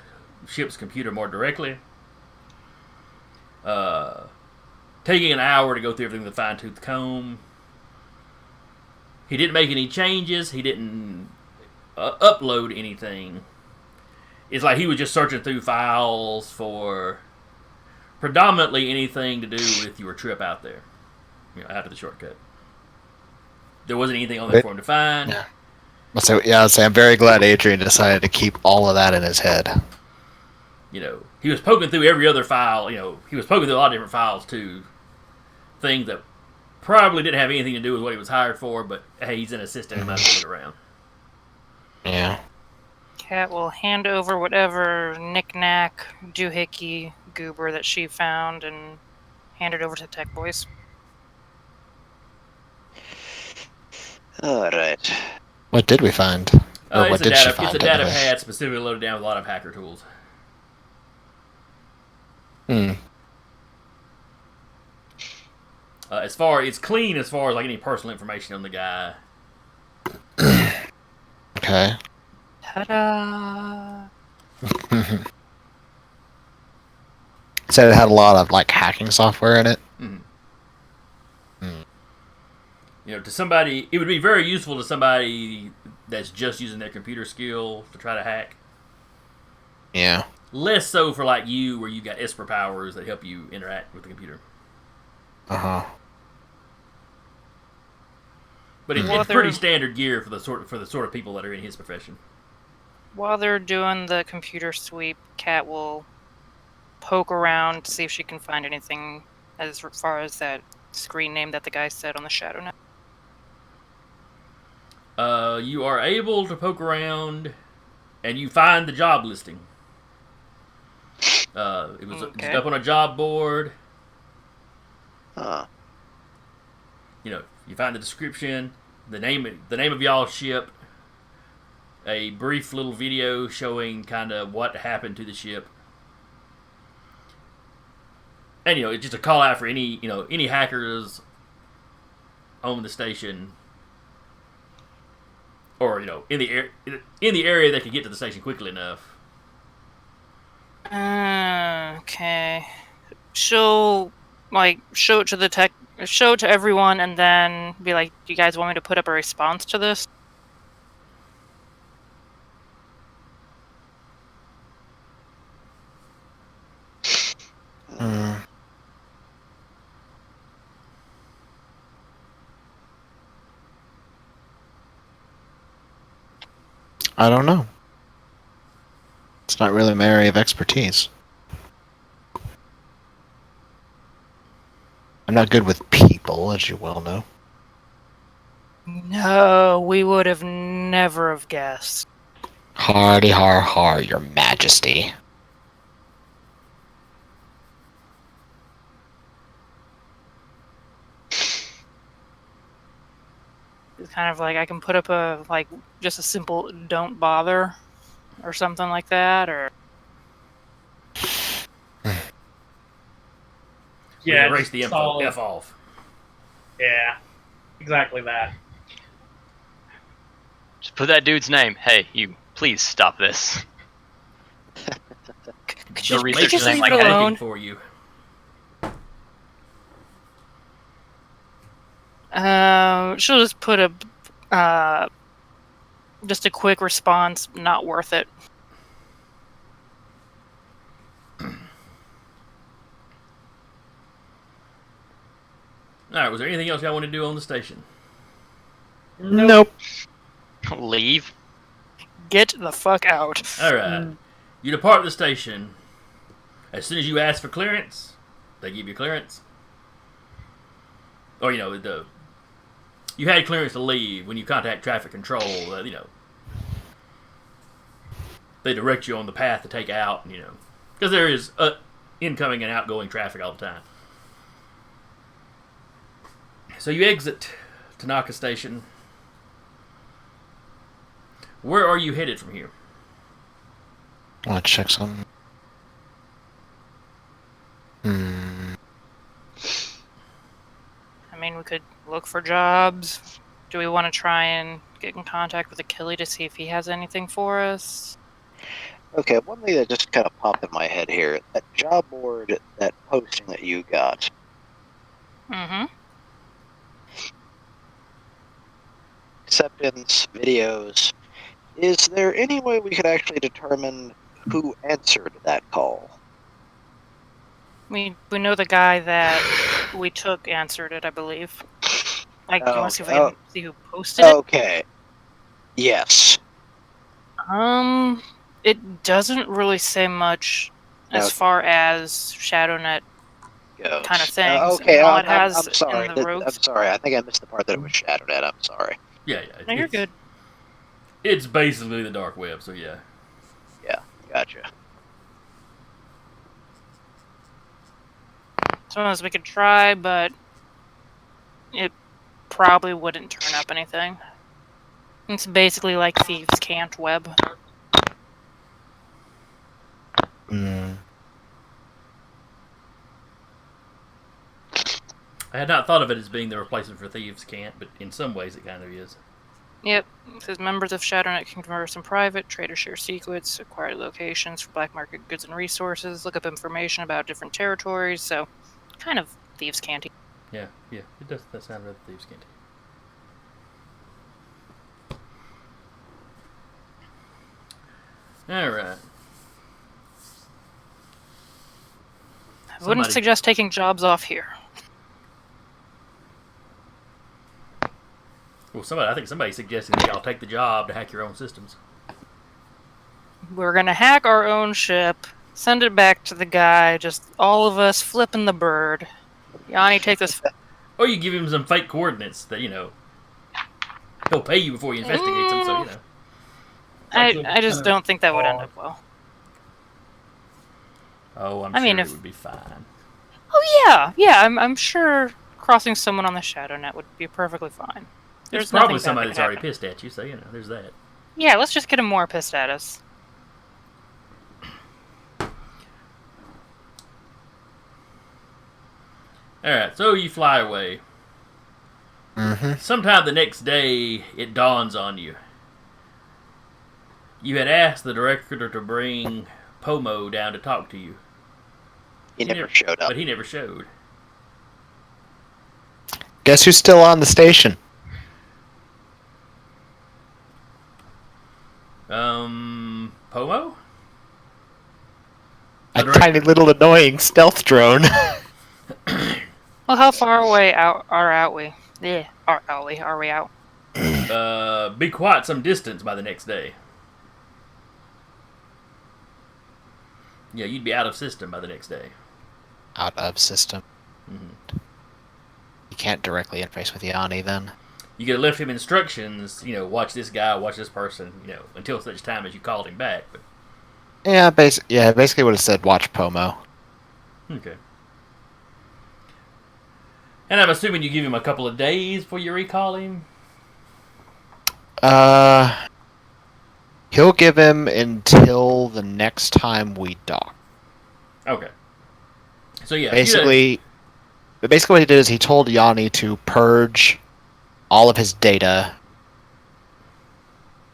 ship's computer more directly. Taking an hour to go through everything with a fine-tooth comb. He didn't make any changes. He didn't upload anything. It's like he was just searching through files for predominantly anything to do with your trip out there. After the shortcut. There wasn't anything on there for him to find. Yeah. I'd say I'm very glad Adrian decided to keep all of that in his head. He was poking through every other file. He was poking through a lot of different files too. Things that probably didn't have anything to do with what he was hired for, but hey, he's an assistant. He might as well look around. Yeah. Cat will hand over whatever knick-knack, doohickey, goober that she found and hand it over to the tech boys. Alright. What did we find? Or what did she find? It's a data pad specifically loaded down with a lot of hacker tools. It's clean as far as like any personal information on the guy. Okay. Ta-da! Said it had a lot of like hacking software in it. To somebody, it would be very useful to somebody that's just using their computer skill to try to hack. Yeah. Less so for like you, where you got Esper powers that help you interact with the computer. But it's pretty standard gear for the sort of people that are in his profession. While they're doing the computer sweep, Kat will poke around to see if she can find anything as far as that screen name that the guy said on the shadow net. You are able to poke around, and you find the job listing. It was just up on a job board. You find the description, the name of y'all's ship, a brief little video showing kind of what happened to the ship, and it's just a call out for any hackers on the station, or in the area that could get to the station quickly enough. Okay. She'll show it to everyone, and then be like, "Do you guys want me to put up a response to this?" I don't know. It's not really my area of expertise. I'm not good with people, as you well know. No, we would have never have guessed. Hardy har har, your majesty. It's kind of like I can put up just a simple "don't bother" or something like that, or yeah, erase the info. F off. Yeah, exactly that. Just Just put that dude's name. Hey, you, please stop this. Could The you researcher's just name leave like it that. alone? for you. She'll just put just a quick response. Not worth it. All right. Was there anything else y'all want to do on the station? Nope. Leave. Get the fuck out. All right. You depart the station. As soon as you ask for clearance, they give you clearance. Or you had clearance to leave when you contact traffic control. They direct you on the path to take out. Because there is incoming and outgoing traffic all the time. So you exit Tanaka Station. Where are you headed from here? I want to check something. I mean, we could look for jobs. Do we want to try and get in contact with Achille to see if he has anything for us? Okay, one thing that just kind of popped in my head here, that job board, that posting that you got, Mm-hmm. acceptance, videos, is there any way we could actually determine who answered that call? We know the guy that we took answered it, I believe. You want to see if we can see who posted it? Okay. Yes. It doesn't really say much as Okay. far as ShadowNet Goes. kind of things. Okay, All I'm it has sorry. in the rogues. I'm sorry. I think I missed the part that it was ShadowNet. I'm sorry. Yeah. No, you're good. It's basically the dark web, so yeah. Yeah, gotcha. Suppose we could try, but it probably wouldn't turn up anything. It's basically like Thieves' Can't web. I had not thought of it as being the replacement for Thieves' Can't, but in some ways it kind of is. Yep. It says members of ShadowNet can converse in private, trade or share secrets, acquire locations for black market goods and resources, look up information about different territories, so kind of Thieves' Can't. Yeah, it does. That sound rather Thieves' Can't. All right. I wouldn't suggest taking jobs off here. Well, I think somebody suggested that y'all take the job to hack your own systems. We're gonna hack our own ship, send it back to the guy, just all of us flipping the bird. Yanni, take this. Or you give him some fake coordinates that, he'll pay you before you investigate them, so, I just don't think that would end up well. Oh, I mean, it would be fine. Oh, yeah, I'm sure crossing someone on the ShadowNet would be perfectly fine. There's probably somebody that's already pissed at you, so, there's that. Yeah, let's just get him more pissed at us. Alright, so you fly away. Mm-hmm. Sometime the next day, it dawns on you. You had asked the director to bring Pomo down to talk to you. He never showed up. But he never showed. Guess who's still on the station? Pomo? A tiny little annoying stealth drone. Well, how far away are we? Yeah, are we out? Be quite some distance by the next day. Yeah, you'd be out of system by the next day. Out of system. Mm-hmm. You can't directly interface with Yanni then. You could have left him instructions, watch this guy, watch this person, until such time as you called him back. But Yeah, basically would have said watch Pomo. okay. And I'm assuming you give him a couple of days before you recall him? He'll give him until the next time we dock. Okay. So yeah. Basically what he did is he told Yanni to purge all of his data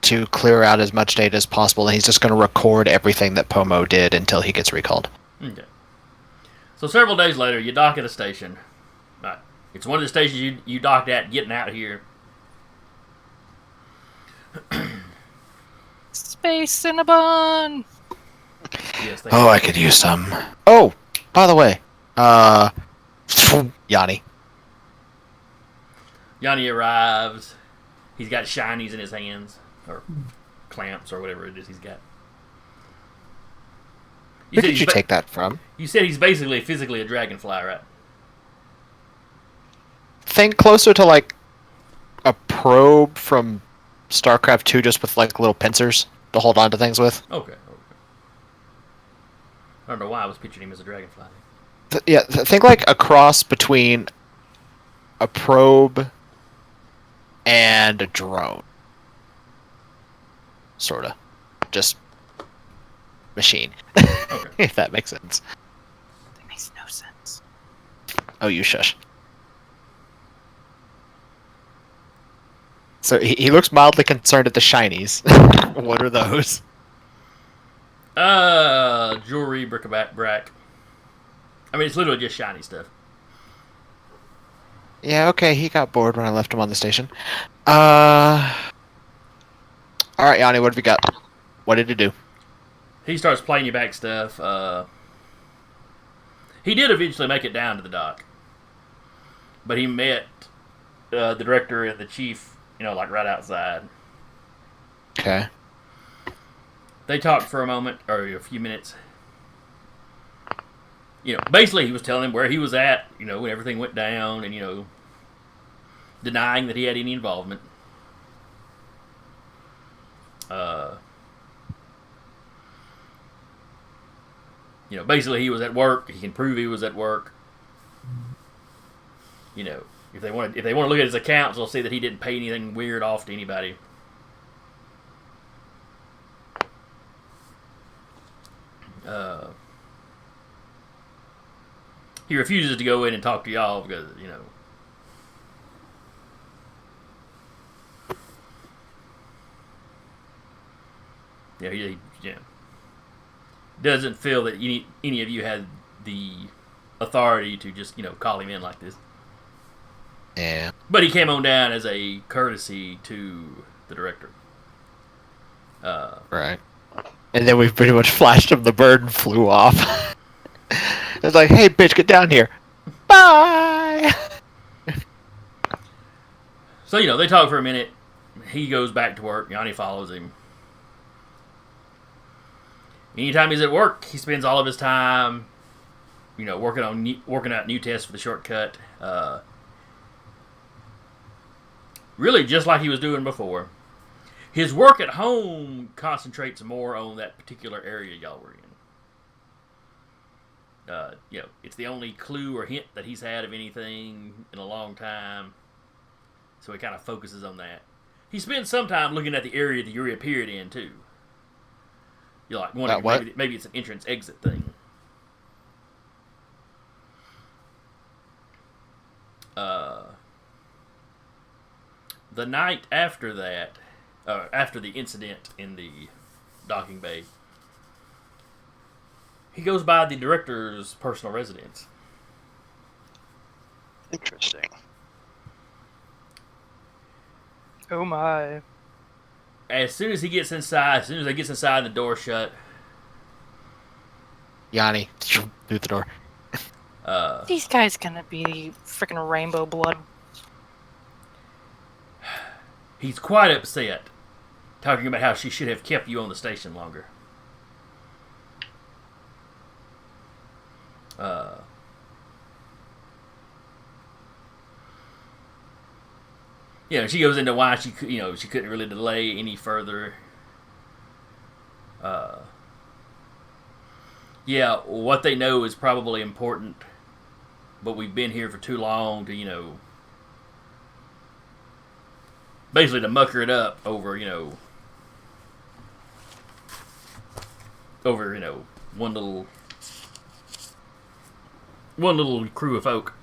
to clear out as much data as possible, and he's just going to record everything that Pomo did until he gets recalled. Okay. So several days later, you dock at a station. Right. It's one of the stations you docked at getting out here. Space Cinnabon! Yes, Oh, I could use some. Oh, by the way, Yanni. Yanni arrives. He's got shinies in his hands. Or clamps, or whatever it is he's got. Where did you take that from? You said he's basically physically a dragonfly, right? Think closer to like a probe from StarCraft 2, just with like little pincers to hold on to things with. Okay. I don't know why I was picturing him as a dragonfly. Think like a cross between a probe and a drone. Sorta. Just machine. Okay. If that makes sense. That makes no sense. Oh, you shush. So he looks mildly concerned at the shinies. What are those? Jewelry, bric-a-brac. I mean, it's literally just shiny stuff. Yeah, okay, he got bored when I left him on the station. Alright, Yanni, what have we got? What did he do? He starts playing you back stuff. He did eventually make it down to the dock. But he met the director and the chief, like right outside. Okay. They talked for a moment, or a few minutes. Basically he was telling him where he was at, when everything went down, and, denying that he had any involvement. Basically he was at work. He can prove he was at work. If they want to look at his accounts, they'll see that he didn't pay anything weird off to anybody. He refuses to go in and talk to y'all because, he doesn't feel that any of you had the authority to just, call him in like this. Yeah. But he came on down as a courtesy to the director. Right. And then we pretty much flashed him the bird and flew off. It's like, hey, bitch, get down here. Bye! So, they talk for a minute. He goes back to work. Yanni follows him. Anytime he's at work, he spends all of his time, working out new tests for the shortcut. Really, just like he was doing before. His work at home concentrates more on that particular area y'all were in. It's the only clue or hint that he's had of anything in a long time. So he kind of focuses on that. He spends some time looking at the area that you reappeared in, too. You're like wondering, maybe it's an entrance-exit thing. The night after that, after the incident in the docking bay, he goes by the director's personal residence. Interesting. Oh my. As soon as he gets inside, and the door shut, Yanni, through the door. These guys gonna be freaking rainbow blood. He's quite upset, talking about how she should have kept you on the station longer. She goes into why she couldn't really delay any further. What they know is probably important, but we've been here for too long to, basically to mucker it up over, one little crew of folk.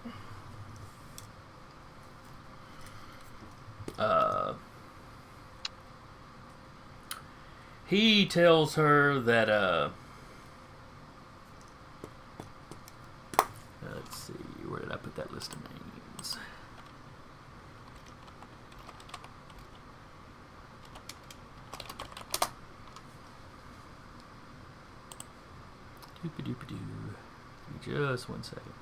He tells her that, let's see, where did I put that list of names? Doop-a-doop-a-doo. Just 1 second.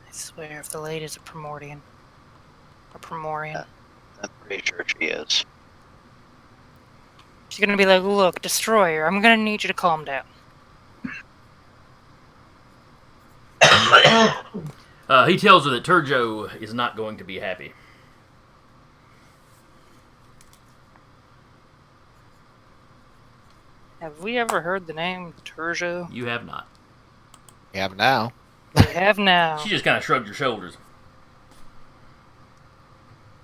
I swear, if the lady's a Primordian. A Primorian. Yeah. I'm pretty sure she is. She's gonna be like, look, Destroyer, I'm gonna need you to calm down. He tells her that Turjo is not going to be happy. Have we ever heard the name Turjo? You have not. We have now. We have now. She just kind of shrugged her shoulders.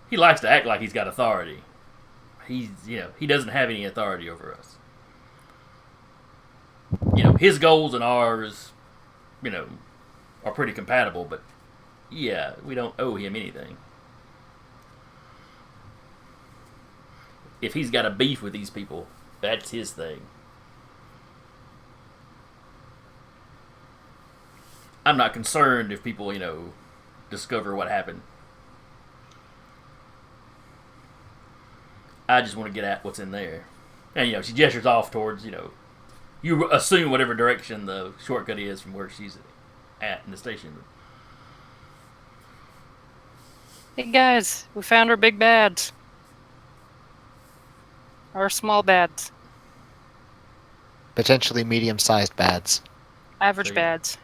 He likes to act like he's got authority. He doesn't have any authority over us. His goals and ours, are pretty compatible, but yeah, we don't owe him anything. If he's got a beef with these people, that's his thing. I'm not concerned if people, discover what happened. I just want to get at what's in there. And, she gestures off towards, you assume whatever direction the shortcut is from where she's at in the station. Hey guys, we found our big bads. Our small bads. Potentially medium-sized bads. Average So, bads.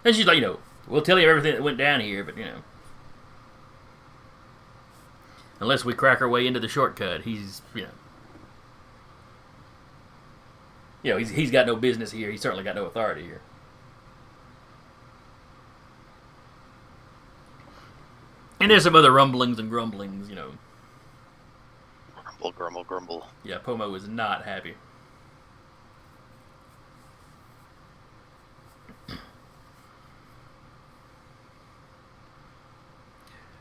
And she's like, we'll tell you everything that went down here, but, unless we crack our way into the shortcut, he's got no business here. He's certainly got no authority here. And there's some other rumblings and grumblings, Grumble, grumble, grumble. Yeah, Pomo is not happy.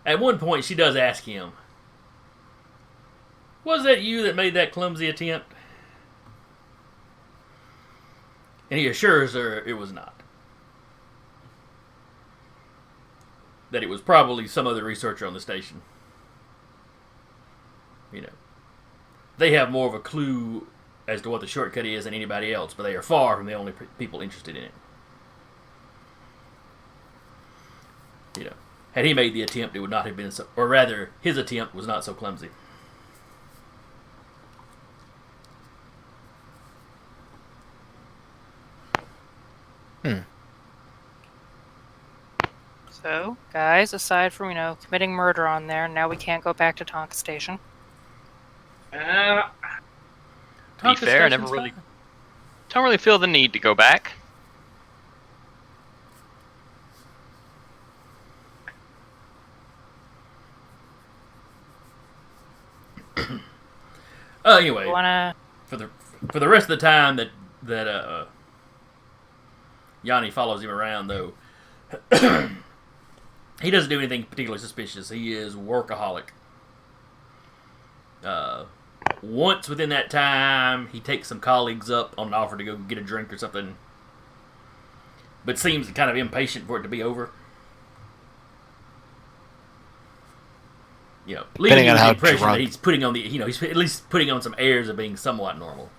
At one point, she does ask him, was that you that made that clumsy attempt? And he assures her it was not. That it was probably some other researcher on the station. They have more of a clue as to what the shortcut is than anybody else, but they are far from the only people interested in it. Had he made the attempt, it would not have been so, or rather, his attempt was not so clumsy. So, guys, aside from, committing murder on there, now we can't go back to Tonka Station. To be Tonka fair, I never Station's really fine. don't really feel the need to go back. Anyway, Wanna... for the rest of the time that Yanni follows him around, though, he doesn't do anything particularly suspicious. He is workaholic. Once within that time, he takes some colleagues up on an offer to go get a drink or something, but seems kind of impatient for it to be over. Leaving you with the impression that he's putting on he's at least putting on some airs of being somewhat normal.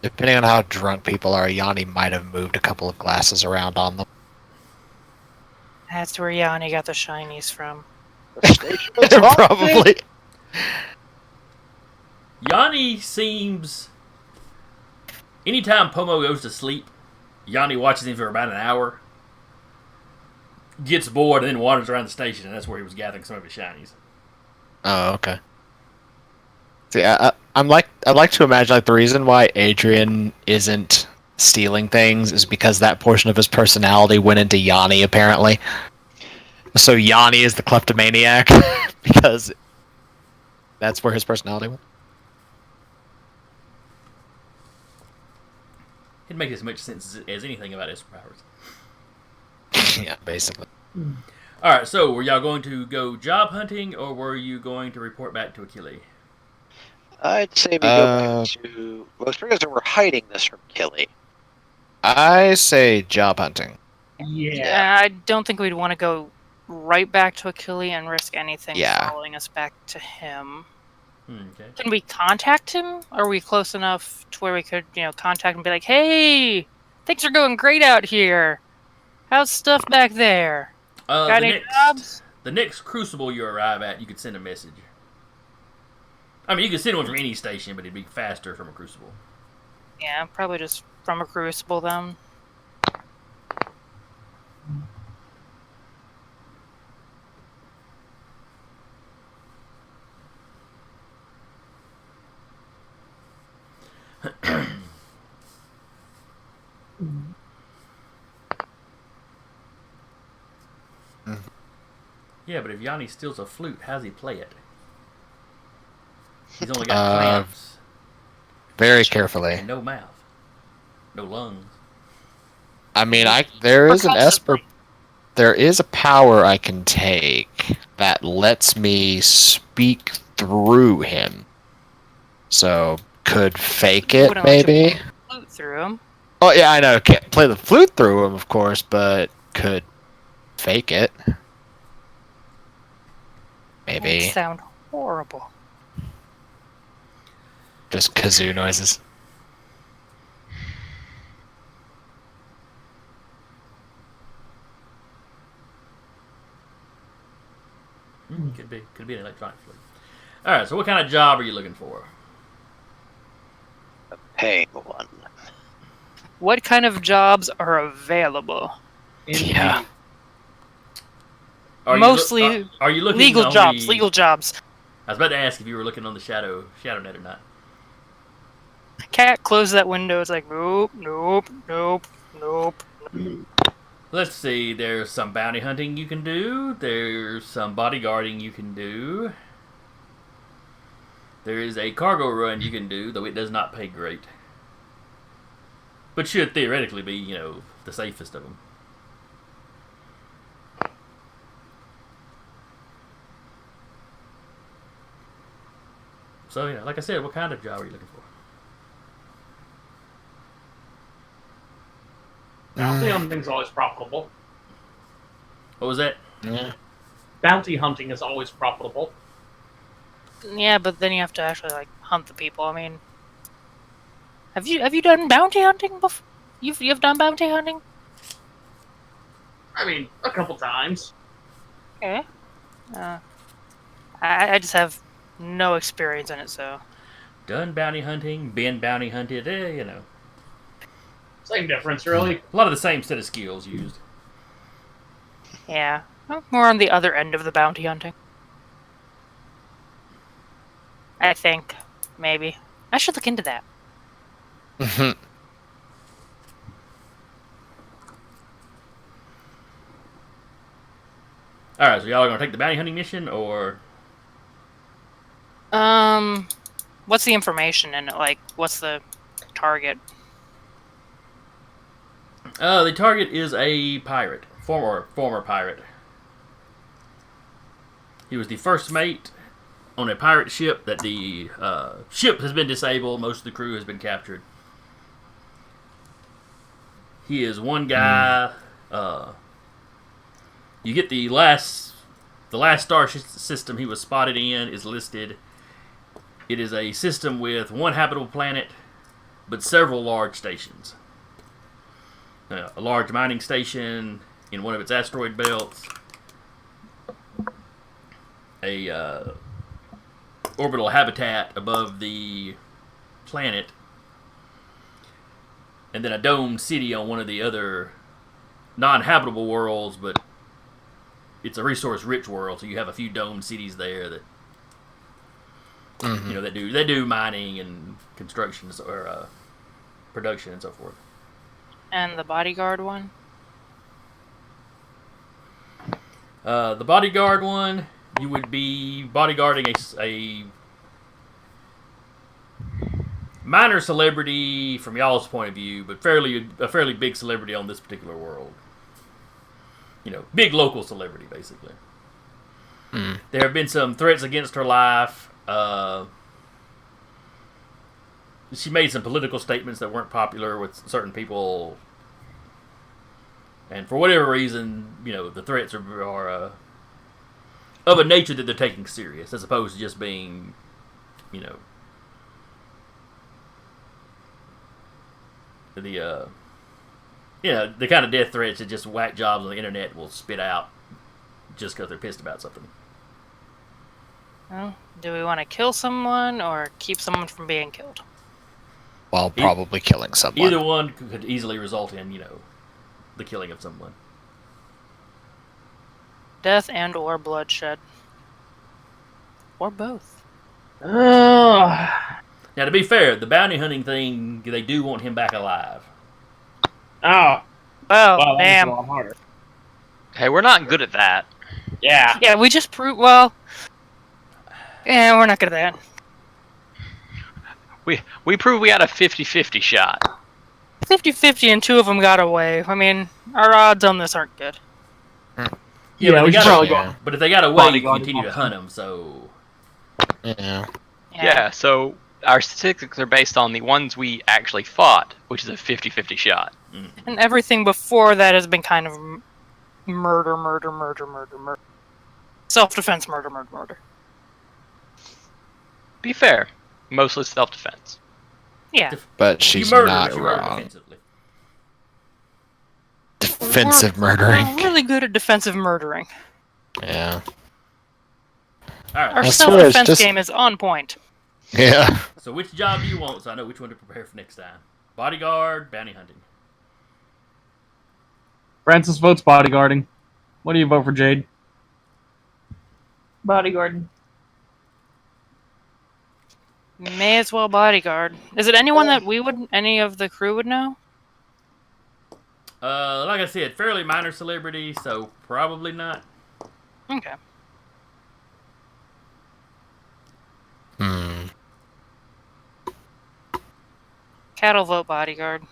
Depending on how drunk people are, Yanni might have moved a couple of glasses around on them. That's where Yanni got the shinies from. Probably. Yanni seems... Anytime Pomo goes to sleep, Yanni watches him for about an hour, gets bored, and then wanders around the station, and that's where he was gathering some of his shinies. Oh, okay. See, I'd like to imagine the reason why Adrian isn't stealing things is because that portion of his personality went into Yanni, apparently. So Yanni is the kleptomaniac because that's where his personality went. It makes as much sense as anything about his powers. Yeah, basically. All right. So, were y'all going to go job hunting, or were you going to report back to Achille? I'd say we go back to. Well, it's because we're hiding this from Killy. I say job hunting. Yeah. I don't think we'd want to go right back to Achille and risk anything Yeah. following us back to him. Okay. Can we contact him? Are we close enough to where we could, contact and be like, "Hey, things are going great out here. How's stuff back there? Got The any next, jobs?" the next crucible you arrive at, you could send a message. I mean, you could send one from any station, but it'd be faster from a crucible. Yeah, probably just from a crucible then. Yeah, but if Yanni steals a flute, how's he play it? He's only got clamps Very carefully. and no mouth, no lungs. I mean, there is an Esper. There is a power I can take that lets me speak through him. So could fake it, Wouldn't let you maybe. flute through him. Oh yeah, I know. Can't play the flute through him, of course, but could fake it. Maybe That sound horrible. just kazoo noises. Could be an electronic flute. All right. So, what kind of job are you looking for? A paying one. What kind of jobs are available? Yeah. Mostly are you looking legal on jobs. the- Legal jobs. I was about to ask if you were looking on the shadow net or not. Cat closed that window. It's like nope, nope, nope, nope. Let's see. There's some bounty hunting you can do. There's some bodyguarding you can do. There is a cargo run you can do, though it does not pay great. But should theoretically be, the safest of them. So, like I said, what kind of job are you looking for? Bounty hunting's always profitable. What was that? Yeah. Bounty hunting is always profitable. Yeah, but then you have to actually hunt the people. I mean, have you done bounty hunting before? You've done bounty hunting? I mean, a couple times. Okay. I just have no experience in it, so. Done bounty hunting, been bounty hunted, Same difference, really. A lot of the same set of skills used. Yeah, I'm more on the other end of the bounty hunting. I think, maybe. I should look into that. Alright, so y'all are going to take the bounty hunting mission, or... What's the information in it? What's the target? The target is a pirate. Former pirate. He was the first mate on a pirate ship that the ship has been disabled. Most of the crew has been captured. He is one guy. You get the last star system he was spotted in is listed. It is a system with one habitable planet, but several large stations. A large mining station in one of its asteroid belts. A orbital habitat above the planet. And then a domed city on one of the other non-habitable worlds, but it's a resource-rich world, so you have a few domed cities there that that do mining and construction or production and so forth. And the bodyguard one? The bodyguard one, you would be bodyguarding a minor celebrity from y'all's point of view, but a fairly big celebrity on this particular world. big local celebrity, basically. Hmm. There have been some threats against her life. She made some political statements that weren't popular with certain people. And for whatever reason, the threats are of a nature that they're taking serious, as opposed to just being, the the kind of death threats that just whack jobs on the internet will spit out just because they're pissed about something. Well, do we want to kill someone or keep someone from being killed? While probably killing someone. Either one could easily result in, the killing of someone. Death and or bloodshed. Or both. Now, to be fair, the bounty hunting thing, they do want him back alive. Oh, Well, wow, that's a damn. lot harder. Hey, we're not good at that. Yeah. Yeah, we just proved. Well, yeah, we're not good at that. We proved we had a 50-50 shot. 50-50 and 2 of them got away. I mean, our odds on this aren't good. Yeah, we should probably go. But if they got away, you can Bodyguard continue to option. hunt them, so... Yeah. Yeah, so our statistics are based on the ones we actually fought, which is a 50-50 shot. And everything before that has been kind of murder. Self-defense, murder. Be fair, mostly self-defense. Yeah. But You she's murder, not but you murder wrong. defensively. Defensive We're murdering. really good at defensive murdering. Yeah. Alright, Our I swear, it's self-defense just- game is on point. Yeah. so which job do you want, so I know which one to prepare for next time? Bodyguard, bounty hunting. Francis votes bodyguarding. What do you vote for, Jade? Bodyguard. May as well bodyguard. Is it anyone that any of the crew would know? Like I said, fairly minor celebrity, so probably not. Okay. Hmm. Cat'll vote bodyguard.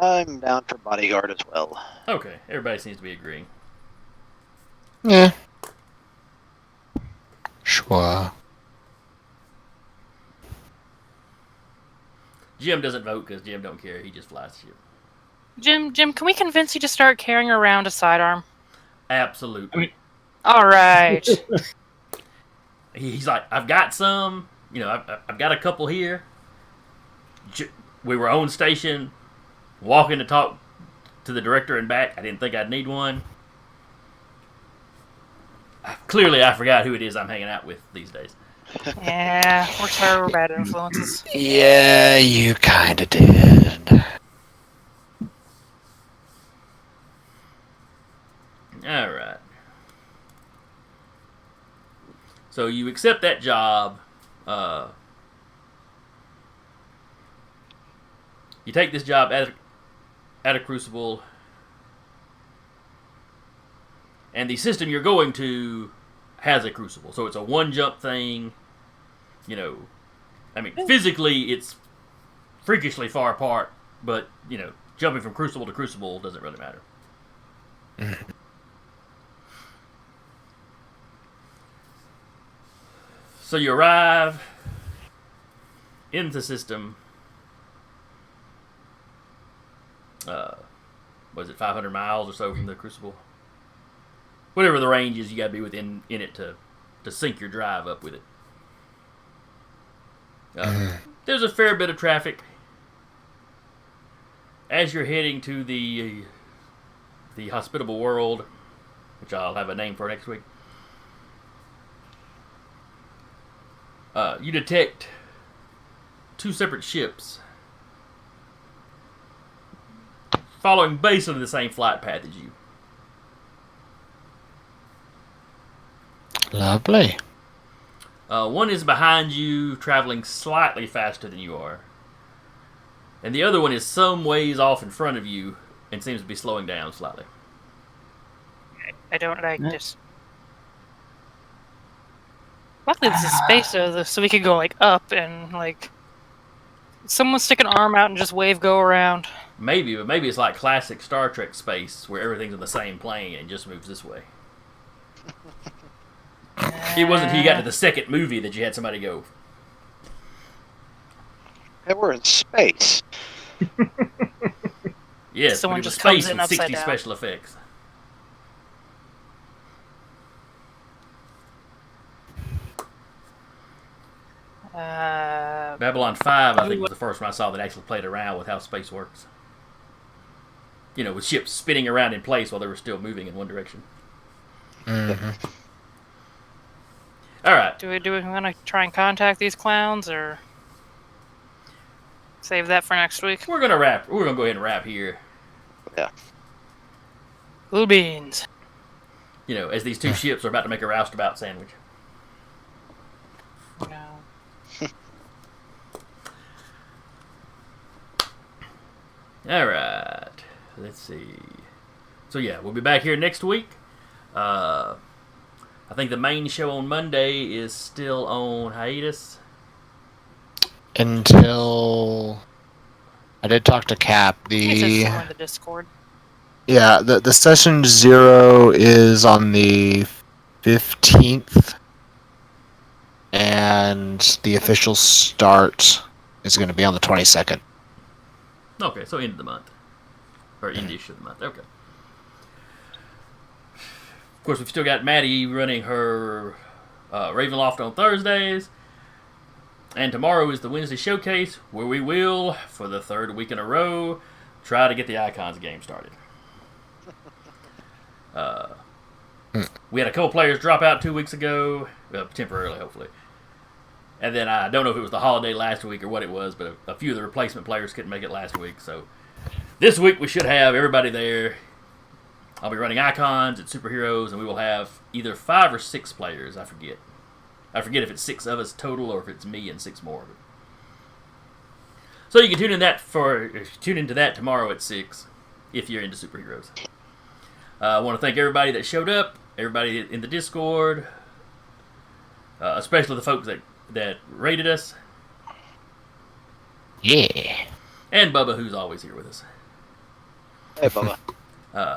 I'm down for bodyguard as well. Okay, everybody seems to be agreeing. Yeah. Sure. Jim doesn't vote because Jim don't care. He just flies the ship. Jim, can we convince you to start carrying around a sidearm? Absolutely. All right. He's like, I've got some. I've got a couple here. We were on station, walking to talk to the director and back. I didn't think I'd need one. Clearly, I forgot who it is I'm hanging out with these days. Yeah, we're terrible bad influences. Yeah, you kinda did. Alright. So you accept that job. You take this job at a Crucible. And the system you're going to has a Crucible. So it's a one-jump thing. Physically it's freakishly far apart. But, jumping from Crucible to Crucible doesn't really matter. So you arrive in the system. Was it 500 miles or so from the Crucible? Whatever the range is, you got to be within it to sync your drive up with it. There's a fair bit of traffic as you're heading to the hospitable world, which I'll have a name for next week. You detect 2 separate ships following basically the same flight path as you. Lovely. One is behind you, traveling slightly faster than you are. And the other one is some ways off in front of you and seems to be slowing down slightly. I don't like this. Luckily, this is space, so we could go up and someone stick an arm out and just wave go around. Maybe, but maybe it's like classic Star Trek space where everything's in the same plane and it just moves this way. It wasn't until you got to the second movie that you had somebody go. And we're in space. Yes, Someone but it was just comes space in with upside 60 down. special effects. Babylon 5, I think, was the first one I saw that actually played around with how space works. You know, with ships spinning around in place while they were still moving in one direction. Mm-hmm. All right. Do we want to try and contact these clowns, or save that for next week? We're gonna wrap. We're gonna go ahead and wrap here. Yeah. Cool beans. You know, as these two ships are about to make a roustabout sandwich. No. All right. Let's see. So yeah, we'll be back here next week. I think the main show on Monday is still on hiatus. Until I did talk to Cap. It says somewhere in the Discord. The session 0 is on the 15th, and the official start is going to be on the 22nd. Okay, so end of the month. Or end-ish of the month. Okay. Of course, we've still got Maddie running her Ravenloft on Thursdays. And tomorrow is the Wednesday Showcase, where we will, for the third week in a row, try to get the Icons game started. We had a couple players drop out 2 weeks ago, temporarily, hopefully. And then I don't know if it was the holiday last week or what it was, but a few of the replacement players couldn't make it last week. So this week we should have everybody there. I'll be running Icons and Superheroes, and we will have either 5 or 6 players. I forget if it's 6 of us total or if it's me and 6 more. So you can tune into that tomorrow at 6 if you're into superheroes. I want to thank everybody that showed up, everybody in the Discord, especially the folks that rated us. Yeah. And Bubba, who's always here with us. Hey, Bubba.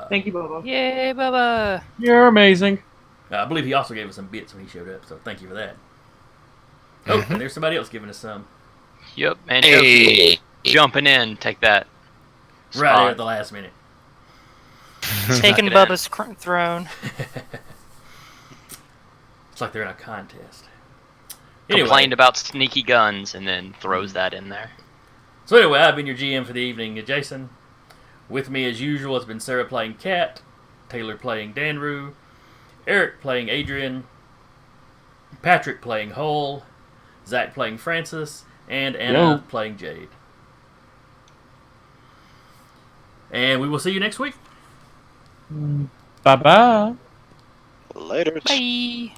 Thank you, Bobo. Yay, Bubba! You're amazing. I believe he also gave us some bits when he showed up, so thank you for that. Oh, and there's somebody else giving us some. Yep, and Hey. jumping in, take that. Right there spot. at the last minute. Taking it in. Bubba's throne. It's like they're in a contest. Anyway, Complained about sneaky guns and then throws that in there. so anyway, I've been your GM for the evening, Jason. With me, as usual, it's been Sarah playing Kat, Taylor playing Danru, Eric playing Adrian, Patrick playing Hull, Zach playing Francis, and Anna playing Jade. And we will see you next week. Bye-bye. Later. Bye!